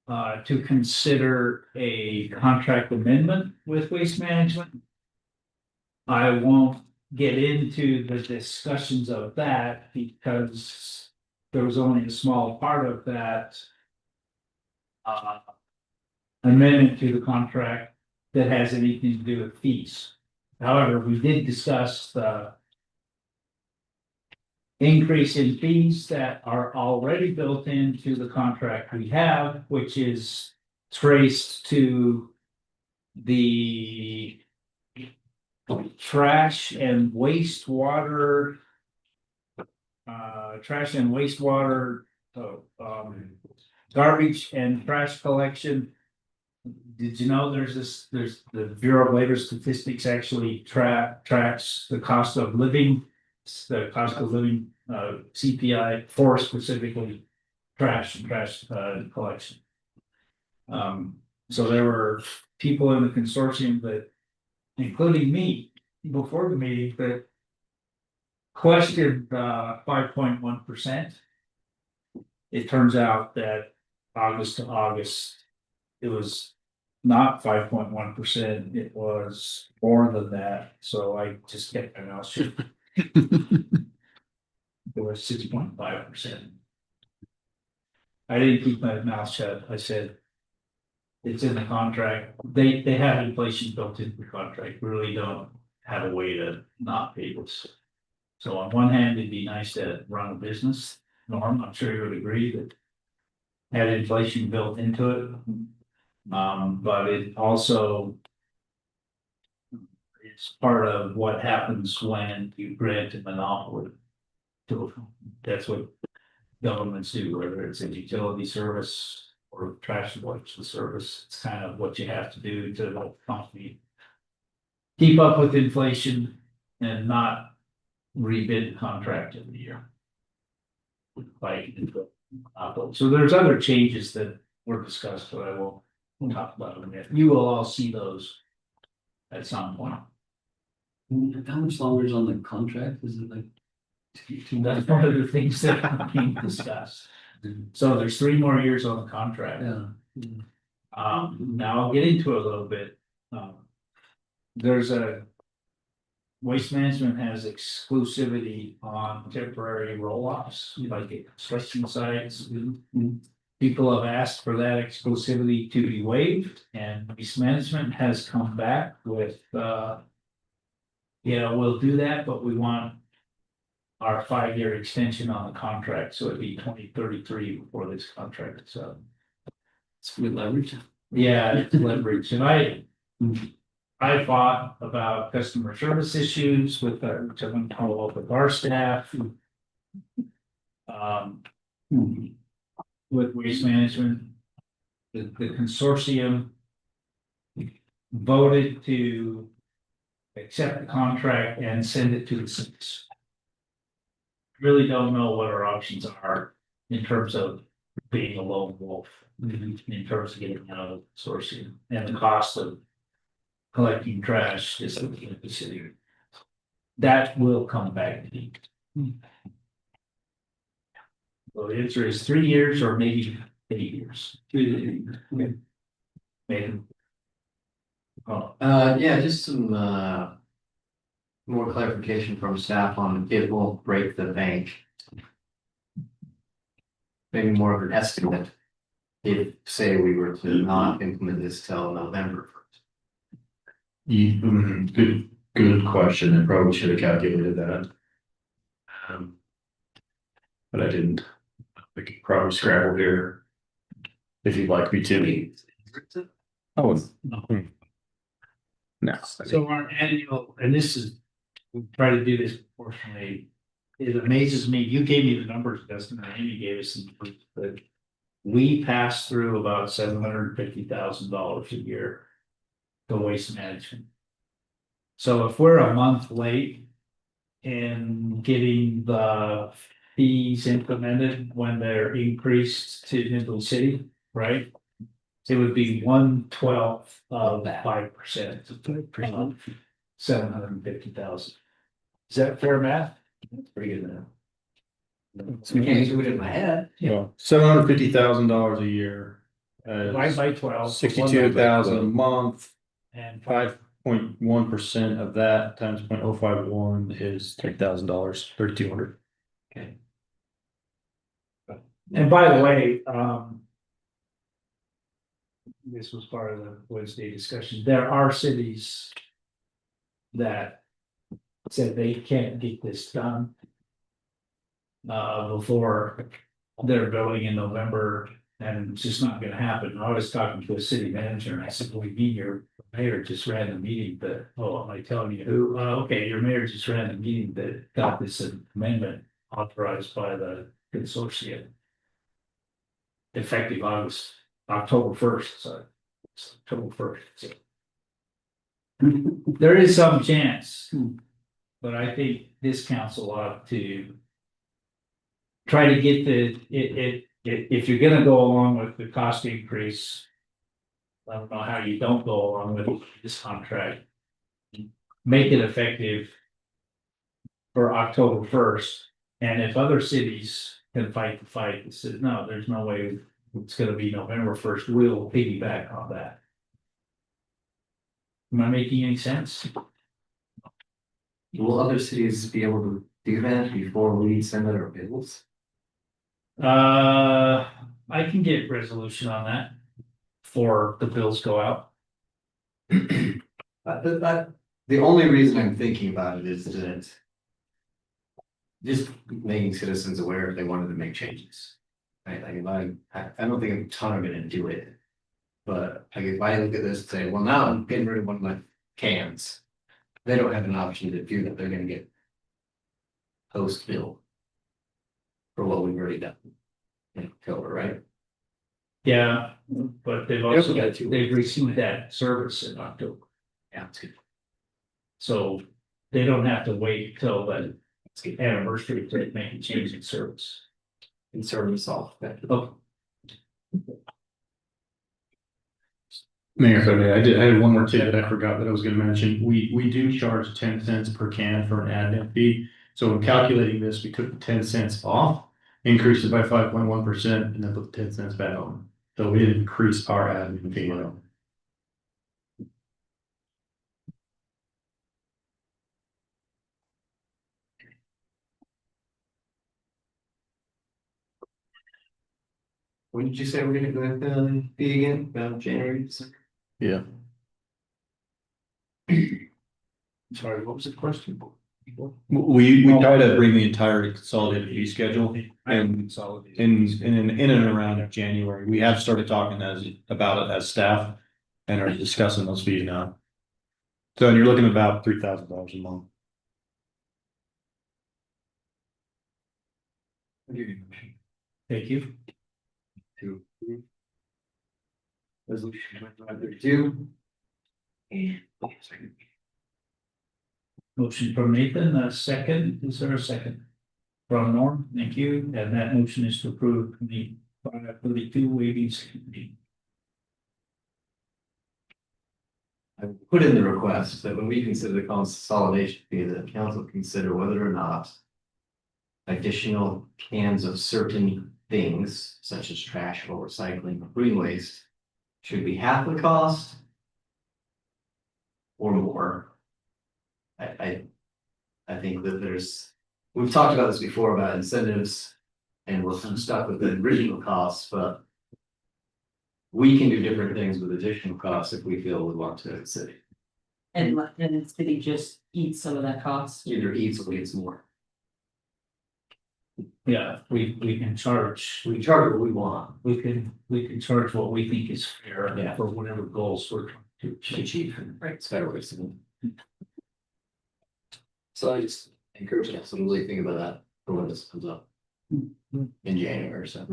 Speaker 4: to consider a contract amendment with Waste Management. I won't get into the discussions of that because there was only a small part of that amendment to the contract that has anything to do with fees. However, we did discuss the increase in fees that are already built into the contract we have, which is traced to the trash and wastewater garbage and trash collection. Did you know there's the Bureau of Labor Statistics actually tracks the cost of living, CPI for specifically trash and trash collection. So there were people in the consortium that, including me, before the meeting, that questioned 5.1%. It turns out that August to August, it was not 5.1%, it was more than that, so I just kept my mouth shut. It was 6.5%. I didn't keep my mouth shut, I said, it's in the contract, they have inflation built into the contract, we really don't have a way to not pay this. So on one hand, it'd be nice to run a business, Norm, I'm sure you would agree that had inflation built into it. But it also is part of what happens when you grant a monopoly. That's what governments do, whether it's a utility service or trash collection service. It's kind of what you have to do to help the company keep up with inflation and not rebid the contract every year. So there's other changes that were discussed, but I won't We'll talk about them. You will all see those at some point.
Speaker 3: How much longer is on the contract? Is it like?
Speaker 4: That's one of the things that are being discussed. So there's 3 more years on the contract.
Speaker 3: Yeah.
Speaker 4: Now I'll get into it a little bit. There's a. Waste Management has exclusivity on temporary roll-offs, like at construction sites. People have asked for that exclusivity to be waived, and Waste Management has come back with, yeah, we'll do that, but we want our 5-year extension on the contract, so it'd be 2033 before this contract is up.
Speaker 3: It's good leverage.
Speaker 4: Yeah, it's leverage, and I fought about customer service issues with our, to follow up with our staff. With Waste Management. The consortium voted to accept the contract and send it to the cities. Really don't know what our options are in terms of being a lone wolf, in terms of getting out of the consortium and the cost of collecting trash is in the city. That will come back to me. So the answer is 3 years or maybe 8 years. 3 to 8 years. Maybe. Oh,
Speaker 3: Yeah, just some, more clarification from staff on it won't break the bank. Maybe more of an estimate. If, say, we were to not implement this till November 1st.
Speaker 16: Good question. I probably should have calculated that. But I didn't. We could probably scrabble here. If you'd like me to. Oh. No.
Speaker 4: so our annual, and this is, we try to do this proportionally. It amazes me, you gave me the numbers, Dustin, and Amy gave us some, but we pass through about $750,000 a year to Waste Management. So if we're a month late in getting the fees implemented when they're increased to Nibley City, right? It would be 1/12 of 5%. 750,000. Is that fair math?
Speaker 3: That's pretty good math. I can't do it in my head.
Speaker 16: Well, $750,000 a year.
Speaker 4: Divide by 12.
Speaker 16: 62,000 a month.
Speaker 4: And
Speaker 16: 5.1% of that times 0.051 is $3,000, 3,200.
Speaker 4: Okay. And by the way, this was part of the Wednesday discussion. There are cities that said they can't get this done before they're billing in November, and it's just not gonna happen. I was talking to a city manager and I said, "Well, your mayor just ran the meeting, but, oh, am I telling you who? Okay, your mayor just ran the meeting that got this amendment authorized by the consortium. Effective October 1st, so it's October 1st. So. There is some chance, but I think this council ought to try to get if you're gonna go along with the cost increase. I don't know how you don't go along with this contract. Make it effective for October 1st, and if other cities can fight the fight, it says, no, there's no way it's gonna be November 1st, we'll piggyback on that. Am I making any sense?
Speaker 3: Will other cities be able to do that before we send out our bills?
Speaker 4: I can get resolution on that before the bills go out.
Speaker 3: The only reason I'm thinking about it is that just making citizens aware if they wanted to make changes. Right, like I don't think a ton are gonna do it. But like if I look at this and say, well, now I'm getting rid of one of my cans. They don't have an option to do that, they're gonna get post bill for what we've already done in October, right?
Speaker 4: Yeah, but they've also they've received that service in October.
Speaker 3: Yeah, it's good.
Speaker 4: So they don't have to wait till the anniversary to make a change in service.
Speaker 3: In service off.
Speaker 4: Oh.
Speaker 16: Mayor, if I may, I had one more tip that I forgot that I was gonna mention. We do charge 10 cents per can for an admin fee. So in calculating this, we took the 10 cents off, increased it by 5.1%, and then put the 10 cents back on. So we didn't increase our admin fee at all.
Speaker 3: When did you say we're gonna go be again, about January, December?
Speaker 16: Yeah.
Speaker 4: Sorry, what was the question?
Speaker 16: We try to bring the entire consolidated fee schedule in and around January. We have started talking about it as staff and are discussing those fees now. So you're looking at about $3,000 a month.
Speaker 4: Thank you.
Speaker 3: To approve. Resolution 2532.
Speaker 4: Motion from Nathan, a second, is there a second? From Norm, thank you, and that motion is to approve the 532 waiving second reading.
Speaker 3: I put in the request that when we consider the consolidation fee, the council consider whether or not additional cans of certain things such as trash or recycling or green waste should be half the cost or more. I think that we've talked about this before about incentives and we're kind of stuck with the original costs, but we can do different things with additional costs if we feel we want to in the city.
Speaker 6: And the city just eats some of that cost.
Speaker 3: Either eats or gets more.
Speaker 4: Yeah, we can charge,
Speaker 3: We charge what we want.
Speaker 4: we can charge what we think is fair
Speaker 3: Yeah.
Speaker 4: for whatever goals we're trying to achieve.
Speaker 3: Right, it's better ways to. So I just encourage us to really think about that for when this comes up. In January, so.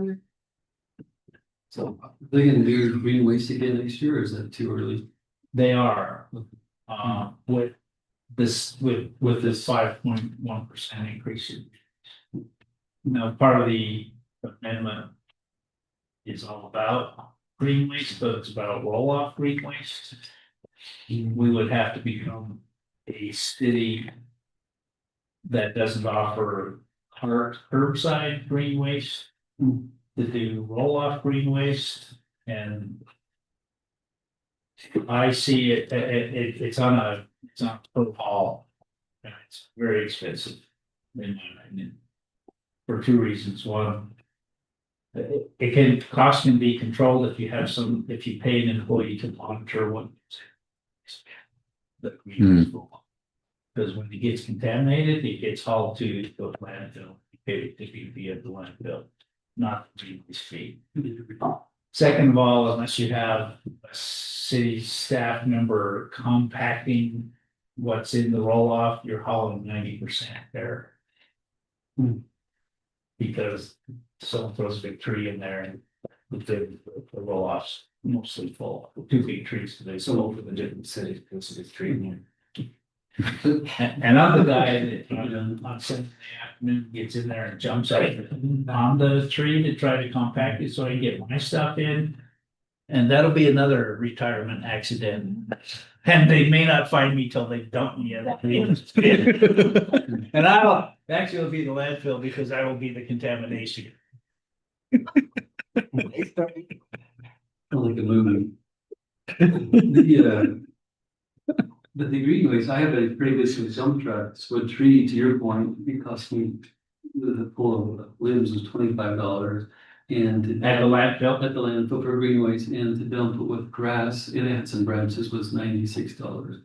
Speaker 3: So.
Speaker 5: They gonna do green waste again next year, or is that too early?
Speaker 4: They are, with this 5.1% increase. Now, part of the amendment is all about green waste, but it's about roll-off green waste. We would have to become a city that doesn't offer curbside green waste to do roll-off green waste, and I see it's on a per haul, and it's very expensive in my opinion. For two reasons. One, cost can be controlled if you pay an employee to monitor what. Because when it gets contaminated, it gets hauled to the landfill, paid to be at the landfill, not the fee. Second of all, unless you have a city staff member compacting what's in the roll-off, you're hauling 90% there. Because someone throws a big tree in there and the roll-off's mostly full, 2 big trees, so they sold for the different cities, because of the tree in there. And I'm the guy that on Sunday afternoon gets in there and jumps out on the tree to try to compact it so I can get my stuff in. And that'll be another retirement accident. And they may not find me till they dump me in. And it'll be the landfill because I will be the contamination.
Speaker 5: Like a movie. But the green waste, I have a previous with dump trucks, with tree, to your point, it cost me the pull of limbs was $25. And
Speaker 4: At the landfill?
Speaker 5: At the landfill for green waste, and to dump it with grass, it had some branches, was $96.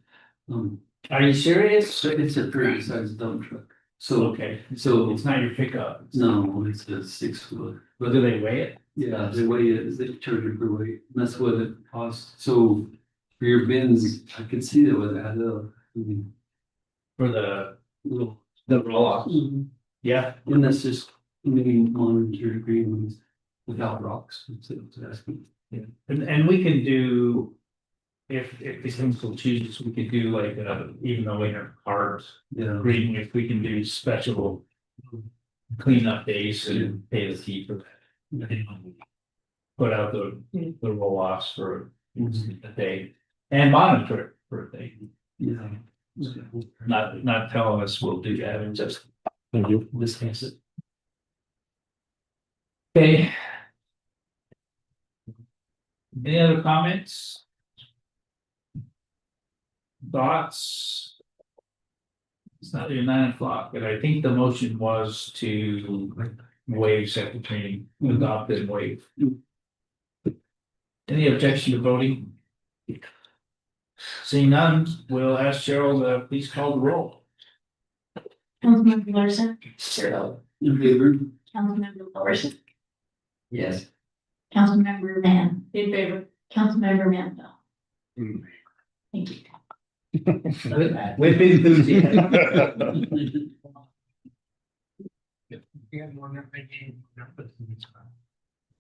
Speaker 4: Are you serious?
Speaker 5: So it's a pretty sized dump truck. So,
Speaker 4: Okay,
Speaker 5: so
Speaker 4: it's not your pickup.
Speaker 5: no, it's a 6-foot.
Speaker 4: But do they weigh it?
Speaker 5: Yeah, they weigh it, they charge you per weight, and that's what it costs. So for your bins, I could see that would add up.
Speaker 4: For the roll-offs? Yeah.
Speaker 5: And that's just monitor green ones without rocks. That's what I was asking.
Speaker 4: Yeah, and we can do, if the council chooses, we could do like, even though we have carbs,
Speaker 5: Yeah.
Speaker 4: green, if we can do special cleanup days and pay the fee for that. Put out the roll-offs for a day and monitor it for a day. Not telling us we'll do that and just dismiss it. Okay. Any other comments? Thoughts? It's not even 9 o'clock, but I think the motion was to waive second reading, adopt and waive. Any objection to voting? Seeing none, we'll ask Cheryl to please call the roll.
Speaker 10: Councilmember Larson,
Speaker 3: Cheryl.
Speaker 4: In favor.
Speaker 10: Councilmember Larson,
Speaker 3: Yes.
Speaker 10: Councilmember Mann,
Speaker 6: In favor.
Speaker 10: Councilmember Manville. Thank you.
Speaker 4: With enthusiasm.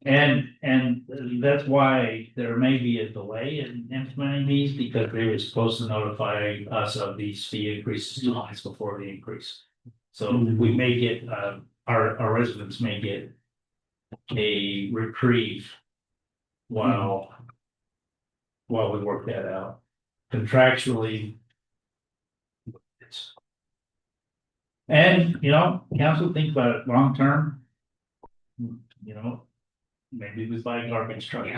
Speaker 4: And that's why there may be a delay in implementing these, because they were supposed to notify us of these fee increases 2 months before the increase. So we may get, our residents may get a reprieve while we work that out. Contractually. And, council, think about it long term. Maybe we buy garbage trucks.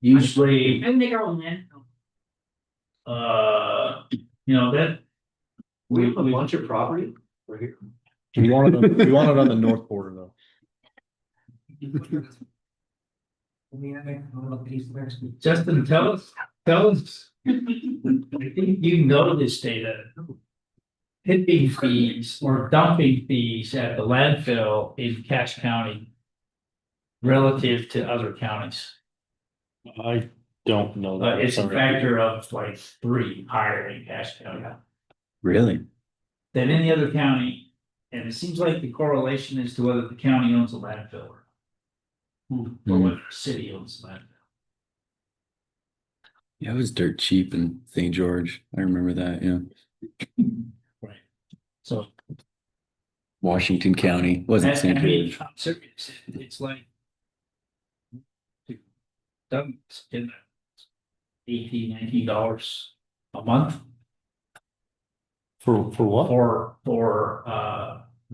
Speaker 4: Usually,
Speaker 6: And make our own land.
Speaker 4: that.
Speaker 3: We have a bunch of property right here.
Speaker 16: We want it on the north border though.
Speaker 4: Justin, tell us. I think you know this data. Tipping fees or dumping fees at the landfill in Cache County relative to other counties.
Speaker 16: I don't know that.
Speaker 4: It's a factor of like 3 higher in Cache County
Speaker 14: Really?
Speaker 4: than any other county. And it seems like the correlation is to whether the county owns a landfill or whether the city owns the landfill.
Speaker 14: Yeah, it was dirt cheap in St. George. I remember that, yeah.
Speaker 4: Right. So.
Speaker 14: Washington County, wasn't St. George.
Speaker 4: I'm serious. It's like. Dumps in $18, $19 a month.
Speaker 16: For what?
Speaker 4: For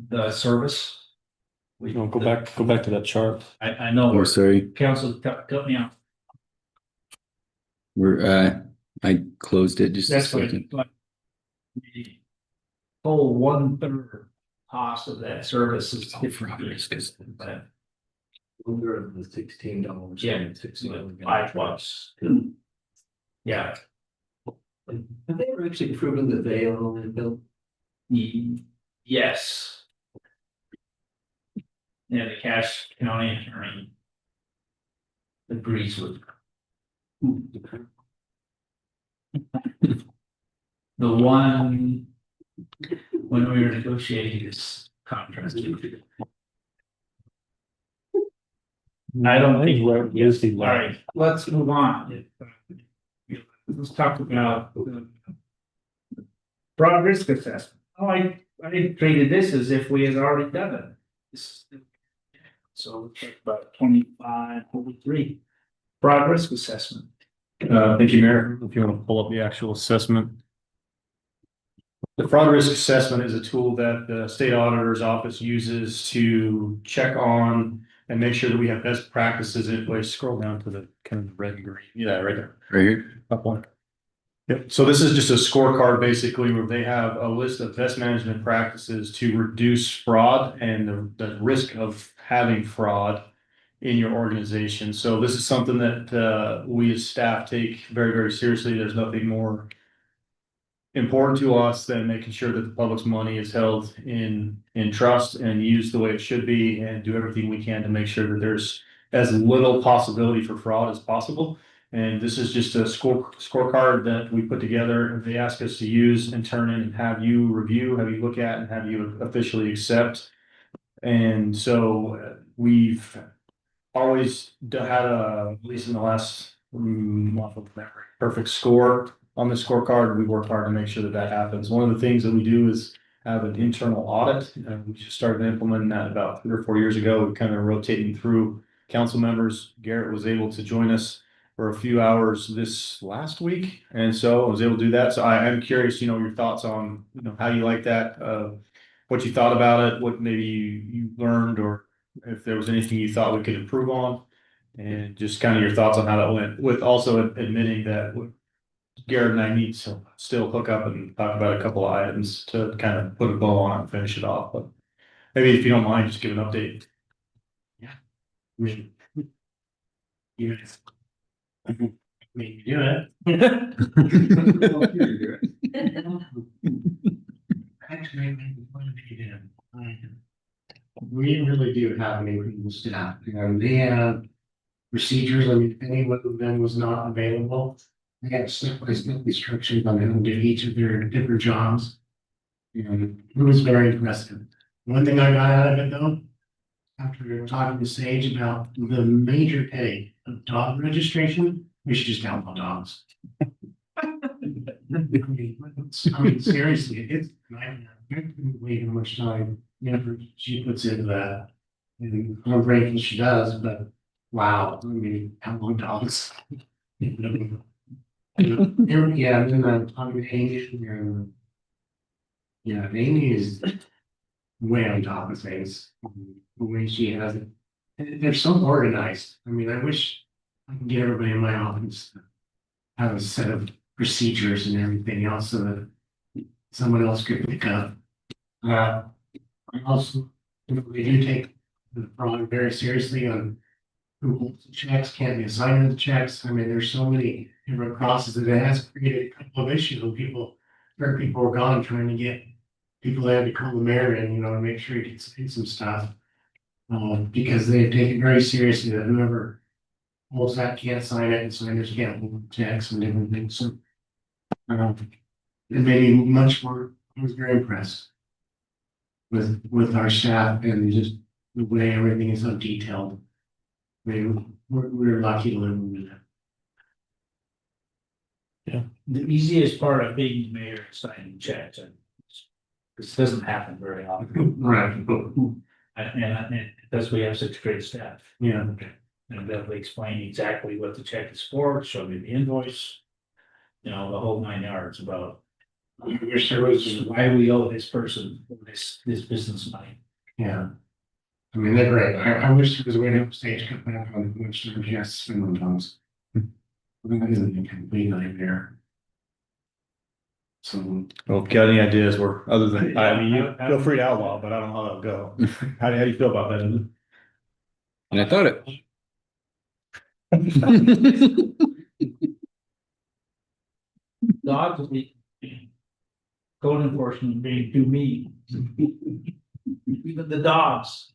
Speaker 4: the service.
Speaker 16: Go back to that chart.
Speaker 4: I know.
Speaker 14: Oh, sorry.
Speaker 4: Council cut me off.
Speaker 14: I closed it just a
Speaker 4: That's
Speaker 14: second.
Speaker 4: like the whole 1/3 cost of that service is different. But
Speaker 3: Under the $16.
Speaker 4: yeah, $5. Yeah.
Speaker 3: Have they ever actually proven that they own the landfill?
Speaker 4: Yes. Yeah, the Cache County attorney agrees with. The one, when we were negotiating this contract. I don't think, yes, all right, let's move on. Let's talk about broad risk assessment. Oh, I treated this as if we had already done it. So let's talk about 2543, broad risk assessment.
Speaker 16: Thank you, Mayor. If you want to pull up the actual assessment. The fraud risk assessment is a tool that the state auditor's office uses to check on and make sure that we have best practices in place. Scroll down to the kind of the red and green. Yeah, right there.
Speaker 14: Right here.
Speaker 16: Up one. Yep. So this is just a scorecard basically where they have a list of best management practices to reduce fraud and the risk of having fraud in your organization. So this is something that we as staff take very, very seriously. There's nothing more important to us than making sure that the public's money is held in trust and used the way it should be, and do everything we can to make sure that there's as little possibility for fraud as possible. And this is just a scorecard that we put together and they ask us to use and turn in and have you review, have you look at, and have you officially accept. And so we've always had at least in the last month of memory, perfect score on the scorecard. We work hard to make sure that that happens. One of the things that we do is have an internal audit. We just started implementing that about 3 or 4 years ago. We're kind of rotating through council members. Garrett was able to join us for a few hours this last week. And so I was able to do that. So I am curious, your thoughts on, how you like that, what you thought about it, what maybe you learned, or if there was anything you thought we could improve on. And just kind of your thoughts on how that went, with also admitting that Garrett and I need to still hook up and talk about a couple of items to kind of put a bow on it and finish it off. But maybe if you don't mind, just give an update.
Speaker 1: I mean, you guys. I mean, you do it. Actually, maybe what did he do? We really do have an incredible staff, and they have procedures. I mean, if any one of them was not available, they have step-by-step instructions on how to do each of their different jobs. And it was very impressive. One thing I got out of it though, after talking to Sage about the major headache of dog registration, we should just outlaw dogs. I mean, seriously, it's nightmare. I couldn't believe how much time, she puts into that. And I'm grateful she does, but wow, I mean, outlaw dogs. Yeah, and then I'm talking to Amy, and Amy is way on top of things. The way she has it, they're so organized. I mean, I wish I could get everybody in my office to have a set of procedures and everything else so that someone else could pick up. I also, they do take the fraud very seriously on who holds the checks, can't be assigned to the checks. I mean, there's so many different processes. It has created a couple of issues when people were gone trying to get people that had to call the mayor in, to make sure he could sign some stuff. Because they take it very seriously that whoever holds that can't sign it, and signers can't hold checks and different things. So it made me much more. I was very impressed with our staff and just the way everything is so detailed. I mean, we're lucky to live with that.
Speaker 4: The easiest part of being mayor is signing checks, and this doesn't happen very often.
Speaker 1: Right.
Speaker 4: And because we have such great staff.
Speaker 1: Yeah.
Speaker 4: And they'll explain exactly what the check is for, show me the invoice. The whole 9 yards about your services, why we owe this person this business money.
Speaker 1: Yeah. I mean, they're great. I wish there was a way to help Stage cut back on which terms he has to spend on dogs. That isn't a complete nightmare. So.
Speaker 16: Well, if you got any ideas where, other than, you feel free to outlaw, but I don't know how that'll go. How do you feel about that?
Speaker 14: And I thought it.
Speaker 4: Dogs will be code enforcement being too mean. Even the dogs.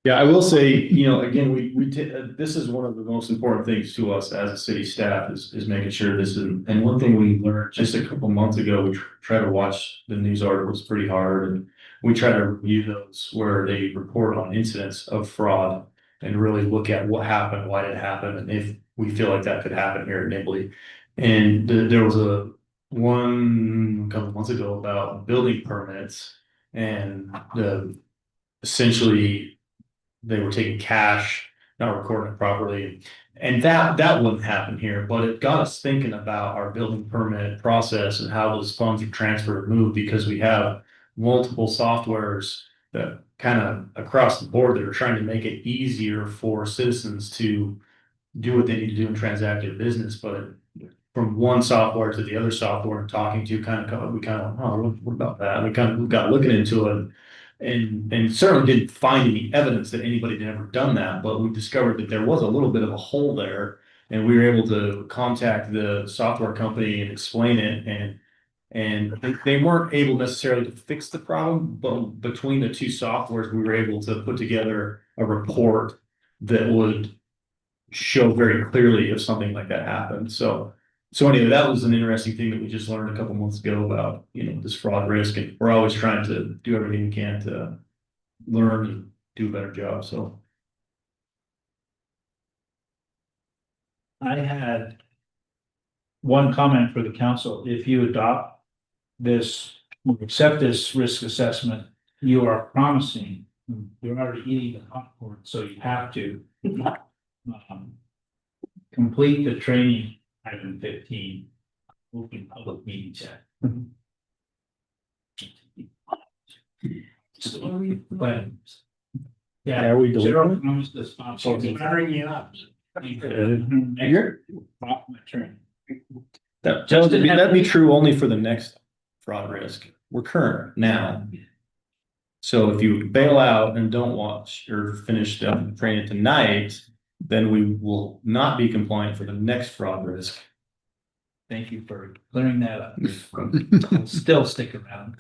Speaker 16: Yeah, I will say, again, this is one of the most important things to us as a city staff is making sure this is, and one thing we learned just a couple months ago, we try to watch the news articles pretty hard, and we try to review those where they report on incidents of fraud and really look at what happened, why did it happen, and if we feel like that could happen here at Nibley. And there was a couple months ago about building permits, and essentially they were taking cash, not recording it properly. And that wouldn't happen here, but it got us thinking about our building permit process and how those funds are transferred and moved, because we have multiple softwares that kind of across the board that are trying to make it easier for citizens to do what they need to do and transact their business. But from one software to the other software and talking to what about that? And we got looking into it. And certainly didn't find any evidence that anybody had ever done that, but we discovered that there was a little bit of a hole there, and we were able to contact the software company and explain it, and they weren't able necessarily to fix the problem, but between the two softwares, we were able to put together a report that would show very clearly if something like that happened. So anyway, that was an interesting thing that we just learned a couple months ago about, this fraud risk, and we're always trying to do everything we can to learn and do a better job, so.
Speaker 4: I had one comment for the council. If you adopt this, accept this risk assessment, you are promising, you're already eating the popcorn, so you have to. complete the training, item 15. Open public meeting chat. But. Yeah,
Speaker 16: Are we doing
Speaker 4: Gerald
Speaker 16: it?
Speaker 4: promised to sponsor.
Speaker 1: Firing you up.
Speaker 16: You're-
Speaker 4: Off my train.
Speaker 16: That'd be true only for the next fraud risk. We're current now. So if you bail out and don't watch or finish the training tonight, then we will not be compliant for the next fraud risk.
Speaker 4: Thank you for clearing that up. I'll still stick around.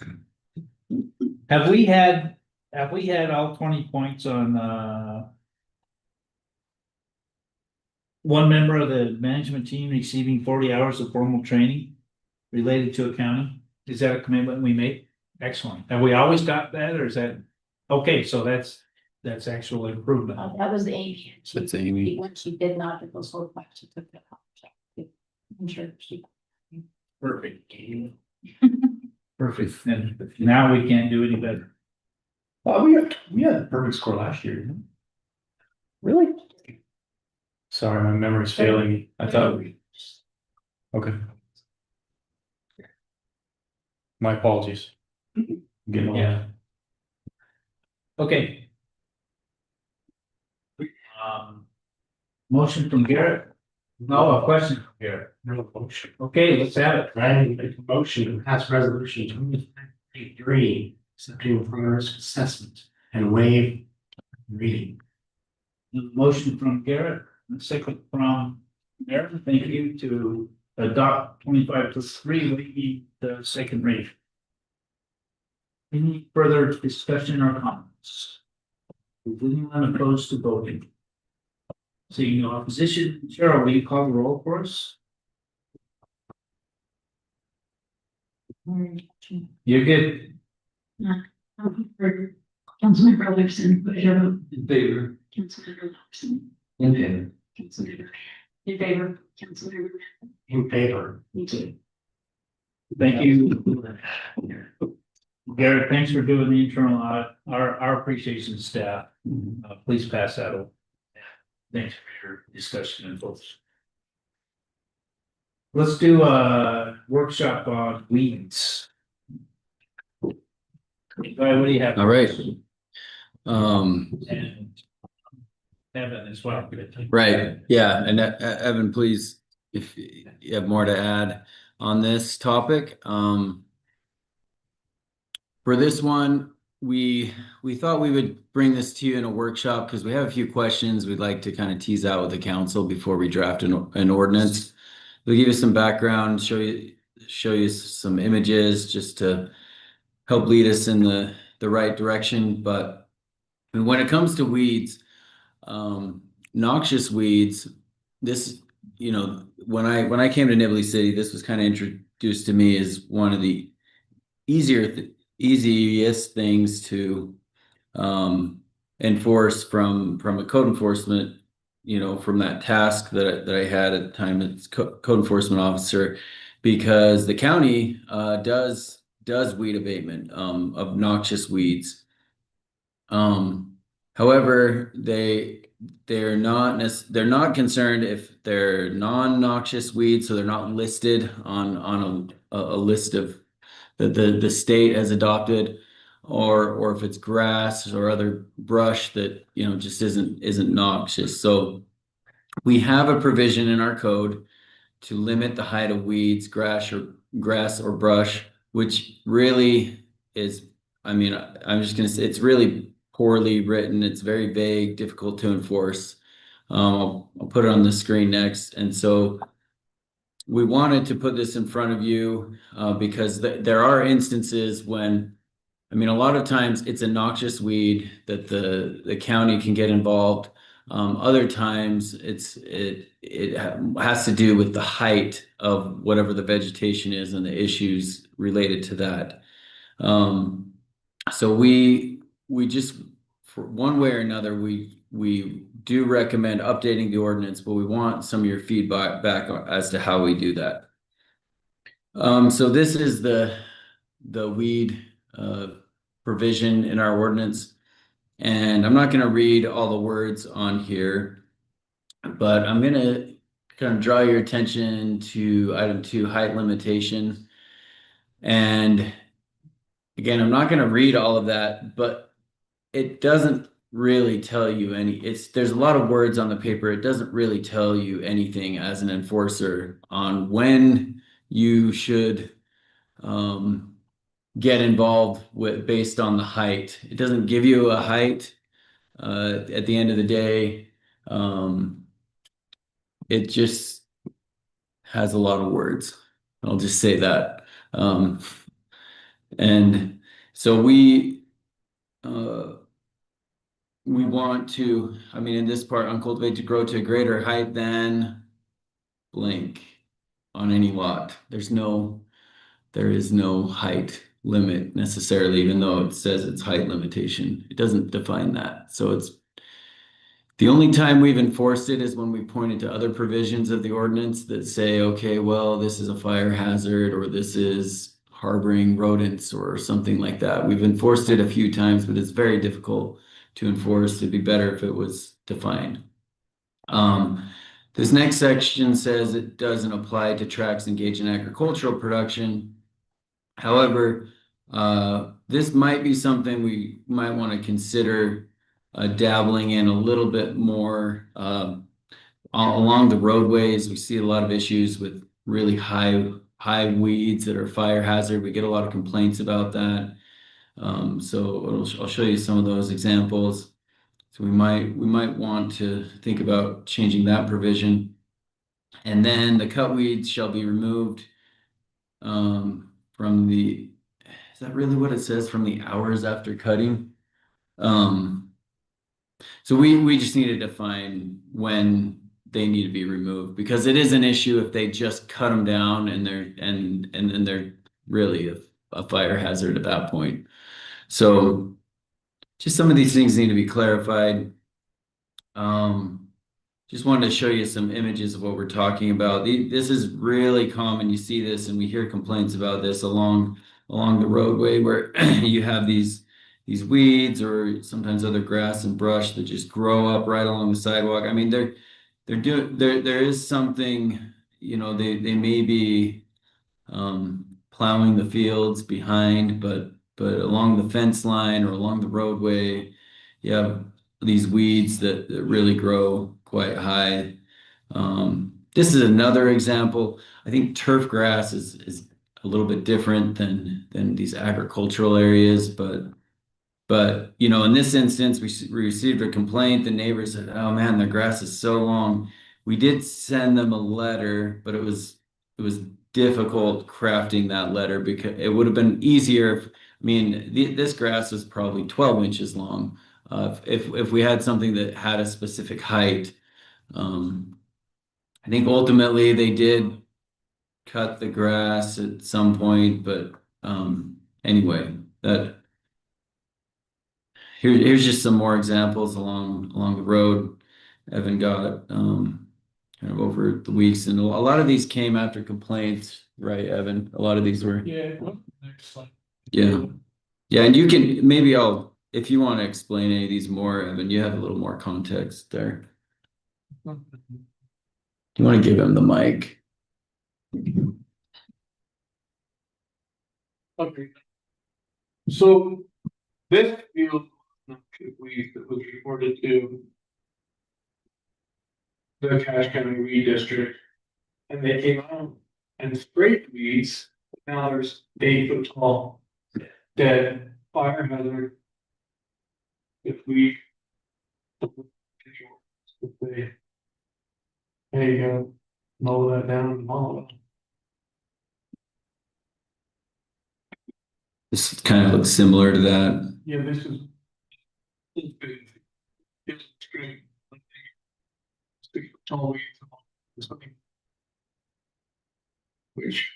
Speaker 4: Have we had all 20 points on, one member of the management team receiving 40 hours of formal training related to accounting? Is that a commitment we made? Excellent. Have we always got that, or is that, okay, so that's actual improvement.
Speaker 12: That was Amy.
Speaker 14: That's Amy.
Speaker 12: When she did not get those whole class, she took that. I'm sure she.
Speaker 4: Perfect. Perfect. And now we can't do any better.
Speaker 16: Oh, we had a perfect score last year, didn't we? Really? Sorry, my memory's failing me. I thought we. Okay. My apologies. Getting old.
Speaker 4: Yeah. Okay. Motion from Garrett? No, a question from Garrett.
Speaker 1: No motion.
Speaker 4: Okay, let's have it.
Speaker 1: Ryan, make a motion to pass resolution 2533, accepting for risk assessment and waive reading.
Speaker 4: Motion from Garrett, and a second from Aaron. Thank you to adopt 25+3, waiving the second reading. Any further discussion or comments? Is anyone opposed to voting? Seeing no opposition, Cheryl, will you call the roll for us? You're good.
Speaker 12: Councilmember Anderson, what is your vote?
Speaker 14: In favor.
Speaker 12: Councilmember Lawson.
Speaker 14: In favor.
Speaker 12: Councilmember. In favor. Councilmember.
Speaker 1: In favor.
Speaker 12: Me too.
Speaker 4: Thank you. Garrett, thanks for doing the internal audit. Our appreciation to staff. Please pass that over. Thanks for your discussion and votes. Let's do a workshop on weeds. Guy, what do you have?
Speaker 14: All right.
Speaker 4: And Evan as well.
Speaker 14: Right, yeah, and Evan, please, if you have more to add on this topic, for this one, we thought we would bring this to you in a workshop because we have a few questions we'd like to kind of tease out with the council before we draft an ordinance. We'll give you some background, show you some images just to help lead us in the right direction. But when it comes to weeds, noxious weeds, this, when I came to Nibley City, this was kind of introduced to me as one of the easiest things to enforce from a code enforcement, from that task that I had at the time as code enforcement officer, because the county does weed abatement of noxious weeds. However, they're not concerned if they're non-noxious weeds, so they're not listed on a list of the state has adopted, or if it's grass or other brush that just isn't noxious. So we have a provision in our code to limit the height of weeds, grass or brush, which really is, I'm just gonna say it's really poorly written. It's very vague, difficult to enforce. I'll put it on the screen next. And so we wanted to put this in front of you because there are instances when, a lot of times it's a noxious weed that the county can get involved. Other times it has to do with the height of whatever the vegetation is and the issues related to that. So we just, for one way or another, we do recommend updating the ordinance, but we want some of your feedback back as to how we do that. So this is the weed provision in our ordinance, and I'm not going to read all the words on here, but I'm going to kind of draw your attention to item 2, height limitation. And again, I'm not going to read all of that, but it doesn't really tell you there's a lot of words on the paper. It doesn't really tell you anything as an enforcer on when you should get involved with based on the height. It doesn't give you a height at the end of the day. It just has a lot of words. I'll just say that. And so we want to, I mean, in this part, uncultivated to grow to a greater height than blank on any lot. There is no height limit necessarily, even though it says it's height limitation. It doesn't define that. So it's the only time we've enforced it is when we pointed to other provisions of the ordinance that say, okay, well, this is a fire hazard, or this is harboring rodents or something like that. We've enforced it a few times, but it's very difficult to enforce. It'd be better if it was defined. This next section says it doesn't apply to tracts engaged in agricultural production. However, this might be something we might want to consider dabbling in a little bit more along the roadways. We see a lot of issues with really high weeds that are fire hazard. We get a lot of complaints about that. So I'll show you some of those examples. So we might want to think about changing that provision. And then the cut weeds shall be removed from the, is that really what it says, from the hours after cutting? So we just need to define when they need to be removed, because it is an issue if they just cut them down and then they're really a fire hazard at that point. So just some of these things need to be clarified. Just wanted to show you some images of what we're talking about. This is really common. You see this, and we hear complaints about this along the roadway, where you have these weeds or sometimes other grass and brush that just grow up right along the sidewalk. I mean, there is something, you know, they may be plowing the fields behind, but along the fence line or along the roadway, you have these weeds that really grow quite high. This is another example. I think turf grass is a little bit different than these agricultural areas, but you know, in this instance, we received a complaint. The neighbor said, "Oh man, the grass is so long." We did send them a letter, but it was difficult crafting that letter, because it would have been easier if, I mean, this grass was probably 12 inches long. If we had something that had a specific height. I think ultimately they did cut the grass at some point, but anyway, here's just some more examples along the road. Evan got kind of over the weeks, and a lot of these came after complaints, right, Evan? A lot of these were.
Speaker 5: Yeah. Next slide.
Speaker 14: Yeah. Yeah, and you can, maybe if you want to explain any of these more, Evan, you have a little more context there. You want to give him the mic?
Speaker 8: Okay. So this field, we was reported to the Cache County Weed District, and they came out and sprayed weeds. Now there's 8 foot tall dead fire hazard. If we mow that down and mow it.
Speaker 14: This kind of looks similar to that.
Speaker 8: Yeah, this is big. It's great. 6 foot tall weeds. Something. Which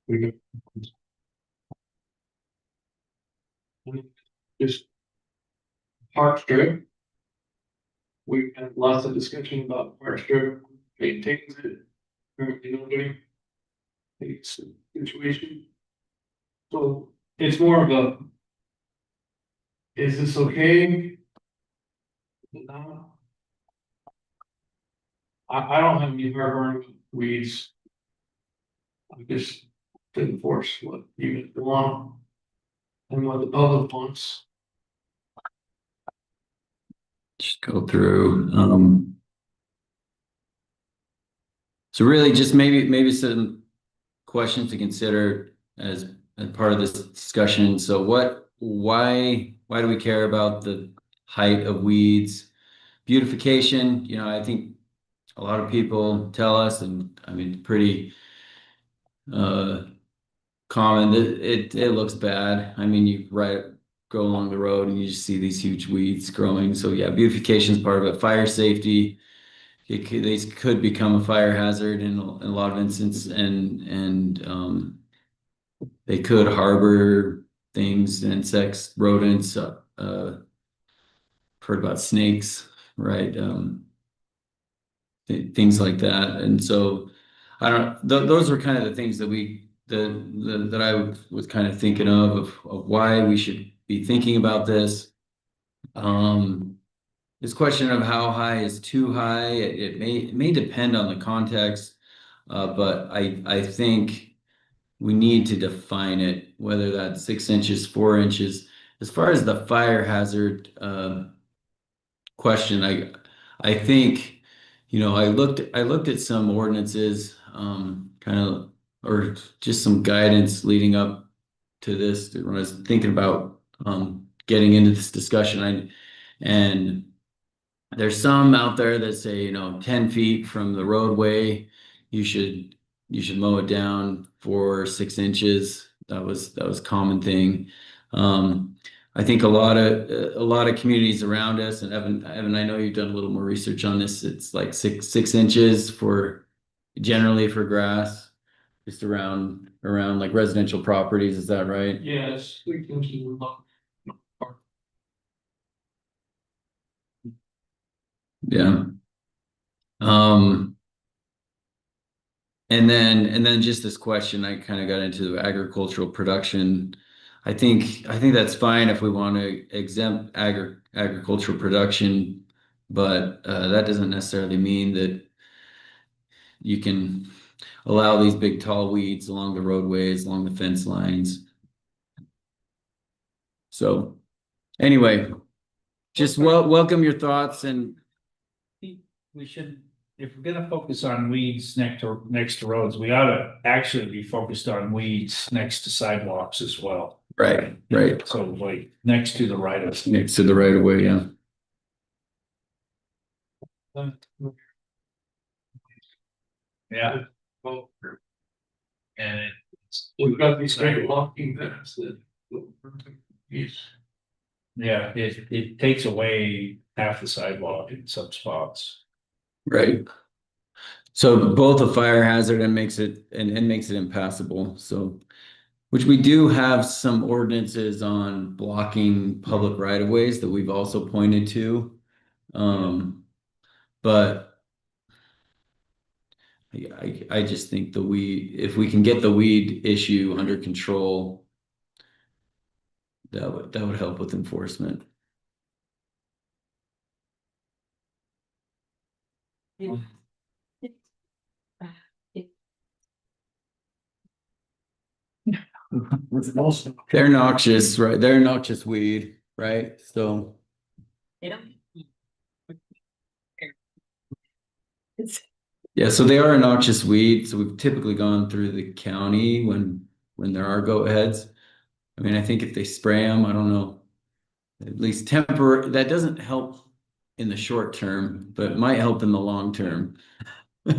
Speaker 8: we got. Just park strip. We've had lots of discussion about park strip, maintains it, currently nobody. It's a situation. So it's more of a, is this okay? No.
Speaker 9: I don't have any heartburn with weeds. I just didn't force what you want. And what the public wants.
Speaker 14: Just go through, so really just maybe some questions to consider as part of this discussion. So why do we care about the height of weeds? Beautification, you know, I think a lot of people tell us, and I mean, pretty common that it looks bad. I mean, go along the road and you just see these huge weeds growing. So yeah, beautification is part of it. Fire safety, they could become a fire hazard in a lot of instances, and they could harbor things, insects, rodents. Heard about snakes, right? Things like that. And so I don't, those were kind of the things that that I was kind of thinking of why we should be thinking about this. This question of how high is too high, it may depend on the context, but I think we need to define it, whether that's 6 inches, 4 inches. As far as the fire hazard question, I think, you know, I looked at some ordinances, kind of, or just some guidance leading up to this when I was thinking about getting into this discussion. And there's some out there that say, you know, 10 feet from the roadway, you should mow it down for 6 inches. That was a common thing. I think a lot of communities around us, and Evan, I know you've done a little more research on this. It's like 6 inches generally for grass, just around like residential properties. Is that right?
Speaker 9: Yes, we can keep them up.
Speaker 14: Yeah. And then just this question, I kind of got into agricultural production. I think that's fine if we want to exempt agricultural production, but that doesn't necessarily mean that you can allow these big tall weeds along the roadways, along the fence lines. So anyway, just welcome your thoughts. And
Speaker 4: we should, if we're gonna focus on weeds next to roads, we ought to actually be focused on weeds next to sidewalks as well.
Speaker 14: Right.
Speaker 4: So like next to the right of
Speaker 14: way, yeah.
Speaker 4: Yeah.
Speaker 9: And we've got these great walking paths that.
Speaker 4: Yeah, it takes away half the sidewalk in some spots.
Speaker 14: Right. So both a fire hazard and makes it impassable. So, which we do have some ordinances on blocking public right of ways that we've also pointed to. But I just think if we can get the weed issue under control, that would help with enforcement. They're noxious, right? They're noxious weed, right? So yeah, so they are a noxious weed. So we've typically gone through the county when there are goat heads. I mean, I think if they spray them, I don't know, at least temporary, that doesn't help in the short term, but it might help in the long term.
Speaker 4: We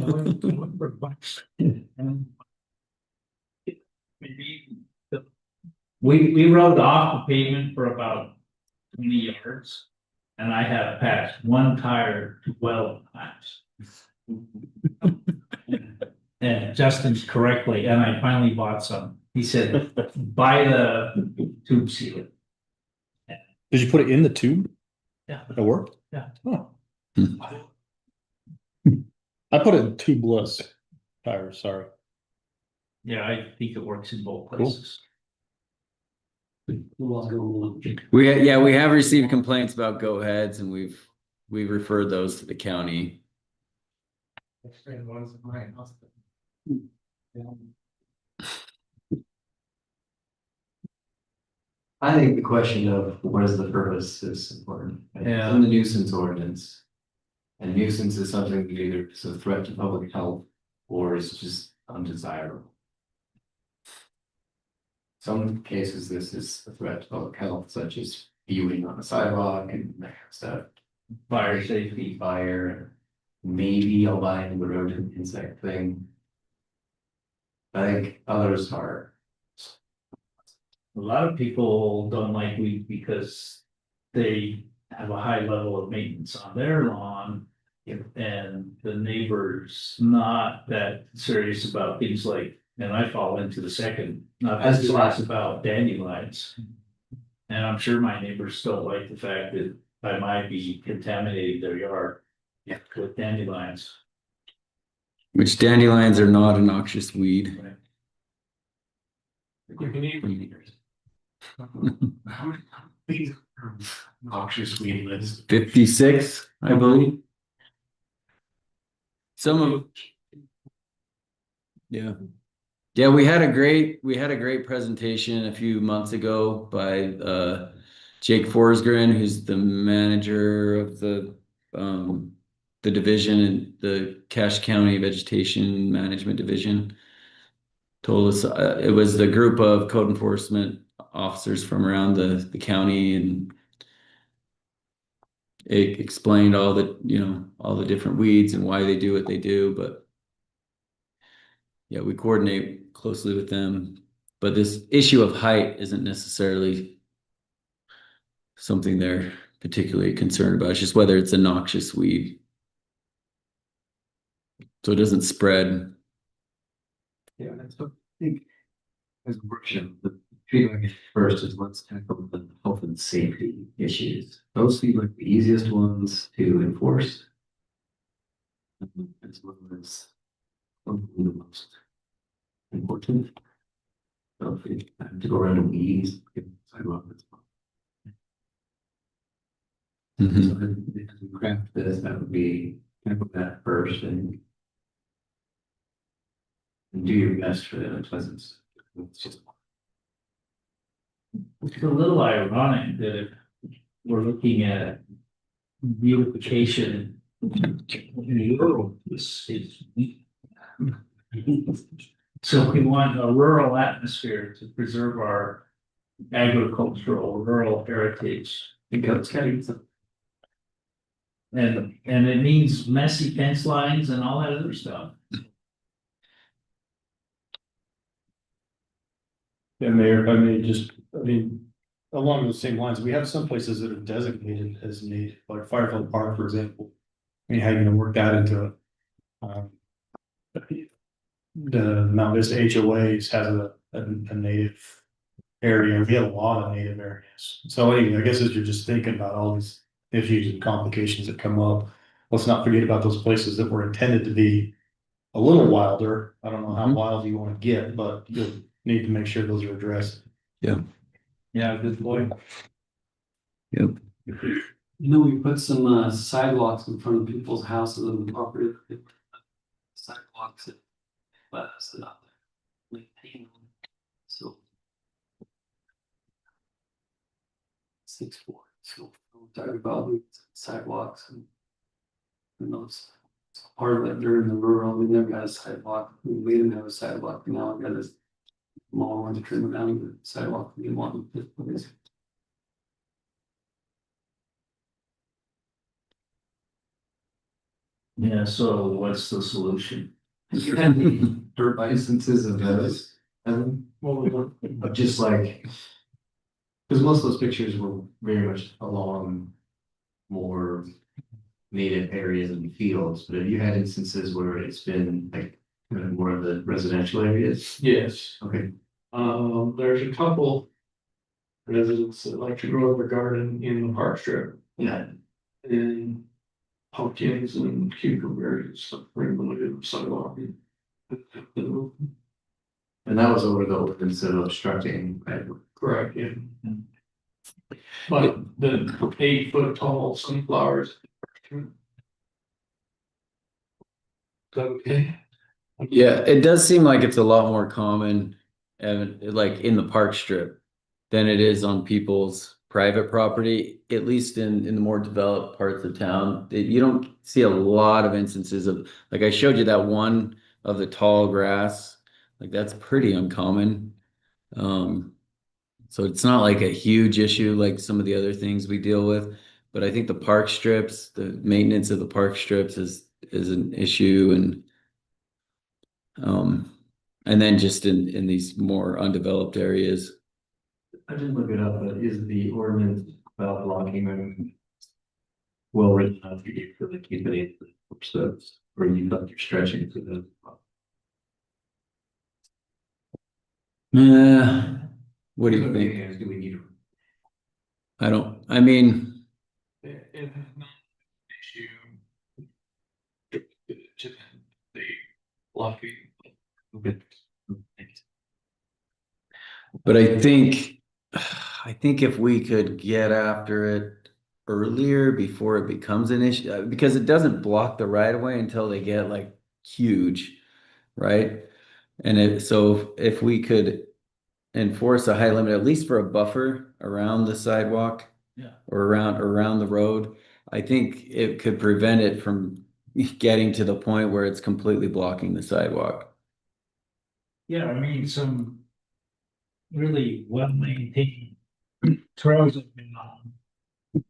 Speaker 4: rode off the pavement for about 20 yards, and I have passed one tire 12 times. And Justin's correctly, and I finally bought some. He said, buy the tube sealer.
Speaker 16: Did you put it in the tube?
Speaker 4: Yeah.
Speaker 16: It worked?
Speaker 4: Yeah.
Speaker 16: Oh. I put it in tubeless tires, sorry.
Speaker 4: Yeah, I think it works in both places.
Speaker 14: We have received complaints about goat heads, and we've referred those to the county.
Speaker 1: And one's in my house.
Speaker 3: I think the question of what is the purpose is important.
Speaker 4: Yeah.
Speaker 3: In the nuisance ordinance. And nuisance is something that either is a threat to public health or is just undesirable. Some cases, this is a threat to public health, such as viewing on a sidewalk and that kind of stuff.
Speaker 4: Fire safety.
Speaker 3: Fire, maybe I'll buy into the rodent insect thing. I think others are.
Speaker 4: A lot of people don't like weed because they have a high level of maintenance on their lawn. And the neighbor's not that serious about things like, and I fall into the second, not as serious about dandelions. And I'm sure my neighbors don't like the fact that I might be contaminating their yard with dandelions.
Speaker 14: Which dandelions are not a noxious weed.
Speaker 1: You can eat. How many noxious weed lists?
Speaker 14: 56, I believe. Some of. Yeah. Yeah, we had a great presentation a few months ago by Jake Forsgren, who's the manager of the division in the Cache County Vegetation Management Division. Told us it was the group of code enforcement officers from around the county, and it explained all the different weeds and why they do what they do. But yeah, we coordinate closely with them. But this issue of height isn't necessarily something they're particularly concerned about. It's just whether it's a noxious weed, so it doesn't spread.
Speaker 3: Yeah, that's what I think. As a workshop, the treatment first is let's tackle the health and safety issues. Those seem like the easiest ones to enforce. As well as the most important. So if you have to go around the weeds, get sidewalk, that's fine.
Speaker 14: Mhm.
Speaker 3: So then as we craft this, that would be tackle that first and do your best for the unpleasant. It's just.
Speaker 4: It's a little ironic that if we're looking at beautification in rural, this is. So we want a rural atmosphere to preserve our agricultural rural heritage. And it means messy fence lines and all that other stuff.
Speaker 16: Yeah, Mayor, if I may just, along those same lines, we have some places that are designated as native, like Firefly Park, for example. How you gonna work that into, the Mount Vista HOAs has a native area. We have a lot of native areas. So anyway, I guess as you're just thinking about all these issues and complications that come up, let's not forget about those places that were intended to be a little wilder. I don't know how wild you want to get, but you'll need to make sure those are addressed.
Speaker 14: Yeah.
Speaker 4: Yeah, good point.
Speaker 14: Yep.
Speaker 17: We put some sidewalks in front of people's houses on the property. Sidewalks that sit out there. So 6-4. So we're talking about sidewalks and those. Part of it during the rural, we never got a sidewalk. We didn't have a sidewalk. Now we got a small one to trim down the sidewalk. We want this place.
Speaker 4: Yeah, so what's the solution?
Speaker 3: You have the dirt bike instances of those, but just like. Because most of those pictures were very much along more native areas and fields, but have you had instances where it's been like kind of more of the residential areas?
Speaker 8: Yes,
Speaker 3: Okay.
Speaker 8: there's a couple residents that like to grow their garden in the park strip.
Speaker 3: Yeah.
Speaker 8: And pumpkins and cucumbers and stuff, bring them to the sidewalk.
Speaker 3: And that was over the ordinance of obstructing, right?
Speaker 8: Correct, yeah. But the 8-foot tall sunflowers.
Speaker 5: that okay?
Speaker 14: Yeah, it does seem like it's a lot more common, like in the park strip than it is on people's private property, at least in the more developed parts of town. You don't see a lot of instances of, like I showed you that one of the tall grass, like that's pretty uncommon. So it's not like a huge issue like some of the other things we deal with, but I think the park strips, the maintenance of the park strips is an issue um, and then just in these more undeveloped areas.
Speaker 3: I didn't look it up, but is the ordinance about blocking and well written enough for you to keep it in the steps, or you thought you're stretching for the? What do you think? Do we need?
Speaker 14: I mean,
Speaker 5: It is not an issue. To the blocking.
Speaker 14: but I think if we could get after it earlier before it becomes an issue, because it doesn't block the right of way until they get like huge, right? So if we could enforce a height limit, at least for a buffer around the sidewalk.
Speaker 4: Yeah.
Speaker 14: Or around the road, I think it could prevent it from getting to the point where it's completely blocking the sidewalk.
Speaker 4: Yeah, I mean, some really well-maintained trails have been on.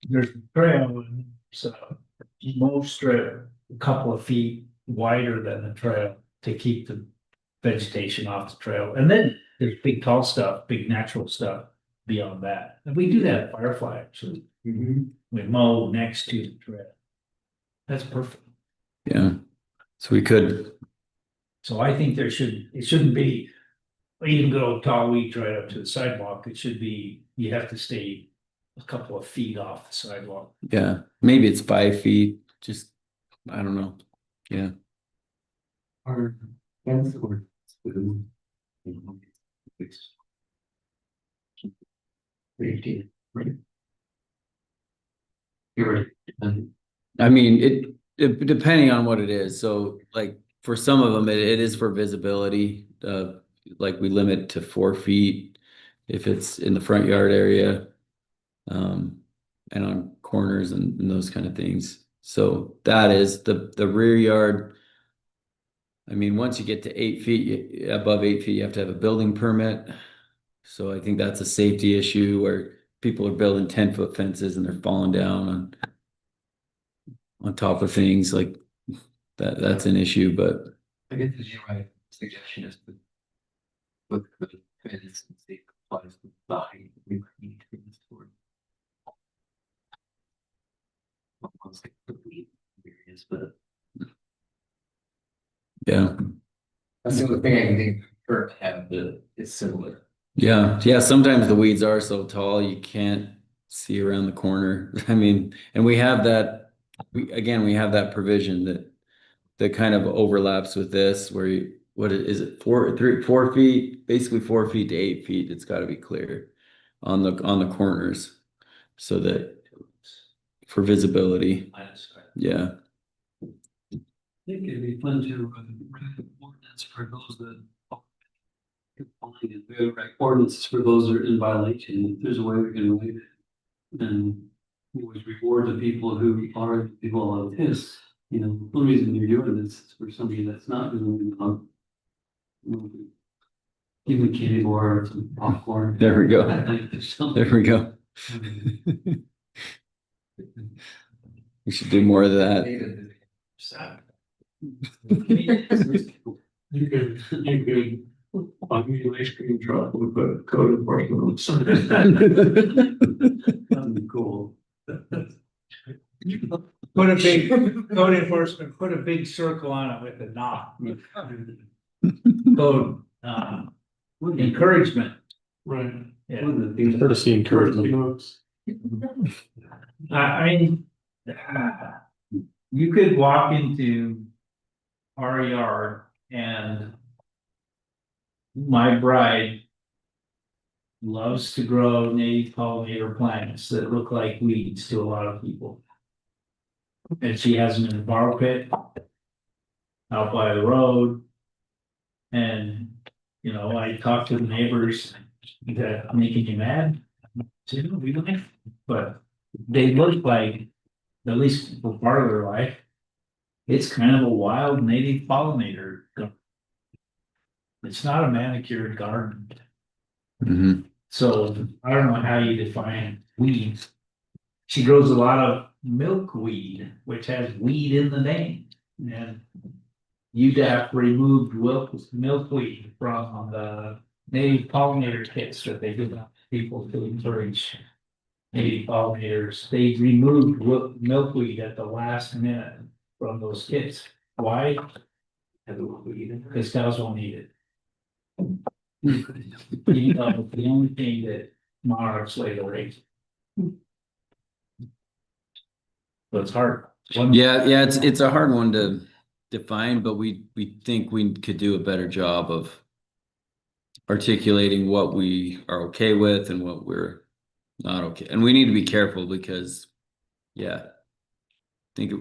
Speaker 4: There's a trail and so most strip a couple of feet wider than the trail to keep the vegetation off the trail. And then there's big tall stuff, big natural stuff beyond that. And we do that at Firefly actually. We mow next to the trail. That's perfect.
Speaker 14: Yeah. So we could,
Speaker 4: So I think it shouldn't be, you can go tall weeds right up to the sidewalk. It should be, you have to stay a couple of feet off the sidewalk.
Speaker 14: yeah, maybe it's 5 feet, just, I don't know. Yeah.
Speaker 3: Our fence or. Right. You're right.
Speaker 14: I mean, depending on what it is. So like for some of them, it is for visibility. Like we limit to 4 feet if it's in the front yard area. And on corners and those kind of things. So that is the rear yard. I mean, once you get to 8 feet, above 8 feet, you have to have a building permit. So I think that's a safety issue where people are building 10-foot fences and they're falling down on top of things like that. That's an issue, but
Speaker 3: I guess you're right. Suggestion is to look at the fence and see if it applies to the height we might need to this for. Almost like the weed areas, but
Speaker 14: yeah.
Speaker 3: that's the only thing I can think for have that is similar.
Speaker 14: Yeah. Sometimes the weeds are so tall you can't see around the corner. I mean, and we have that. We have that provision that kind of overlaps with this. Where what is it? 4 feet, basically 4 feet to 8 feet. It's got to be clear on the corners, so that for visibility. Yeah.
Speaker 5: I think it'd be fun to write ordinance for those that. Write ordinances for those that are in violation. If there's a way we can waive it, then we always reward the people who are people of this. You know, the reason you're doing this is for somebody that's not doing it. Give a kitty or some popcorn.
Speaker 14: There we go. There we go. We should do more of that.
Speaker 5: You could buy me an ice cream truck with a code enforcement on the side. That'd be cool.
Speaker 4: Put a big code enforcement, put a big circle on it with a knot. Code, encouragement.
Speaker 5: Right.
Speaker 4: Yeah.
Speaker 16: Courtesy encouragement.
Speaker 4: I mean, you could walk into our yard and my bride loves to grow native pollinator plants that look like weeds to a lot of people. And she has them in a borrow pit. out by the road. And, you know, I talked to the neighbors that making you mad. So, you know, we don't, but they look like, at least for part of their life, it's kind of a wild native pollinator. It's not a manicured garden.
Speaker 14: Mhm.
Speaker 4: So I don't know how you define weeds. She grows a lot of milkweed, which has weed in the name. And UDAP removed milkweed from the native pollinator kits that they give out to people to encourage native pollinators. They removed milkweed at the last minute from those kits. Why? Because cows won't eat it. You know, the only thing that monarchs lay the eggs. So it's hard.
Speaker 14: Yeah, it's a hard one to define, but we think we could do a better job of articulating what we are okay with and what we're not okay. And we need to be careful because, yeah, think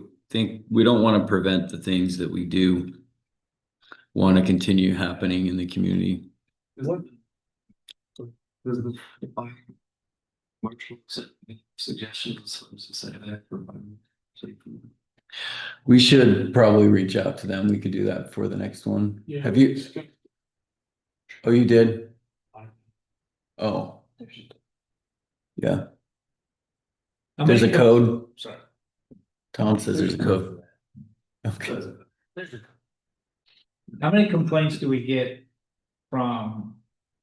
Speaker 14: we don't want to prevent the things that we do want to continue happening in the community.
Speaker 5: Does the Marshall suggestions say that for
Speaker 14: We should probably reach out to them. We could do that for the next one.
Speaker 9: Yeah.
Speaker 14: Have you? Oh, you did? Oh. Yeah. There's a code.
Speaker 4: Sorry.
Speaker 14: Tom says there's a code. Okay.
Speaker 4: How many complaints do we get from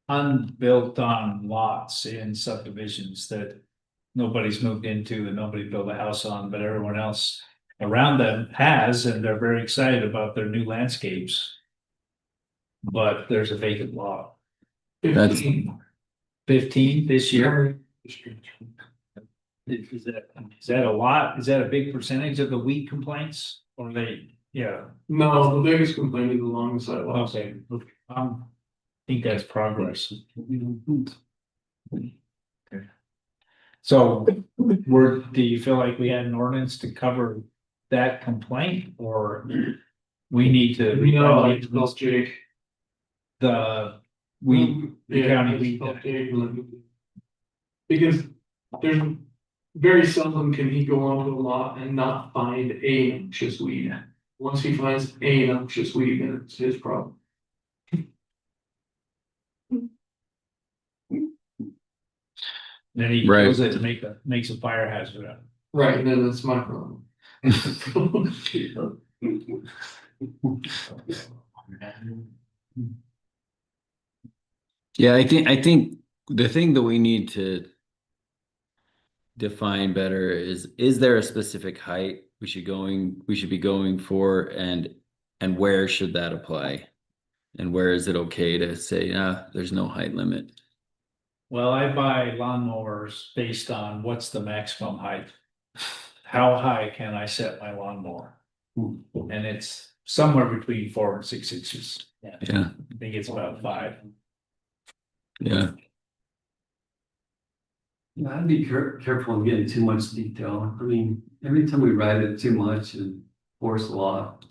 Speaker 4: unbuilt on lots in subdivisions that nobody's moved into and nobody built a house on, but everyone else around them has, and they're very excited about their new landscapes. But there's a vacant lot.
Speaker 14: That's
Speaker 4: 15 this year. Is that a lot? Is that a big percentage of the weed complaints? Or they, yeah,
Speaker 9: No, the biggest complaint is along the sidewalks.
Speaker 4: okay. I think that's progress. Okay. So, do you feel like we had an ordinance to cover that complaint, or we need to?
Speaker 9: Jake.
Speaker 4: The county weed.
Speaker 9: Because there's very seldom can he go onto a lot and not find a noxious weed. Once he finds a noxious weed, then it's his problem.
Speaker 4: Then he kills it to makes a fire hazard out of it.
Speaker 9: Right, and then that's my problem.
Speaker 14: Yeah, I think the thing that we need to define better is there a specific height we should be going for, and where should that apply? And where is it okay to say, there's no height limit?
Speaker 4: Well, I buy lawnmowers based on what's the maximum height. How high can I set my lawnmower? And it's somewhere between 4 and 6 inches.
Speaker 14: Yeah.
Speaker 4: I think it's about 5.
Speaker 14: Yeah.
Speaker 5: Yeah, I'd be careful of getting too much detail. I mean, every time we write it too much and force a lot.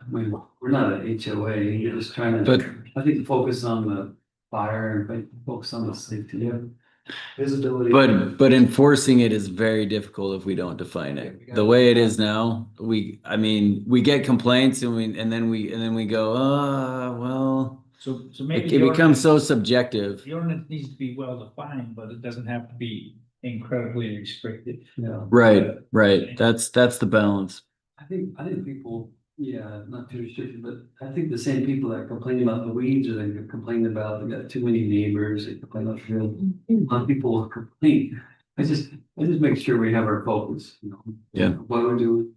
Speaker 5: I mean, we're not an HOA, you're just trying to, I think, focus on the fire and focus on the safety. Visibility.
Speaker 14: But enforcing it is very difficult if we don't define it. The way it is now, we get complaints and then we go, well.
Speaker 4: So maybe
Speaker 14: it becomes so subjective.
Speaker 4: The ordinance needs to be well defined, but it doesn't have to be incredibly restricted.
Speaker 5: Yeah.
Speaker 14: Right. That's the balance.
Speaker 5: I think people, not too restricted, but I think the same people that complain about the weeds, or they complain about they got too many neighbors, they complain about a lot of people complain. I just make sure we have our focus,
Speaker 14: Yeah.
Speaker 5: What we're doing.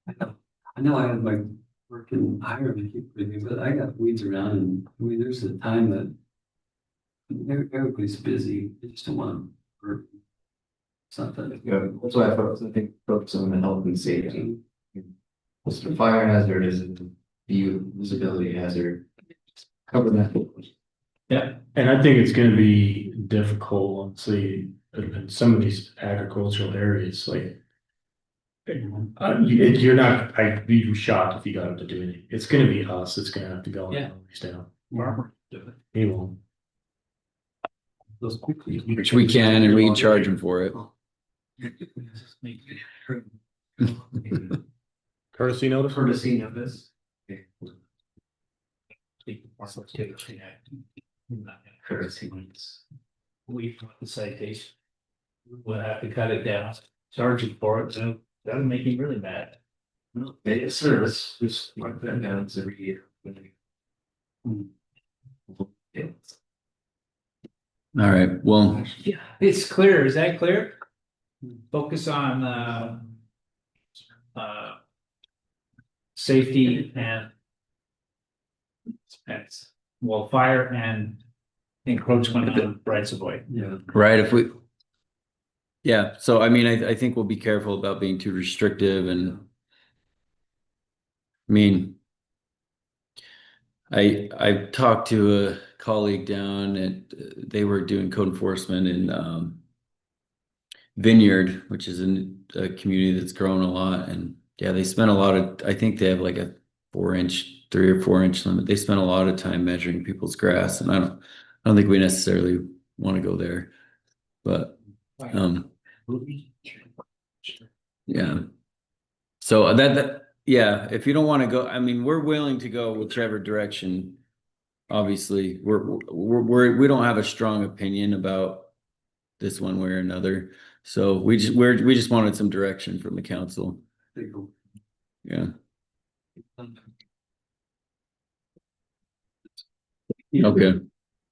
Speaker 5: I know I have my working Ireland, but I got weeds around, and I mean, there's a time that everybody's busy. They just don't want to work. It's not that.
Speaker 3: Yeah, that's why I think focus on the health and safety. What's the fire hazard, is it the visibility hazard? Cover that.
Speaker 2: Yeah, and I think it's gonna be difficult, honestly, in some of these agricultural areas, like.
Speaker 16: You're not, I'd be shocked if you got him to do it. It's gonna be us, it's gonna have to go.
Speaker 5: Yeah.
Speaker 16: Down.
Speaker 5: Farmer, do it.
Speaker 16: He won't.
Speaker 5: Those quickly.
Speaker 14: Which we can, and we can charge them for it.
Speaker 16: Courtesy notice?
Speaker 3: Courtesy notice. Courtesy notice.
Speaker 4: We want the citation. We'll have to cut it down, charge it for it, so that'll make him really mad.
Speaker 3: No, pay a service, just mark that down every year.
Speaker 14: All right, well,
Speaker 4: Yeah, it's clear, is that clear? Focus on, safety and well, fire and encroachment on rights of way.
Speaker 5: Yeah.
Speaker 14: right, if we. Yeah, so I mean, I think we'll be careful about being too restrictive and. I mean. I talked to a colleague down at, they were doing code enforcement in, Vineyard, which is a community that's grown a lot, and yeah, they spent a lot of, I think they have like a 4-inch, 3 or 4 inch limit. They spent a lot of time measuring people's grass, and I don't think we necessarily want to go there, but yeah. So yeah, if you don't want to go, I mean, we're willing to go whichever direction. Obviously, we don't have a strong opinion about this one way or another. So we just wanted some direction from the council. Yeah. Okay.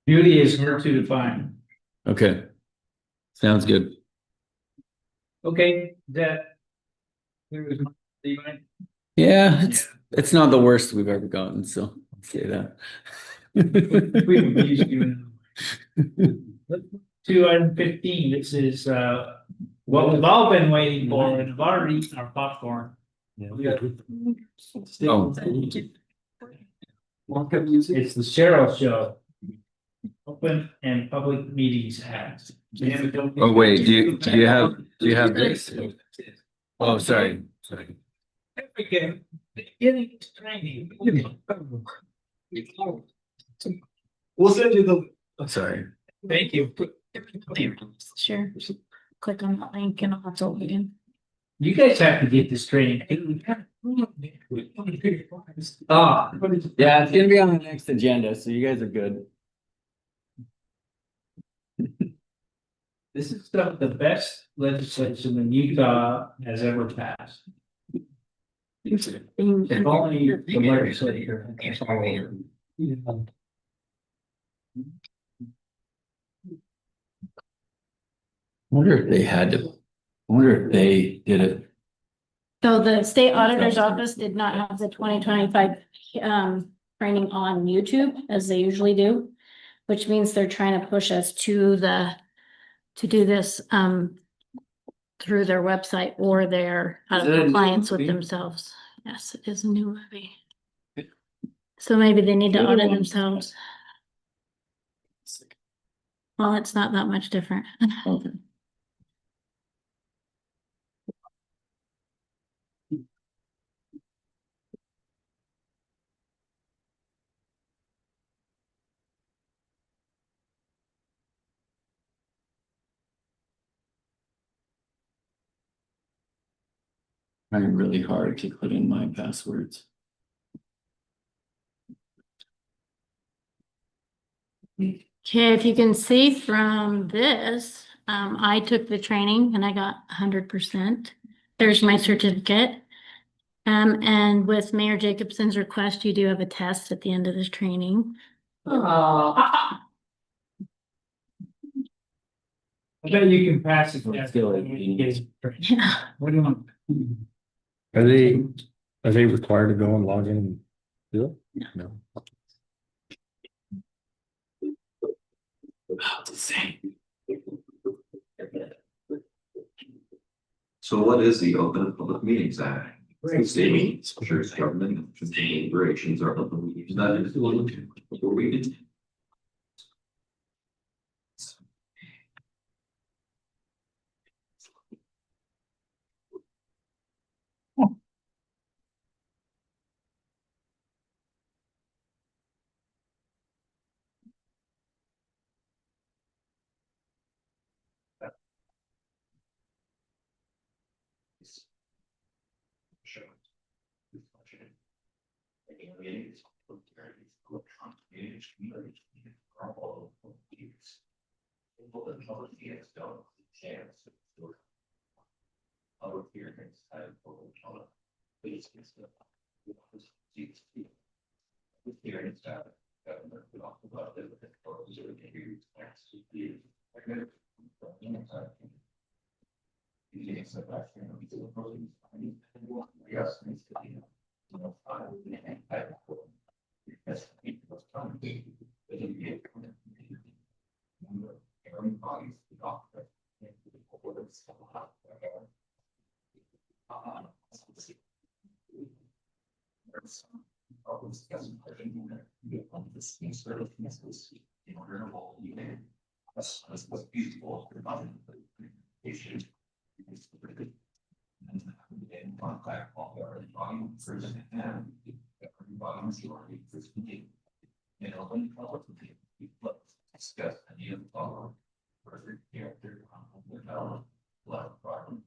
Speaker 4: Beauty is hard to define.
Speaker 14: Okay. Sounds good.
Speaker 4: Okay,
Speaker 14: Yeah, it's not the worst we've ever gotten, so I'll say that.
Speaker 4: To item 15, this is what we've all been waiting for, and have already eaten our popcorn.
Speaker 14: Oh.
Speaker 4: It's the Cheryl Show. Open and Public Meetings Act.
Speaker 14: Oh, wait, do you have this? Oh, sorry.
Speaker 4: Getting training.
Speaker 5: We'll send you the.
Speaker 14: Sorry.
Speaker 4: Thank you.
Speaker 10: Sure. Click on that link and I'll open again.
Speaker 4: You guys have to get this training.
Speaker 14: Oh, yeah, it's gonna be on the next agenda, so you guys are good.
Speaker 4: This is the best legislation in Utah has ever passed. If only the legislature.
Speaker 14: Wonder if they did it.
Speaker 10: So the state auditor's office did not have the 2025 training on YouTube as they usually do, which means they're trying to push us to do this through their website or they're out
Speaker 14: Is it a
Speaker 10: of
Speaker 14: new
Speaker 10: compliance with
Speaker 14: movie?
Speaker 10: themselves. Yes, it is a new movie. So maybe they need to audit themselves. Well, it's not that much different.
Speaker 14: Trying really hard to put in my passwords.
Speaker 10: Okay, if you can see from this, I took the training and I got 100%. There's my certificate. And with Mayor Jacobson's request, you do have a test at the end of this training.
Speaker 4: I bet you can pass it.
Speaker 10: Yeah.
Speaker 4: What do you want?
Speaker 16: Are they required to go and log in and do it? No.
Speaker 14: About the same.
Speaker 18: So what is the Open Public Meetings Act? State meetings, church government, deliberations are open meetings. That is before we did. Meetings, electronic meetings, communities, all of these. People that public meetings don't chance to. Public hearings, I have told them, please, hearings, government, we talk about it, or is it a hearing, next to be. Yes, that's beautiful. And one platform, every volume for the and every volume majority for the meeting. You know, when you follow the people, discuss any of the following. Further character, develop, love problem,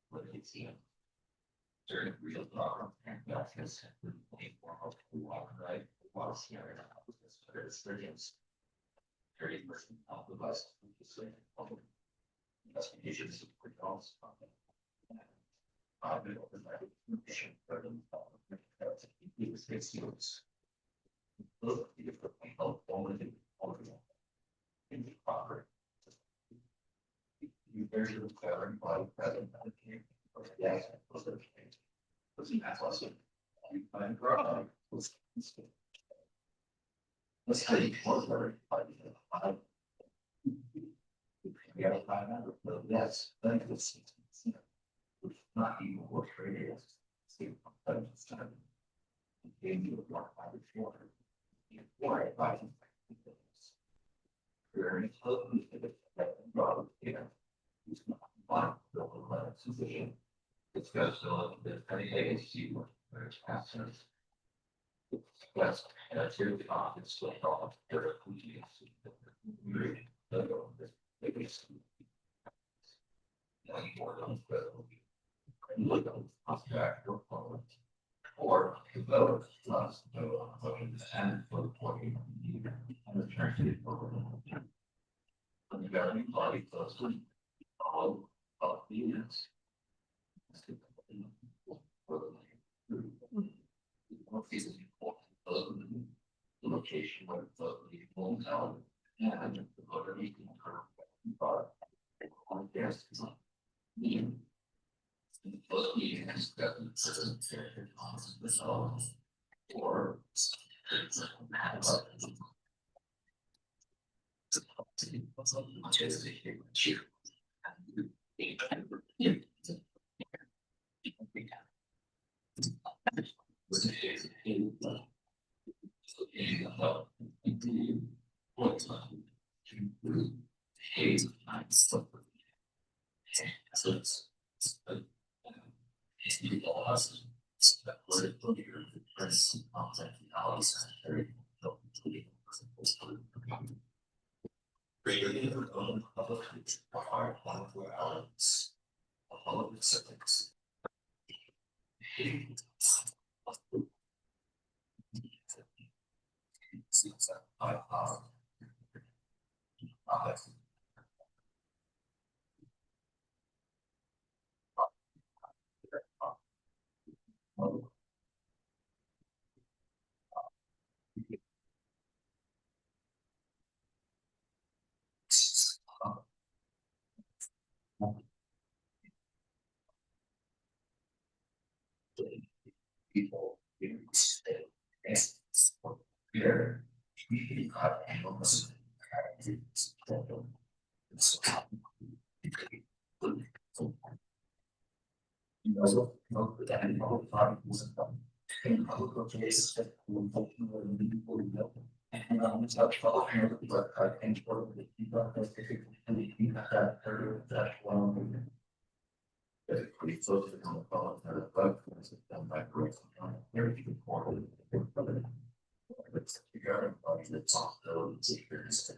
Speaker 18: what it's seen. Certain real problem, and that's just simply formal, walk right, walk here, experience. 30% of the bus, investigations, recalls. Let's say, we gotta find out, but yes, benefits. Not even what it is. See, but it's time. Gave you a lot by before. Why by very close to the problem here. It's not one sufficient. It's got to look at the see what there's passes. Yes, and that's here the office still off. There are or vote plus and for the point and the turn the governing body closely all of the units. The location where the people know and the voter meeting on gas. Those meetings that or people here. Pretty close to the phone, done by Brooks, very important. It's regarding the possibilities of experience.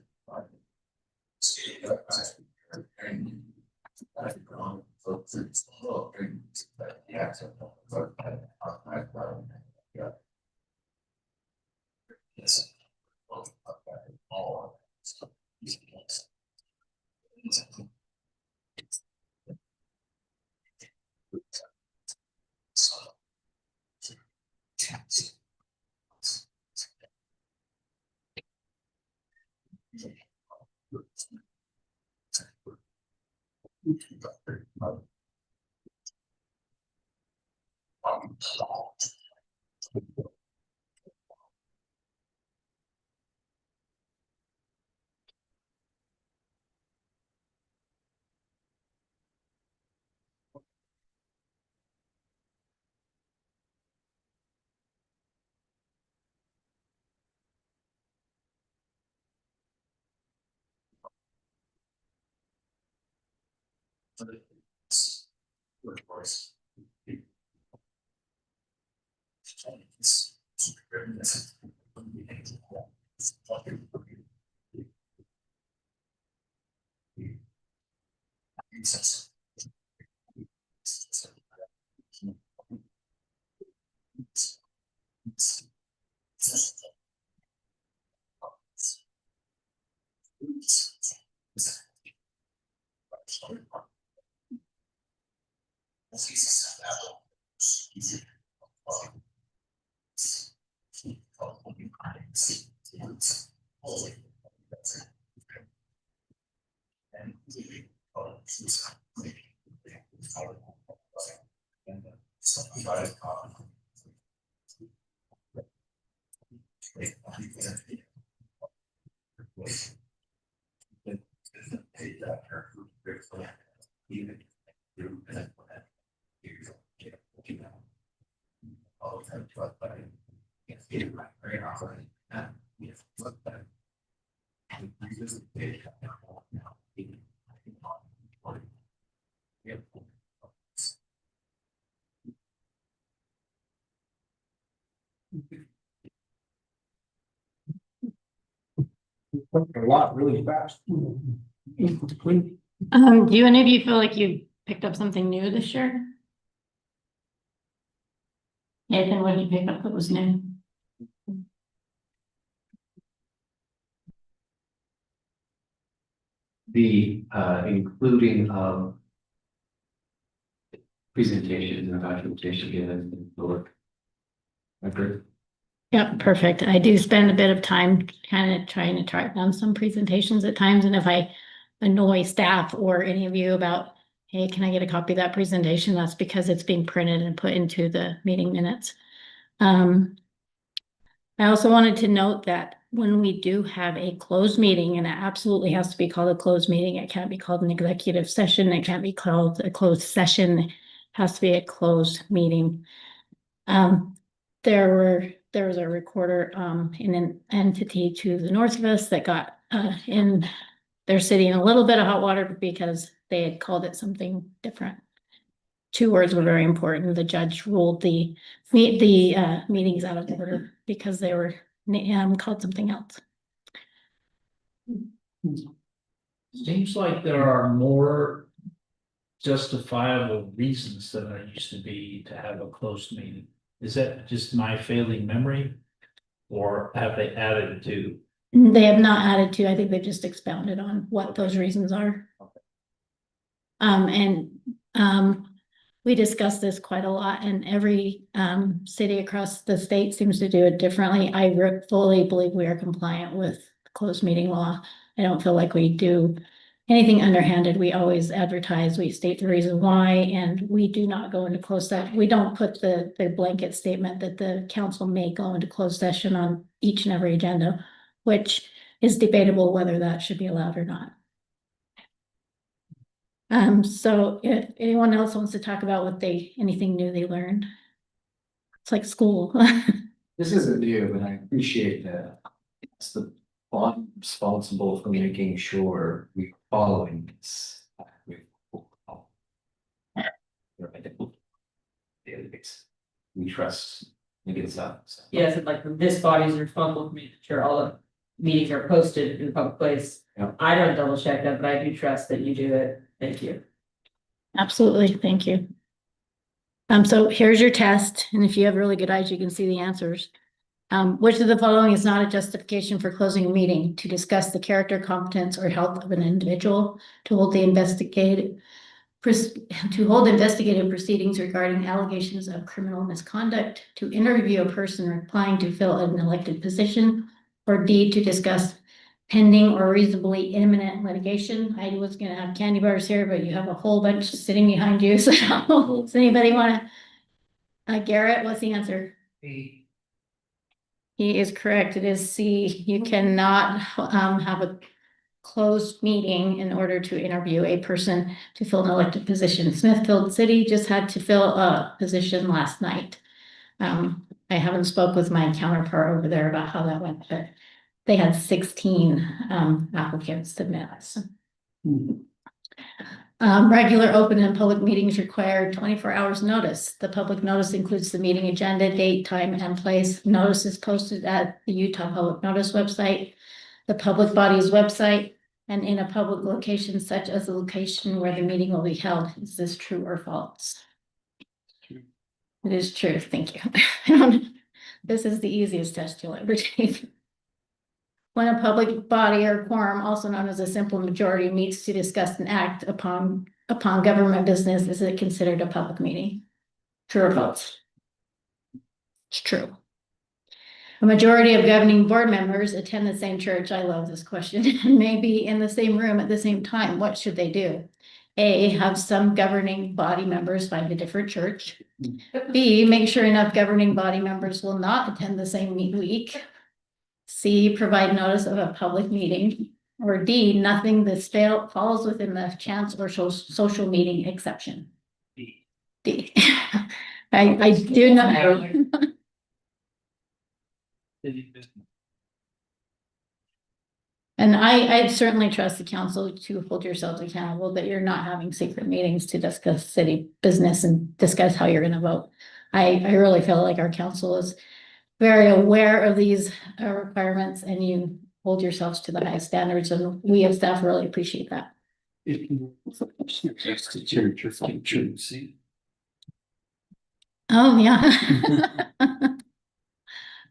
Speaker 18: I've gone, so it's the whole thing, that the accent,
Speaker 4: A lot really fast.
Speaker 19: Do any of you feel like you picked up something new this year? Nathan, what did you pick up that was new?
Speaker 3: The including of presentations and documentation given the work. Agree.
Speaker 19: Yep, perfect. I do spend a bit of time kind of trying to track down some presentations at times, and if I annoy staff or any of you about, hey, can I get a copy of that presentation? That's because it's being printed and put into the meeting minutes. I also wanted to note that when we do have a closed meeting, and it absolutely has to be called a closed meeting, it can't be called an executive session, it can't be called a closed session, it has to be a closed meeting. There was a recorder in an entity to the north of us that got they're sitting in a little bit of hot water because they had called it something different. 2 words were very important. The judge ruled the meetings out of order because they were called something else.
Speaker 4: Seems like there are more justifiable reasons than there used to be to have a closed meeting. Is that just my failing memory? Or have they added to?
Speaker 19: They have not added to, I think they've just expounded on what those reasons are. We discussed this quite a lot, and every city across the state seems to do it differently. I fully believe we are compliant with closed meeting law. I don't feel like we do anything underhanded. We always advertise, we state the reason why, and we do not go into closed session. We don't put the blanket statement that the council may go into closed session on each and every agenda, which is debatable whether that should be allowed or not. So if anyone else wants to talk about anything new they learned. It's like school.
Speaker 3: This isn't new, but I appreciate that. It's the body responsible for making sure we're following this. Daily basis. We trust it gets done.
Speaker 6: Yes, and like this body is responsible for making sure all the meetings are posted in a public place.
Speaker 3: Yep.
Speaker 6: I don't double check that, but I do trust that you do it. Thank you.
Speaker 19: Absolutely, thank you. So here's your test, and if you have really good eyes, you can see the answers. Which of the following is not a justification for closing a meeting? To discuss the character, competence, or health of an individual, to hold investigative proceedings regarding allegations of criminal misconduct, to interview a person applying to fill an elected position, or D, to discuss pending or reasonably imminent litigation. I was gonna have candy bars here, but you have a whole bunch sitting behind you, so does anybody wanna? Garrett, what's the answer?
Speaker 4: B.
Speaker 19: He is correct. It is C. You cannot have a closed meeting in order to interview a person to fill an elected position. Smithfield City just had to fill a position last night. I haven't spoke with my counterpart over there about how that went, but they had 16 applicants submit. So. Regular open and public meetings require 24 hours notice. The public notice includes the meeting agenda, date, time, and place. Notice is posted at the Utah Public Notice website, the public body's website, and in a public location such as the location where the meeting will be held. Is this true or false? True. It is true. Thank you. This is the easiest test you'll ever take. When a public body or quorum, also known as a simple majority, meets to discuss and act upon government business, is it considered a public meeting? True or false? It's true. A majority of governing board members attend the same church. I love this question. And may be in the same room at the same time. What should they do? A, have some governing body members find a different church. B, make sure enough governing body members will not attend the same week. C, provide notice of a public meeting. Or D, nothing that falls within the chance or social meeting exception. D. I do not. And I certainly trust the council to hold yourselves accountable that you're not having secret meetings to discuss city business and discuss how you're going to vote. I really feel like our council is very aware of these requirements, and you hold yourselves to the highest standards, and we as staff really appreciate that. Oh, yeah.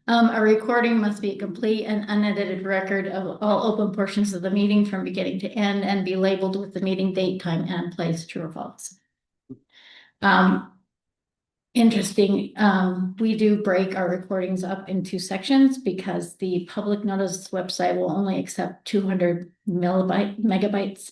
Speaker 19: A recording must be a complete and unedited record of all open portions of the meeting from beginning to end and be labeled with the meeting date, time, and place. True or false? Interesting. We do break our recordings up into sections because the public notice website will only accept 200 megabytes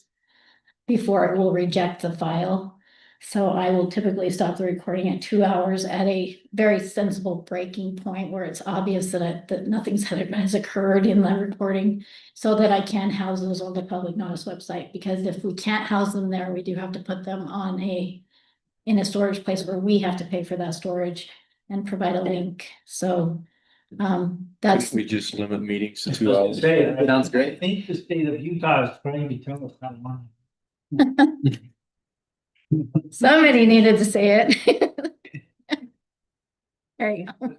Speaker 19: before it will reject the file. So I will typically stop the recording at 2 hours at a very sensible breaking point where it's obvious that nothing has occurred in the recording, so that I can house those on the public notice website. Because if we can't house them there, we do have to put them on in a storage place where we have to pay for that storage and provide a link. So that's.
Speaker 15: We just limit meetings to 2 hours.
Speaker 4: Sounds great. I think the state of Utah is trying to tell us how to money.
Speaker 19: Somebody needed to say it. There you go.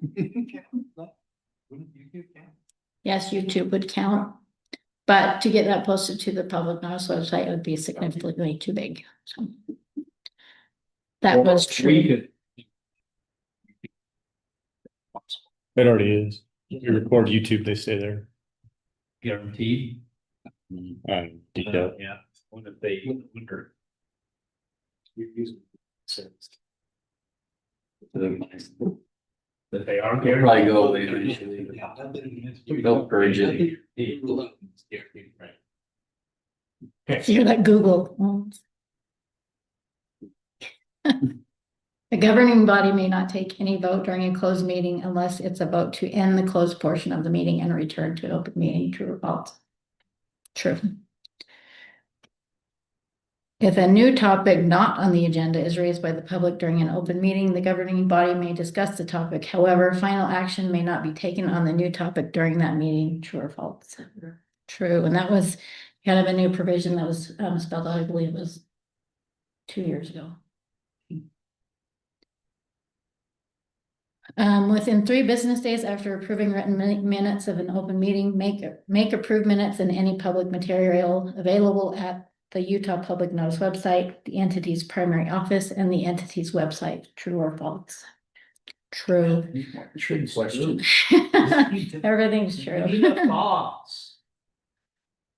Speaker 19: Yes, YouTube would count, but to get that posted to the public notice website would be significantly too big. So that was true.
Speaker 16: It already is. You record YouTube, they stay there.
Speaker 4: Guaranteed.
Speaker 16: Detail.
Speaker 4: Yeah. One if they wonder. That they are.
Speaker 14: They'll probably go away eventually. They'll purge it.
Speaker 19: You're like Google. The governing body may not take any vote during a closed meeting unless it's a vote to end the closed portion of the meeting and return to an open meeting. True or false? True. If a new topic not on the agenda is raised by the public during an open meeting, the governing body may discuss the topic. However, final action may not be taken on the new topic during that meeting. True or false? True. And that was kind of a new provision that was spelled out, I believe it was 2 years ago. Within 3 business days after approving written minutes of an open meeting, make approved minutes and any public material available at the Utah Public Notice website, the entity's primary office, and the entity's website. True or false? true.
Speaker 14: Trick question.
Speaker 19: Everything's
Speaker 4: We
Speaker 19: true.
Speaker 4: need a pause.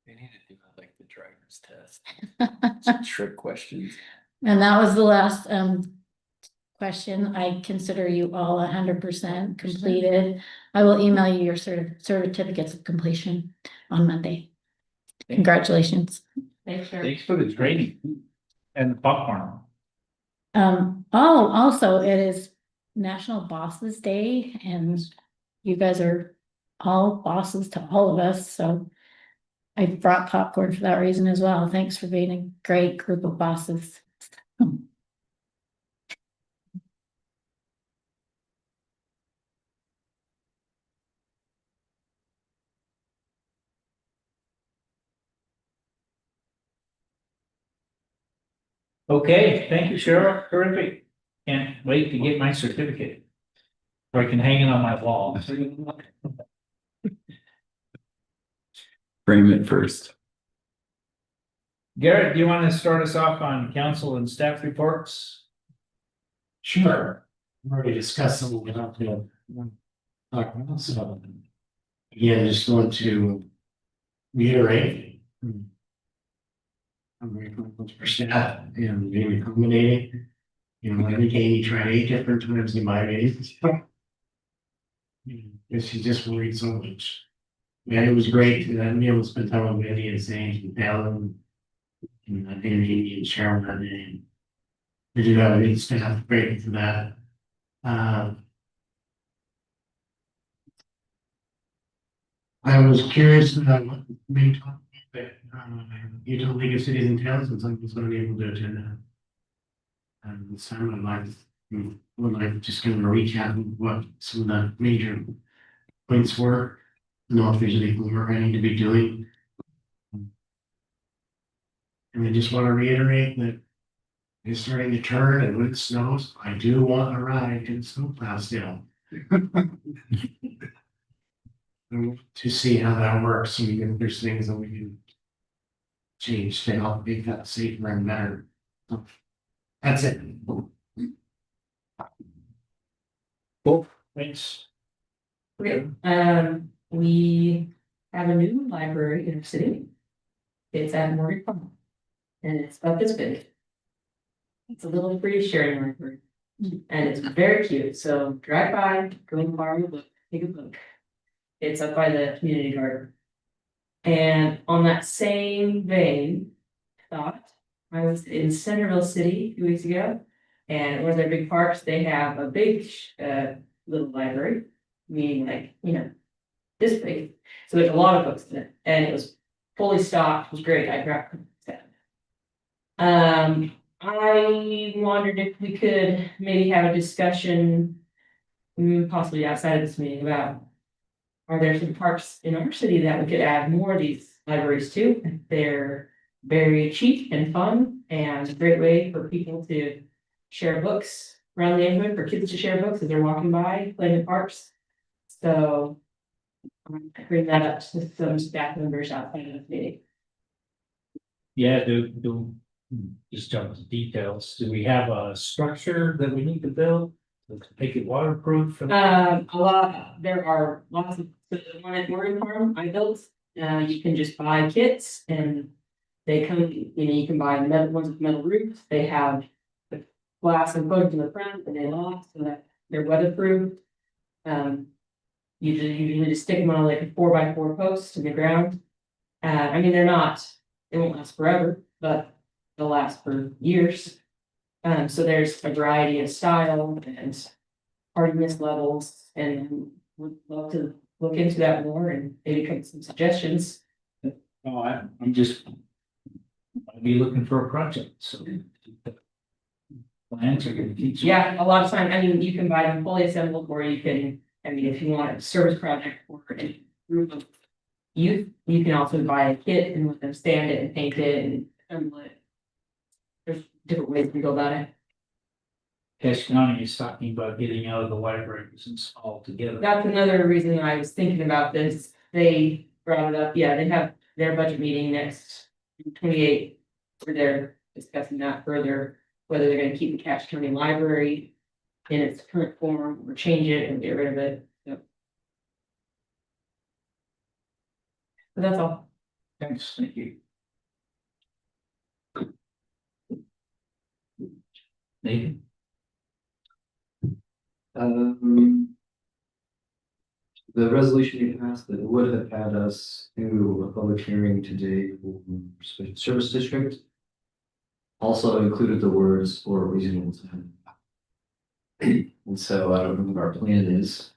Speaker 14: They need to do like the driver's test. Trick questions.
Speaker 19: And that was the last question. I consider you all 100% completed. I will email you your certificates of completion on Monday. Congratulations.
Speaker 6: Thanks, sir.
Speaker 4: Thanks for the training and the popcorn.
Speaker 19: Also, it is National Bosses Day, and you guys are all bosses to all of us, so I brought popcorn for that reason as well. Thanks for being a great group of bosses.
Speaker 4: Okay, thank you, Cheryl. Terrific. Can't wait to get my certificate. Or I can hang it on my wall.
Speaker 14: Frame it first.
Speaker 4: Garrett, do you want to start us off on council and staff reports?
Speaker 1: Sure. We've already discussed some of it up there. Talk about some. Again, just want to reiterate. I'm very grateful for staff and being accommodating. You know, I think Amy tried 8 different times in my meetings. Because she just worried so much. Yeah, it was great. That meal was spent time with Betty and Sage and Alan. And I think Amy and Cheryl that day. And we do have a good staff, grateful for that. I was curious about what main topic that Utah League of Cities and Towns, since I was unable to attend that. This time would like just kind of a recap of what some of the major points were. Know if there's anything more I need to be doing. And I just want to reiterate that it's starting to turn, and when it snows, I do want a ride in snowplow still. To see how that works, and if there's things that we can change to help make that safer and better. So, that's it.
Speaker 4: Cool, thanks.
Speaker 6: Okay, we have a new library in our city. It's at Morgan Farm. And it's about this big. It's a little free sharing library. And it's very cute, so drive by, go and borrow a book, take a book. It's up by the community garden. And on that same vein, thought, I was in Centerville City 2 weeks ago. And one of their big parks, they have a big little library, meaning like, you know, this big. So there's a lot of books in it, and it was fully stocked. It was great. I grabbed that. I wondered if we could maybe have a discussion, possibly outside of this meeting, about are there some parks in our city that we could add more of these libraries to? They're very cheap and fun, and a great way for people to share books around the neighborhood, for kids to share books as they're walking by, playing in parks. So I bring that up to some staff members outside of this meeting.
Speaker 4: Yeah, just jump to details. Do we have a structure that we need to build to make it waterproof?
Speaker 6: There are lots of, the one at Morgan Farm I built, you can just buy kits and they come, you know, you can buy metal ones with metal roofs. They have the glass and coated in the front and they lock so that they're weatherproof. You usually just stick them on like a 4x4 post in the ground. I mean, they won't last forever, but they'll last for years. So there's a variety of style and hardiness levels, and would love to look into that more and maybe come some suggestions.
Speaker 4: Oh, I'm just, I'd be looking for a project, so. Plans are gonna teach.
Speaker 6: Yeah, a lot of time, I mean, you can buy them fully assembled, or you can, I mean, if you want a service project or a group of youth, you can also buy a kit and let them stand it and paint it and assemble it. There's different ways to go about it.
Speaker 4: Cache County is talking about getting out of the libraries and all together.
Speaker 6: That's another reason I was thinking about this. They brought it up. Yeah, they have their budget meeting next 28th, where they're discussing that further, whether they're gonna keep the Cache County Library in its current form, or change it and get rid of it. Yep. But that's all.
Speaker 4: Thanks, thank you. Nathan?
Speaker 3: The resolution you passed that would have had us do a public hearing today for special service district. Also included the words or reasonable time. And so I don't know what our plan is.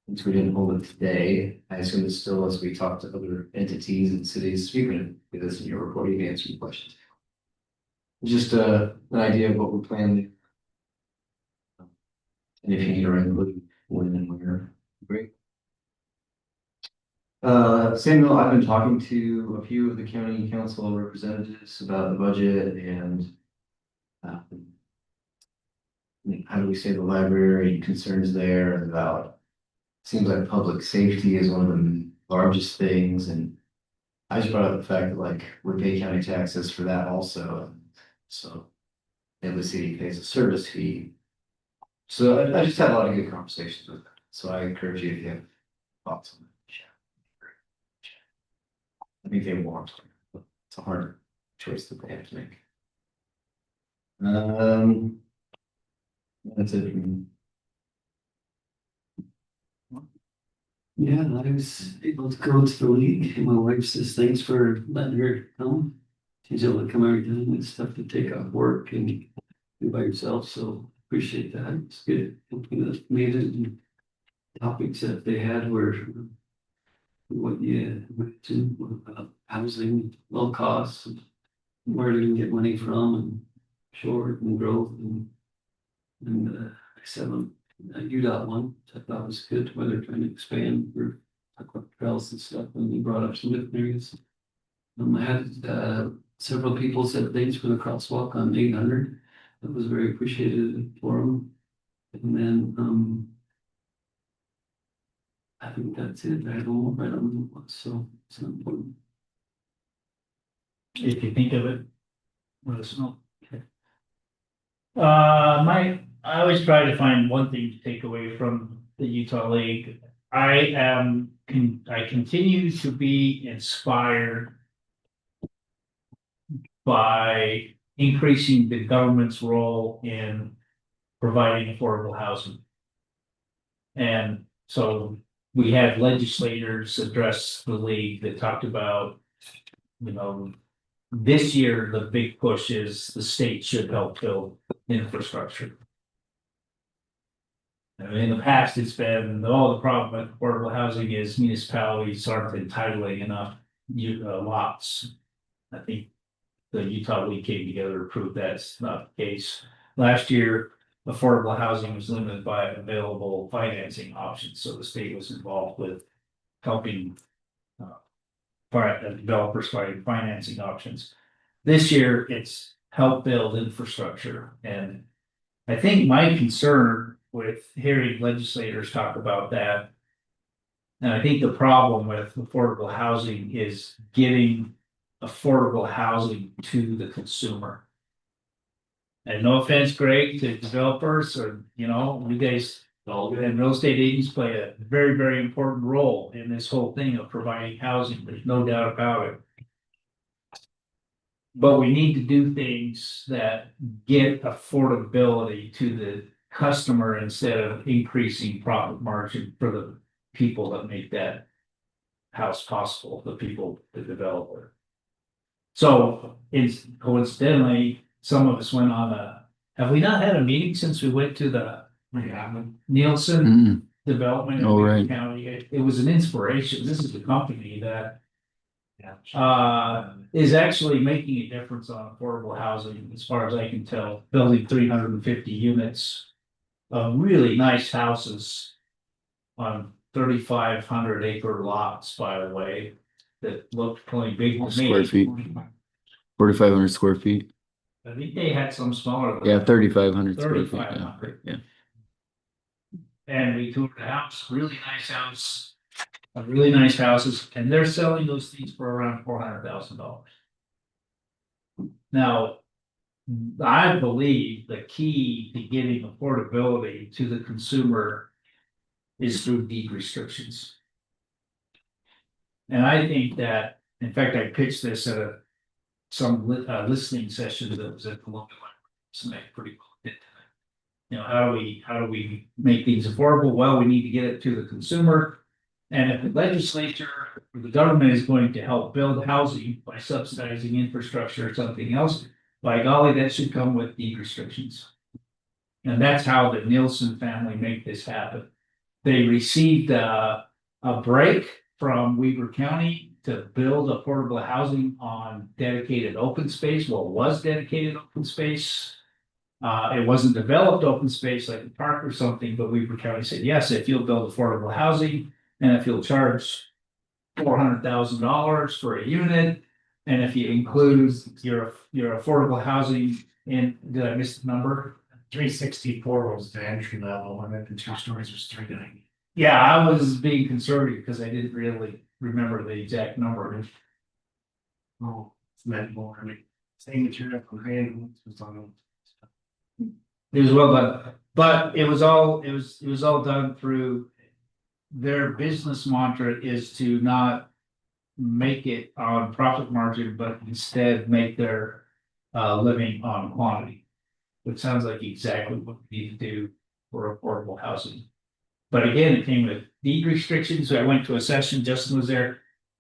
Speaker 3: Since we didn't hold it today, I assume it's still as we talk to other entities and cities, you can get this in your report, you can answer your questions. Just an idea of what we're planning. And if you need to include when and where, great. Samuel, I've been talking to a few of the county council representatives about the budget and how do we say the library concerns there and about, seems like public safety is one of the largest things. And I just brought up the fact that like we pay county taxes for that also. So Nibley City pays a service fee. So I just had a lot of good conversations with them. So I encourage you if you have thoughts on that. I think they want, but it's a hard choice that they have to make. That's it for me.
Speaker 17: Yeah, I was able to go to the league, and my wife says thanks for letting her come. She's able to come every time. It's tough to take off work and do by yourself, so appreciate that. It's good company that made it, and topics that they had were what you mentioned about housing, low costs, and where do you get money from, and short and growth, and I said UDOT one, I thought was good, where they're trying to expand or talk about trails and stuff, and you brought up some different areas. I had several people said thanks for the crosswalk on 800. That was very appreciated for them. And then I think that's it. I don't right on the so it's not important.
Speaker 4: If you think of it, let us know. Okay. I always try to find one thing to take away from the Utah League. I continue to be inspired by increasing the government's role in providing affordable housing. And so we had legislators address the league that talked about, you know, this year, the big push is the state should help build infrastructure. And in the past, it's been, all the problem with affordable housing is municipalities aren't entitling enough lots. I think the Utah League came together to prove that's not the case. Last year, affordable housing was limited by available financing options, so the state was involved with helping developers find financing options. This year, it's help build infrastructure, and I think my concern with hearing legislators talk about that, and I think the problem with affordable housing is getting affordable housing to the consumer. And no offense, Greg, to developers or, you know, you guys, and real estate agents play a very, very important role in this whole thing of providing housing. There's no doubt about it. But we need to do things that get affordability to the customer instead of increasing profit margin for the people that make that house possible, the people, the developer. So it's coincidentally, some of us went on have we not had a meeting since we went to the Nielsen development in Wayne County? It was an inspiration. This is a company that is actually making a difference on affordable housing, as far as I can tell, building 350 units of really nice houses on 3,500 acre lots, by the way, that looked plenty big to me.
Speaker 14: Square feet. 4,500 square feet.
Speaker 4: I think they had some smaller.
Speaker 14: Yeah, 3,500 square feet.
Speaker 4: 3,500.
Speaker 14: Yeah.
Speaker 4: And we toured the house, really nice house, really nice houses, and they're selling those things for around $400,000. Now, I believe the key to getting affordability to the consumer is through deed restrictions. And I think that, in fact, I pitched this at some listening session that was at Columbia Library. So I pretty well did. You know, how do we make things affordable? Well, we need to get it to the consumer. And if the legislature or the government is going to help build housing by subsidizing infrastructure or something else, by golly, that should come with deed restrictions. And that's how the Nielsen family make this happen. They received a break from Weber County to build affordable housing on dedicated open space. Well, it was dedicated open space. It wasn't developed open space like the park or something, but Weber County said, yes, if you'll build affordable housing and if you'll charge $400,000 for a unit, and if you include your affordable housing in, did I miss the number?
Speaker 1: 364 was the entry level, and then the 2 stories was 390.
Speaker 4: Yeah, I was being conservative because I didn't really remember the exact number.
Speaker 1: Oh, it's meant more, I mean, same material from hand was on.
Speaker 4: It was well done, but it was all done through their business mantra is to not make it on profit margin, but instead make their living on quantity. Which sounds like exactly what we need to do for affordable housing. But again, it came with deed restrictions. I went to a session, Justin was there.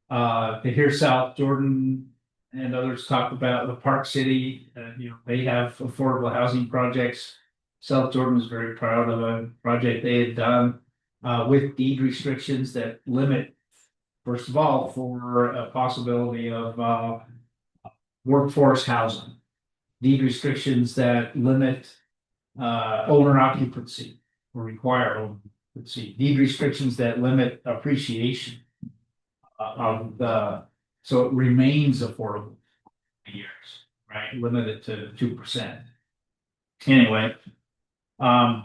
Speaker 4: To hear South Jordan and others talk about the Park City, you know, they have affordable housing projects. South Jordan was very proud of a project they had done with deed restrictions that limit, first of all, for a possibility of workforce housing. Deed restrictions that limit owner occupancy or require owner occupancy. Deed restrictions that limit appreciation of the, so it remains affordable for years, right? Limited to 2%. Anyway, I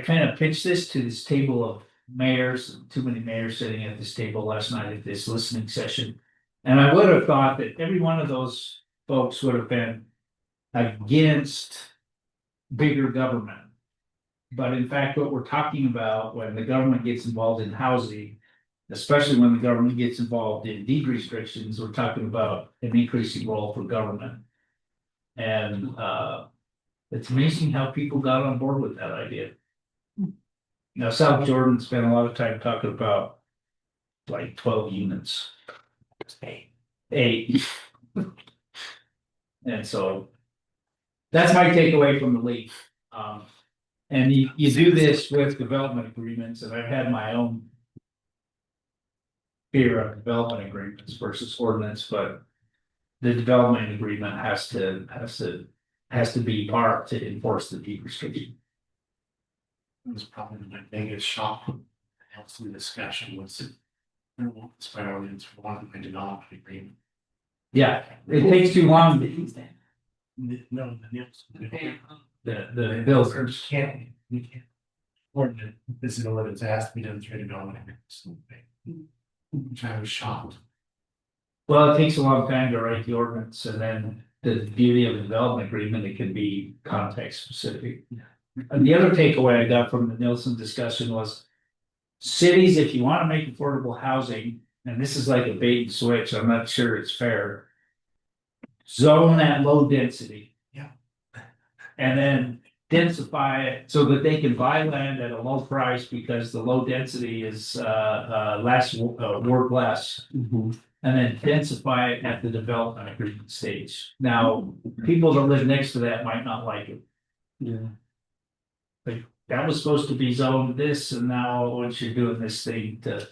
Speaker 4: kind of pitched this to this table of mayors, too many mayors sitting at this table last night at this listening session. And I would have thought that every one of those folks would have been against bigger government. But in fact, what we're talking about when the government gets involved in housing, especially when the government gets involved in deed restrictions, we're talking about an increasing role for government. And it's amazing how people got on board with that idea. Now, South Jordan spent a lot of time talking about like 12 units. Eight. And so that's my takeaway from the league. And you do this with development agreements, and I've had my own fear of development agreements versus ordinance, but the development agreement has to be part to enforce the deed restriction.
Speaker 1: It was probably my biggest shock. Else in the discussion was it's one of my development agreement.
Speaker 4: Yeah, it takes too long.
Speaker 1: No, the Nielsen.
Speaker 4: The bills are
Speaker 1: You can't. Ordinance, this is what it's asked to be done through development agreements. Which I was shocked.
Speaker 4: Well, it takes a long time to write the ordinance, and then the beauty of the development agreement, it can be context specific. And the other takeaway I got from the Nielsen discussion was cities, if you want to make affordable housing, and this is like a bait and switch, I'm not sure it's fair. Zone at low density.
Speaker 1: Yeah.
Speaker 4: And then densify it so that they can buy land at a low price because the low density is worth less. And then densify it at the development agreement stage. Now, people that live next to that might not like it.
Speaker 3: Yeah.
Speaker 4: Like that was supposed to be zoned this, and now once you're doing this thing to.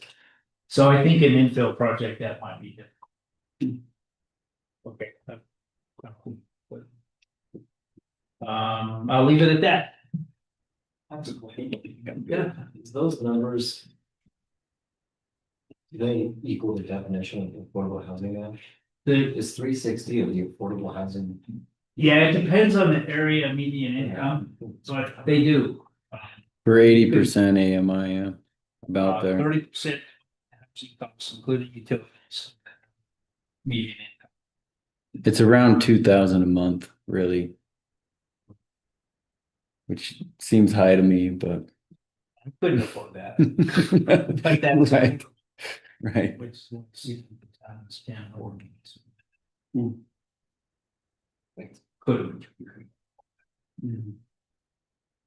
Speaker 4: So I think an infill project that might be difficult. Okay. I'll leave it at that.
Speaker 3: That's a yeah, those numbers. Do they equal the definition of affordable housing now? Is 360 of the affordable housing?
Speaker 4: Yeah, it depends on the area median income, but they do.
Speaker 14: For 80% AMI, yeah, about there.
Speaker 4: 30% housing costs, including utilities. Median income.
Speaker 14: It's around 2,000 a month, really. Which seems high to me, but.
Speaker 4: I couldn't afford that. Like that.
Speaker 14: Right. Right.
Speaker 4: Which stand ordinance. Could.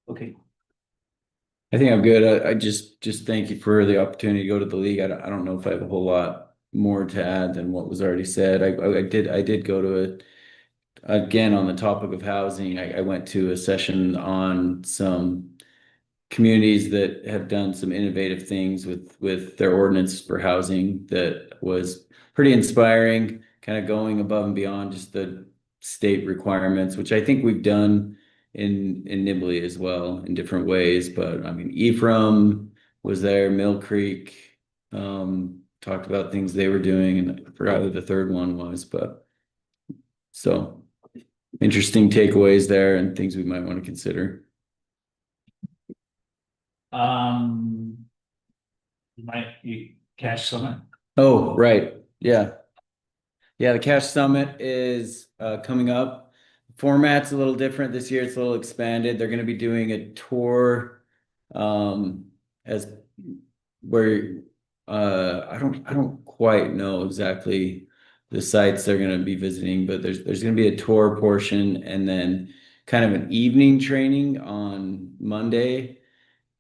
Speaker 4: Okay.
Speaker 14: I think I'm good. I just thank you for the opportunity to go to the league. I don't know if I have a whole lot more to add than what was already said. I did go to it again on the topic of housing. I went to a session on some communities that have done some innovative things with their ordinance for housing that was pretty inspiring, kind of going above and beyond just the state requirements, which I think we've done in Nibley as well in different ways. But I mean, Ephraim was there, Mill Creek, talked about things they were doing, and I forgot who the third one was, but so interesting takeaways there and things we might want to consider.
Speaker 4: You cash summit.
Speaker 14: Oh, right. Yeah. Yeah, the Cash Summit is coming up. Format's a little different this year. It's a little expanded. They're going to be doing a tour as where I don't quite know exactly the sites they're going to be visiting, but there's going to be a tour portion and then kind of an evening training on Monday.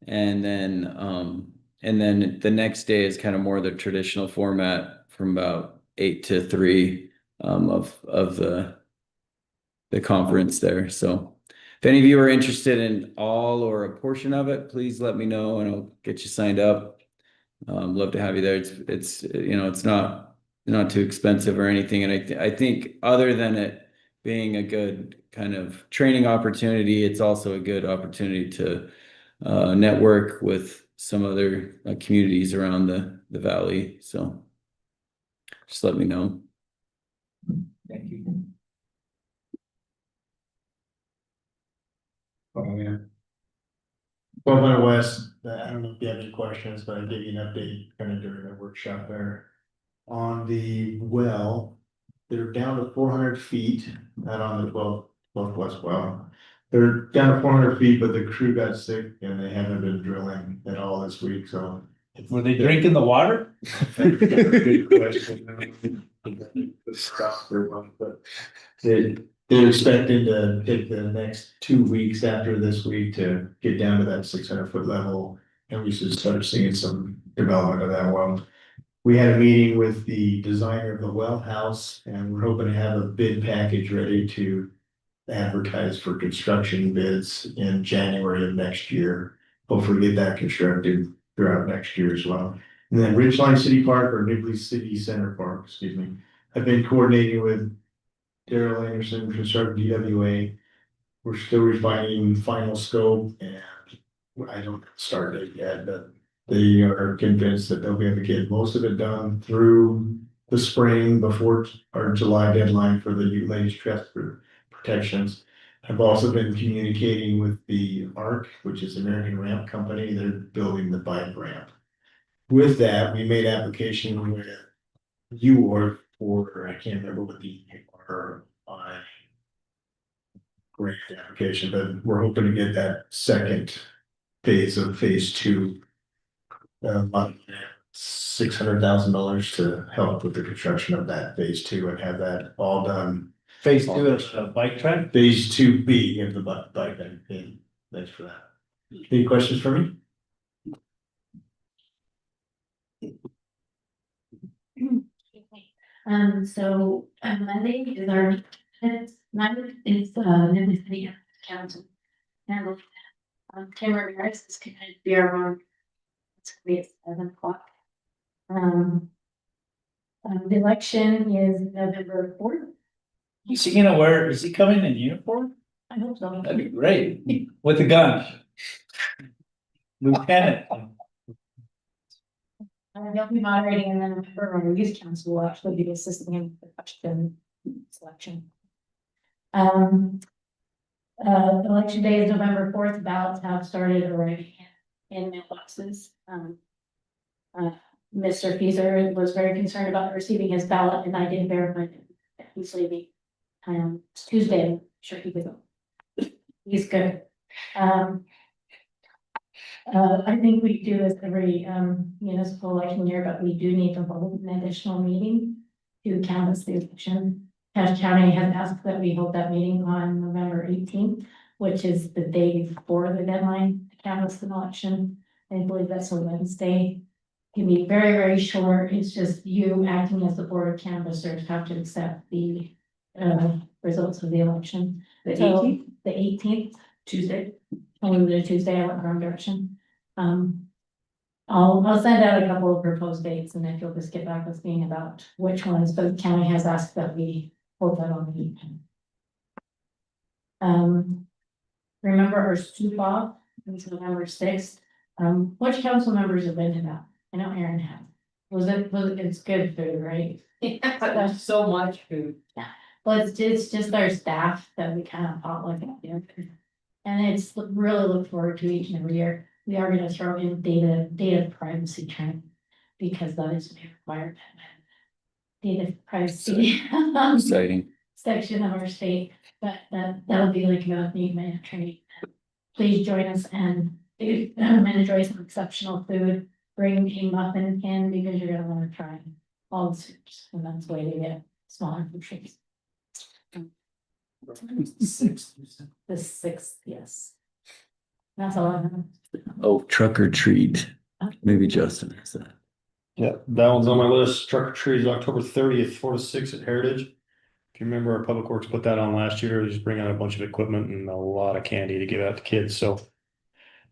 Speaker 14: And then the next day is kind of more the traditional format from about 8 to 3 of the conference there. So if any of you are interested in all or a portion of it, please let me know and I'll get you signed up. Love to have you there. It's it's not too expensive or anything. And I think other than it being a good kind of training opportunity, it's also a good opportunity to network with some other communities around the valley. So just let me know.
Speaker 4: Thank you.
Speaker 2: Oh, yeah. 1200 West, I don't know if you have any questions, but I gave you an update kind of during the workshop there. On the well, they're down to 400 feet, not on the 12 West well. They're down to 400 feet, but the crew got sick and they haven't been drilling at all this week, so.
Speaker 4: Were they drinking the water?
Speaker 2: Good question. They're expecting to take the next 2 weeks after this week to get down to that 600-foot level. And we should start seeing some development of that well. We had a meeting with the designer of the well house and we're hoping to have a bid package ready to advertise for construction bids in January of next year. Hopefully get that constructed throughout next year as well. And then Ridgeline City Park or Nibley City Center Park, excuse me. I've been coordinating with Daryl Anderson, Construct DWA. We're still refining final scope and I don't start it yet, but they are convinced that they'll be able to get most of it done through the spring before our July deadline for the latest trust protections. I've also been communicating with the ARC, which is American Ramp Company. They're building the bike ramp. With that, we made application with UOR for, I can't remember what the RI grant application, but we're hoping to get that second phase of phase 2. About $600,000 to help with the construction of that phase 2 and have that all done.
Speaker 4: Phase 2 of the bike track?
Speaker 2: Phase 2B of the bike thing. Thanks for that. Any questions for me?
Speaker 19: So Monday is our it's Nibley City Council. And Tim Ramirez is going to be our it's going to be at 7 o'clock. The election is November 4th.
Speaker 4: Is he gonna wear, is he coming in uniform?
Speaker 19: I hope so.
Speaker 4: That'd be great. With a gun. Lieutenant.
Speaker 19: He'll be moderating and then our youth council will actually be assisting him with the question selection. Election day is November 4th. Ballots have started arriving in mailboxes. Mr. Fieser was very concerned about receiving his ballot and I did verify that he's leaving It's Tuesday, sure he was. He's good. I think we do this every municipal election year, but we do need to hold an additional meeting to canvass the election. Cache County has asked that we hold that meeting on November 18th, which is the day before the deadline to canvass an election. I believe that's a Wednesday. Can be very, very short. It's just you acting as the board of canvassers have to accept the results of the election.
Speaker 6: The
Speaker 19: So,
Speaker 6: 18th?
Speaker 19: The 18th, Tuesday. Only the Tuesday, I went wrong direction. I'll send out a couple of proposed dates, and if you'll just get back with me about which ones, but the county has asked that we hold that on the weekend. Remember our soup off, it's November 6th. Which council members have been to that? I know Aaron has. It's good food, right?
Speaker 6: Yeah, but there's so much food.
Speaker 19: Yeah, well, it's just our staff that we kind of potluck at the end. And it's really look forward to each and every year. We are gonna throw in data privacy training, because that is required. Data privacy.
Speaker 14: Exciting.
Speaker 19: Section of our state, but that'll be like about the minute training. Please join us and enjoy some exceptional food. Bring a muffin in because you're gonna wanna try all the soups, and that's the way to get smaller food treats. The 6th, yes. That's all I have.
Speaker 14: Oh, truck or treat. Maybe Justin has that.
Speaker 16: Yeah, that one's on my list. Truck or treat is October 30th, 4 to 6 at Heritage. If you remember, our Public Works put that on last year. We just bring out a bunch of equipment and a lot of candy to give out to kids, so.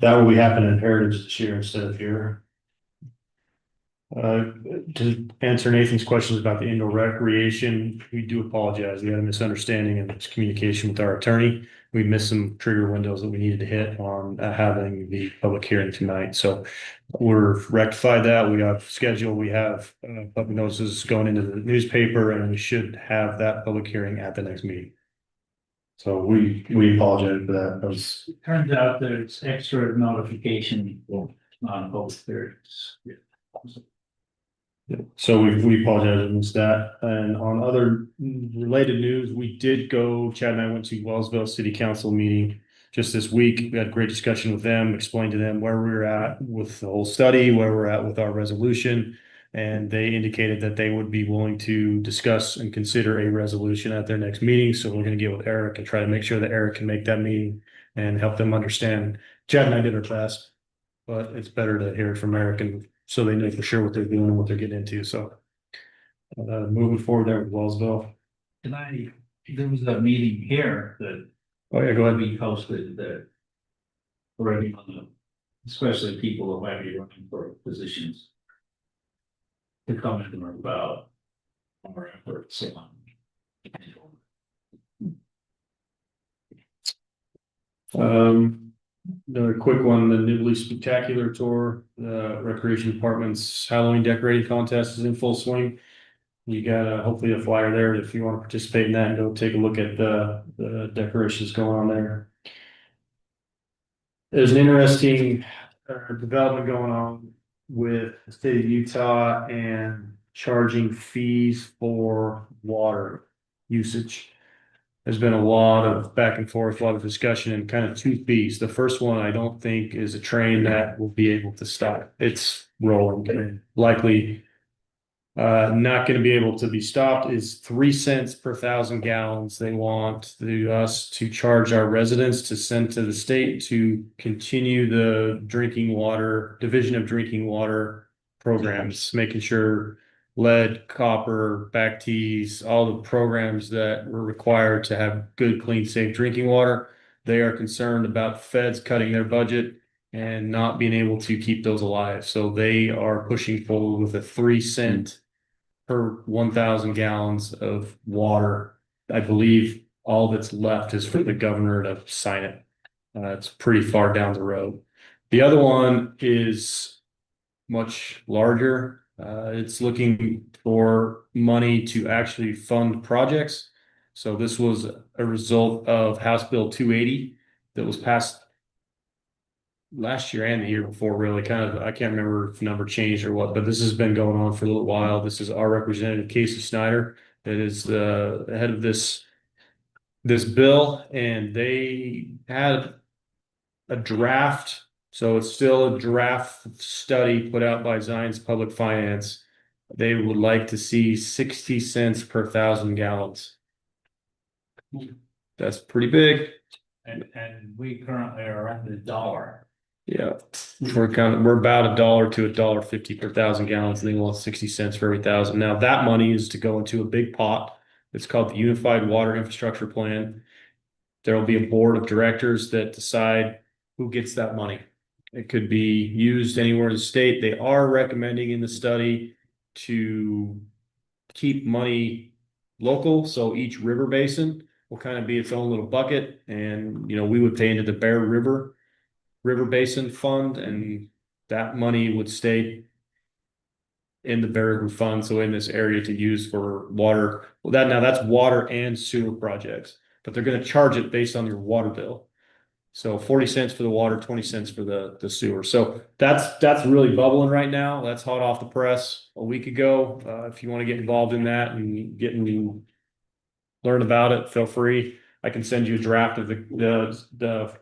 Speaker 16: That will be happening at Heritage this year instead of here. To answer Nathan's questions about the indoor recreation, we do apologize. We had a misunderstanding in its communication with our attorney. We missed some trigger windows that we needed to hit on having the public hearing tonight. So we're rectified that. We got scheduled. We have public notices going into the newspaper, and we should have that public hearing at the next meeting. So we apologize for that. That was
Speaker 4: Turns out there's extra notification on both theories.
Speaker 16: So we apologize against that. And on other related news, we did go, Chad and I went to Wellsville City Council meeting just this week. We had a great discussion with them, explained to them where we were at with the whole study, where we're at with our resolution. And they indicated that they would be willing to discuss and consider a resolution at their next meeting. So we're going to get with Eric and try to make sure that Eric can make that meeting and help them understand. Chad and I did our best, but it's better to hear it from Eric, and so they know for sure what they're doing and what they're getting into. So moving forward there with Wellsville.
Speaker 4: There was a meeting here that.
Speaker 16: Oh yeah, go ahead.
Speaker 4: We hosted that. Already on the, especially people who might be running for positions. To comment about our efforts on.
Speaker 16: Another quick one, the Nibley Spectacular Tour, the Recreation Department's Halloween decorating contest is in full swing. You got hopefully a flyer there if you want to participate in that and go take a look at the decorations going on there. There's an interesting development going on with the state of Utah and charging fees for water usage. There's been a lot of back and forth, a lot of discussion, and kind of two fees. The first one, I don't think is a train that will be able to stop. It's rolling and likely not going to be able to be stopped. Is 3 cents per 1,000 gallons. They want us to charge our residents to send to the state to continue the drinking water, Division of Drinking Water programs, making sure lead, copper, back teas, all the programs that were required to have good, clean, safe drinking water. They are concerned about feds cutting their budget and not being able to keep those alive. So they are pushing forward with a 3 cent per 1,000 gallons of water. I believe all that's left is for the governor to sign it. It's pretty far down the road. The other one is much larger. It's looking for money to actually fund projects. So this was a result of House Bill 280 that was passed last year and the year before, really. Kind of, I can't remember if the number changed or what, but this has been going on for a little while. This is our representative, Casey Snyder, that is the head of this this bill and they had a draft. So it's still a draft study put out by Zion's Public Finance. They would like to see 60 cents per 1,000 gallons. That's pretty big.
Speaker 4: And we currently are at $1.
Speaker 16: Yeah, we're about $1 to $1.50 per 1,000 gallons. And they want 60 cents for every 1,000. Now that money is to go into a big pot. It's called the Unified Water Infrastructure Plan. There will be a board of directors that decide who gets that money. It could be used anywhere in the state. They are recommending in the study to keep money local. So each river basin will kind of be its own little bucket. And, we would pay into the Bear River Basin Fund, and that money would stay in the Bear River Fund. So in this area to use for water. Well, that's water and sewer projects, but they're going to charge it based on your water bill. So 40 cents for the water, 20 cents for the sewer. So that's really bubbling right now. That's hot off the press a week ago. If you want to get involved in that and learn about it, feel free. I can send you a draft of the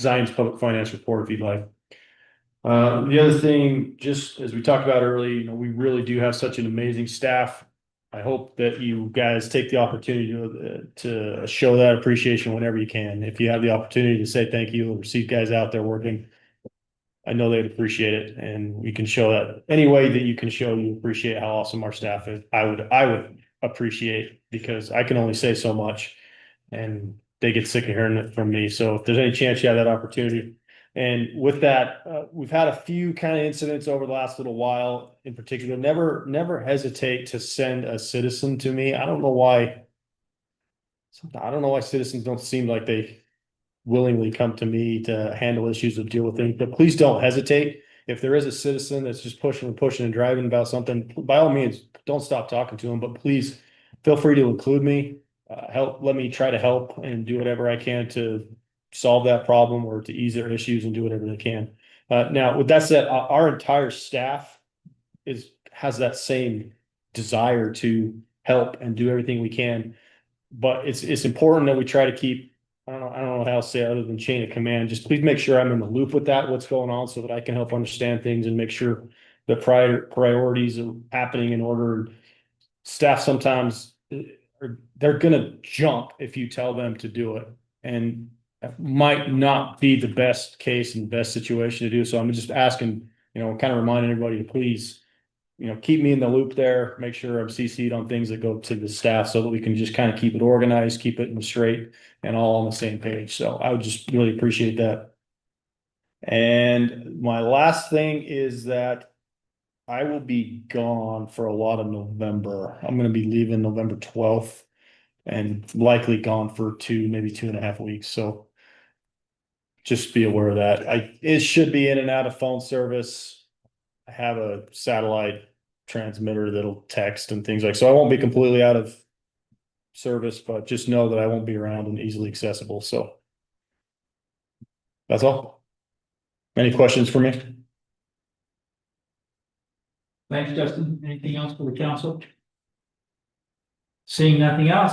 Speaker 16: Zion's Public Finance Report if you'd like. The other thing, just as we talked about earlier, we really do have such an amazing staff. I hope that you guys take the opportunity to show that appreciation whenever you can. If you have the opportunity to say thank you or see guys out there working, I know they'd appreciate it, and we can show that any way that you can show you appreciate how awesome our staff is. I would appreciate, because I can only say so much, and they get sick of hearing it from me. So if there's any chance you have that opportunity. And with that, we've had a few kind of incidents over the last little while. In particular, never hesitate to send a citizen to me. I don't know why citizens don't seem like they willingly come to me to handle issues or deal with things, but please don't hesitate. If there is a citizen that's just pushing and driving about something, by all means, don't stop talking to them, but please feel free to include me. Let me try to help and do whatever I can to solve that problem or to ease their issues and do whatever they can. Now, with that said, our entire staff has that same desire to help and do everything we can. But it's important that we try to keep, I don't know how to say it other than chain of command. Just please make sure I'm in the loop with what's going on, so that I can help understand things and make sure the priorities are happening in order. Staff sometimes they're gonna jump if you tell them to do it, and it might not be the best case and best situation to do. So I'm just asking, kind of reminding everybody to please, keep me in the loop there, make sure I'm CC'd on things that go to the staff, so that we can just kind of keep it organized, keep it in straight and all on the same page. So I would just really appreciate that. And my last thing is that I will be gone for a lot of November. I'm going to be leaving November 12th and likely gone for maybe 2.5 weeks. So just be aware of that. It should be in and out of phone service. I have a satellite transmitter that'll text and things so I won't be completely out of service, but just know that I won't be around and easily accessible. So that's all. Any questions for me?
Speaker 4: Thanks, Justin. Anything else for the council? Seeing nothing else,